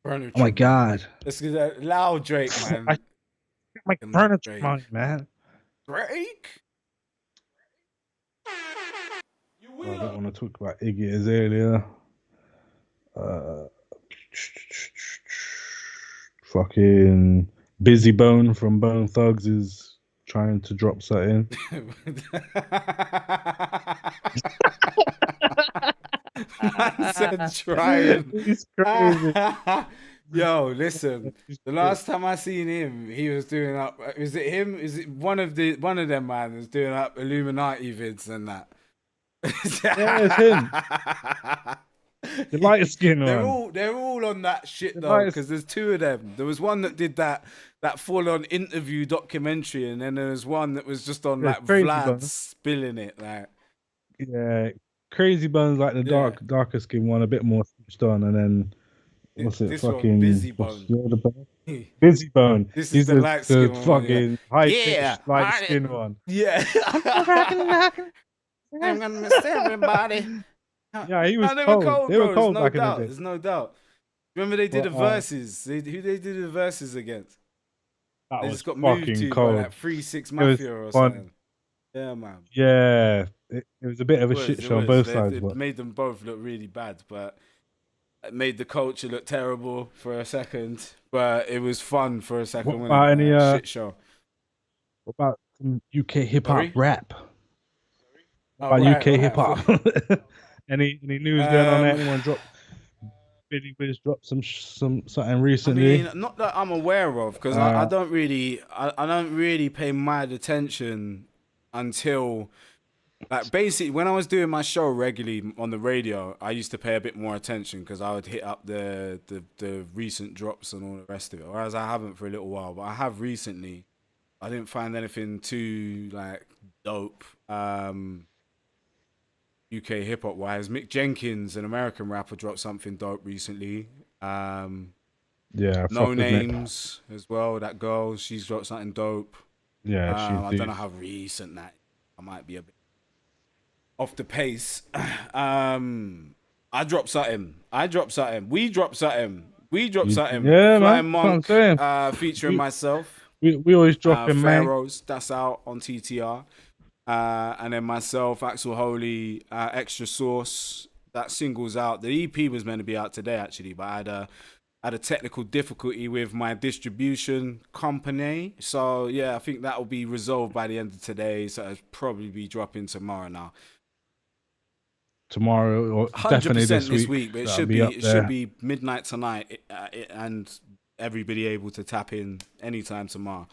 Oh
Furniture
my
money.
god.
Let's get that loud Drake, man.
I my
Fucking
furniture
Drake.
money, man.
Drake?
I don't want to talk about Iggy Azalea. Fucking Busy Bone from Bone Thugs is trying to drop something.
Man said trying.
He's crazy.
Yo, listen.
He's
The
crazy.
last time I seen him, he was doing up. Is it him? Is it one of them man was doing up Illuminati vids and that?
Yeah, it's him. The light skin one.
They're all on that shit
The
though,
light-
because there's two of them. There was one that did that full on interview documentary, and then there was one that was just on
There's
like
Crazy
Vlad
Bones.
spilling it, like
Yeah, Crazy Bones like the darker skin one, a bit more switched on, and then what's it?
This one,
Fucking
Busy
what's
Bone.
the other bone? Busy Bone.
This is
He's
the light skin one,
fucking high
Yeah,
pitched light
I-
skin one.
Yeah. I'm gonna miss everybody.
Yeah, he was
No, they were
cold.
cold,
They were
bro.
cold
There's no
back in
doubt.
the day.
There's no doubt. Remember they did
But,
the verses. Who they did the verses against?
That
They
was
just got moved
fucking
to by
cold.
like 3-6
It was
Mafia or
fun.
something. Yeah, man.
Yeah, it was a bit of a
It was,
shit
it
show on
was.
both sides.
It
But
made them both look really bad, but it made the culture look terrible for a second. But it was fun for a second.
what
Wasn't
about
it?
any
Shit show.
what about some UK hip hop
Sorry?
rap?
Oh,
About
right,
UK
right.
hip hop? any news going on there? Anyone drop? Billy Wiz dropped something
I
recently.
mean, not that I'm aware of, because I don't really pay mad attention until, like, basically when I was doing my show regularly on the radio, I used to pay a bit more attention because I would hit up the recent drops and all the rest of it. Whereas I haven't for a little while, but I have recently. I didn't find anything too like dope. UK hip hop wise, Mick Jenkins, an American rapper, dropped something dope recently.
Yeah,
No
fuck with Nick.
Names as well. That girl, she's dropped something dope.
Yeah,
I don't know how recent that. I might be a bit off the pace. I dropped something. We dropped something.
Yeah,
Flying
man. That's what I'm
Monk,
saying.
featuring myself.
We always drop him, man.
Pharaohs, that's out on TTR. And then myself, Axel Holy, Extra Sauce. That single's out. The EP was meant to be out today, actually, but I had a technical difficulty with my distribution company. So, yeah, I think that will be resolved by the end of today. So it'll probably be dropping tomorrow now.
Tomorrow, or
100%
definitely
this week, but it
That'll
should
be
be
up
it
there.
should be midnight tonight, and everybody able to tap in anytime tomorrow.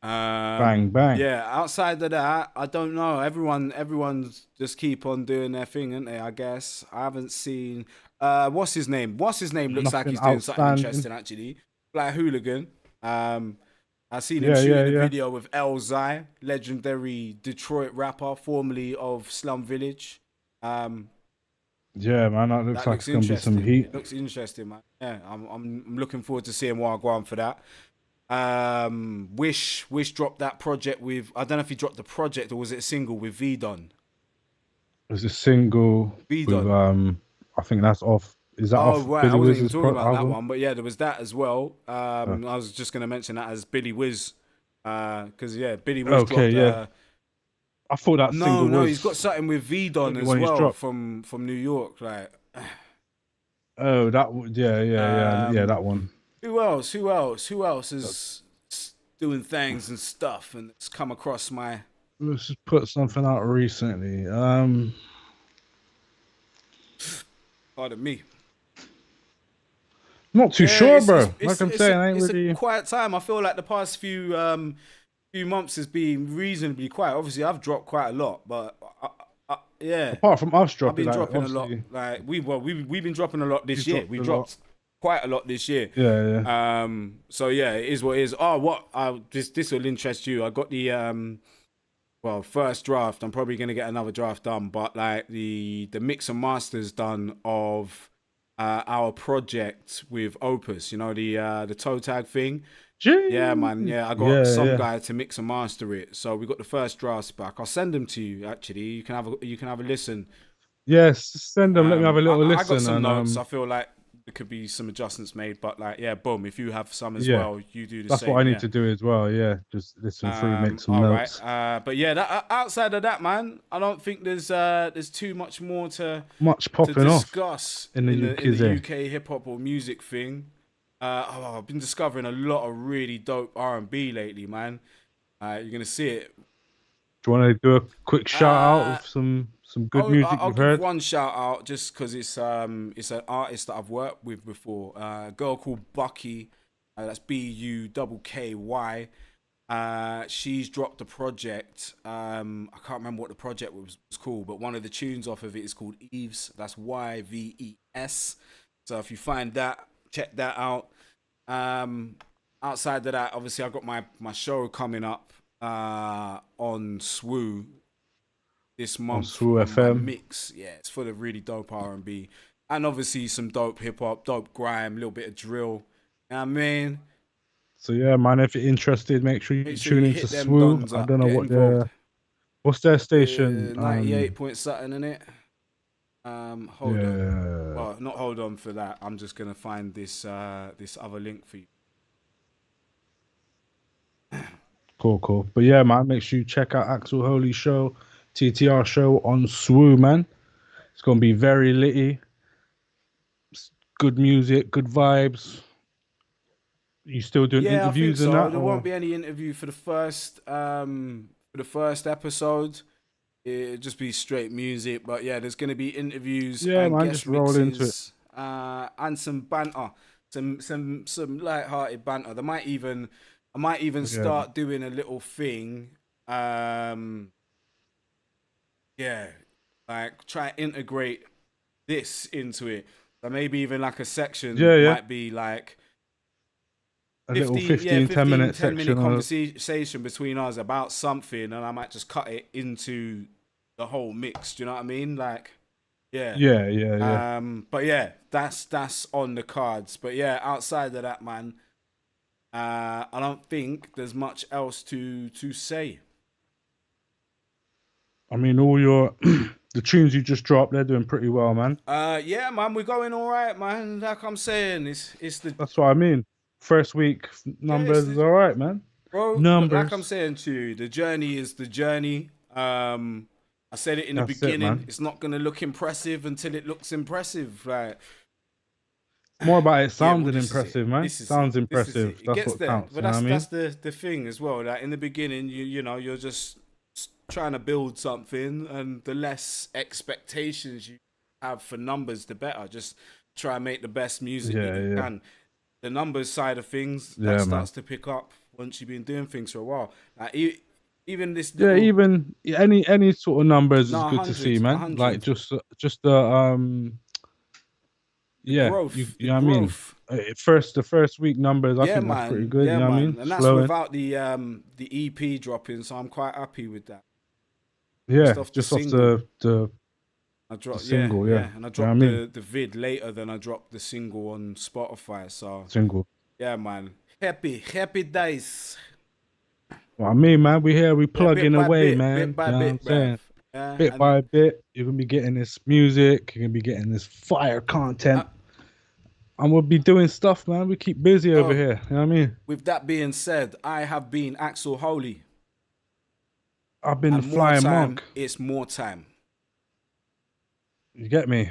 Bang, bang.
Yeah, outside of that, I don't know. Everyone's just keep on doing their thing, aren't they? I guess I haven't seen. What's his name? Looks like
Nothing
he's doing something
outstanding.
interesting actually. Like Hooligan. I seen him
Yeah,
shooting
yeah,
a
yeah.
video with Elzai, legendary Detroit rapper, formerly of Slum Village.
Yeah, man, that looks like it's gonna be some heat.
It looks interesting, man. Yeah, I'm looking forward to seeing what I go on for that. Wish dropped that project with, I don't know if he dropped the project or was it a single with V-Don.
There's a single
V-Don.
with I think that's off. Is that
Oh
off
right, I
Billy
wasn't even
Wiz's
talking about that
album?
one, but yeah, there was that as well. I was just gonna mention that as Billy Wiz, because yeah, Billy Wiz
Okay,
dropped.
yeah. I thought that single
No,
was.
he's got something with V-Don as
when he's
well
dropped.
from New York. Like,
Oh, yeah, that one.
who else is doing things and stuff, and it's come across my.
Let's just put something out recently.
Pardon me.
Not too
Yeah,
sure,
it's-
bro.
it's-
Like I'm
it's
saying,
a-
I ain't
it's
really.
a quiet time. I feel like the past few months has been reasonably quiet. Obviously, I've dropped quite a lot, but yeah,
Apart from us
I've
dropping,
been
like,
dropping a lot.
obviously,
Like we've been dropping a lot this
You've
year.
dropped
We
a
dropped quite a lot this year.
Yeah.
So yeah, it is what it is. Oh, what? This will interest you. I got the first draft. I'm probably gonna get another draft done, but like the mix and masters done of our project with Opus. You know, the toe tag thing. Yeah, man.
Jeez.
Yeah, I got some
Yeah.
guy to mix and master it. So we got the first drafts back. I'll send them to you. Actually, you can have a listen.
Yes, send them. Let me have a little
I got
listen.
some
And
notes. I feel like there could be some adjustments made, but like, yeah, boom. If you have some as
yeah,
well, you do the
that's
same.
what I need
Yeah.
to do as well. Yeah, just listen through, make some
All
notes.
right. But yeah, outside of that, man, I don't think there's too much more to
Much popping off
discuss
in the UK.
UK hip hop or music thing. I've been discovering a lot of really dope R&B lately, man. You're gonna see it.
Do you want to do a quick shout out of some good music
I'll
you've
give
heard?
one shout out just because it's an artist that I've worked with before. A girl called Bucky. That's Bucky. She's dropped a project. I can't remember what the project was called, but one of the tunes off of it is called Eves. That's YVES. So if you find that, check that out. Outside of that, obviously, I've got my show coming up on Swoo this month
Swoo
on my
FM.
mix. Yeah, it's full of really dope R&B and obviously some dope hip hop, dope grime, a little bit of drill. You know what I mean?
So yeah, man, if you're interested, make sure you tune into
hit them
Swoo.
dons
I
up.
don't know
Get
what
involved.
what's their station.
98 point something in it. Hold on.
Yeah.
Well, not hold on for that. I'm just gonna find this other link for you.
Cool. But yeah, man, make sure you check out Axel Holy Show, TTR show on Swoo, man. It's gonna be very litty. Good music, good vibes. You still doing
Yeah, I think
interviews and
so.
that?
There
Or?
won't be any interview for the first episode. It'll just be straight music. But yeah, there's gonna be interviews
Yeah,
and
man,
guest
just roll into it.
mixes, and some banter, some light-hearted banter. I might even start doing a little thing. Yeah, like try to integrate this into it. So maybe even like a section might be like
a little 15, 10-minute
10-minute
section.
conversation between us about something, and I might just cut it into the whole mix. Do you know what I mean? Like, yeah. But yeah, that's on the cards. But yeah, outside of that, man, I don't think there's much else to say.
I mean, all your the tunes you just dropped, they're doing pretty well, man.
Yeah, man, we're going all right, man. Like I'm saying, it's the
That's what I mean. First week numbers is all right, man.
Bro,
numbers.
like I'm saying to you, the journey is the journey. I said it in the beginning. It's not gonna look impressive until it looks impressive. Like,
more about it sounding impressive, man. Sounds impressive.
It
That's
gets
what
there.
counts.
But that's the thing as well. Like in the beginning, you know, you're just trying to build something, and the less expectations you have for numbers, the better. Just try and make the best music that you can. The numbers side of things that starts to pick up once you've been doing things for a while. Like even this.
Even any sort of numbers is good to see, man.
100.
Like just the
growth,
you know what I mean. The first week numbers, I think that's pretty good.
Yeah,
you know
man.
what I mean?
And that's without the EP dropping, so I'm quite happy with that.
Yeah, just off the
I dropped
the single,
and I dropped the vid later than I dropped the single on Spotify. So
single.
Yeah, man. Happy days.
Well, I mean, man, we plugging away, man.
Bit by bit,
saying? Bit by bit, you're gonna be getting this music. You're gonna be getting this fire content, and we'll be doing stuff, man. We keep busy over here. You know what I mean?
With that being said, I have been Axel Holy.
I've been the Flying Monk.
It's more time.
You get me?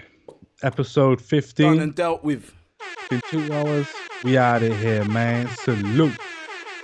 Episode 15.
Done and dealt with.
In 2 hours. We out of here, man. Salute.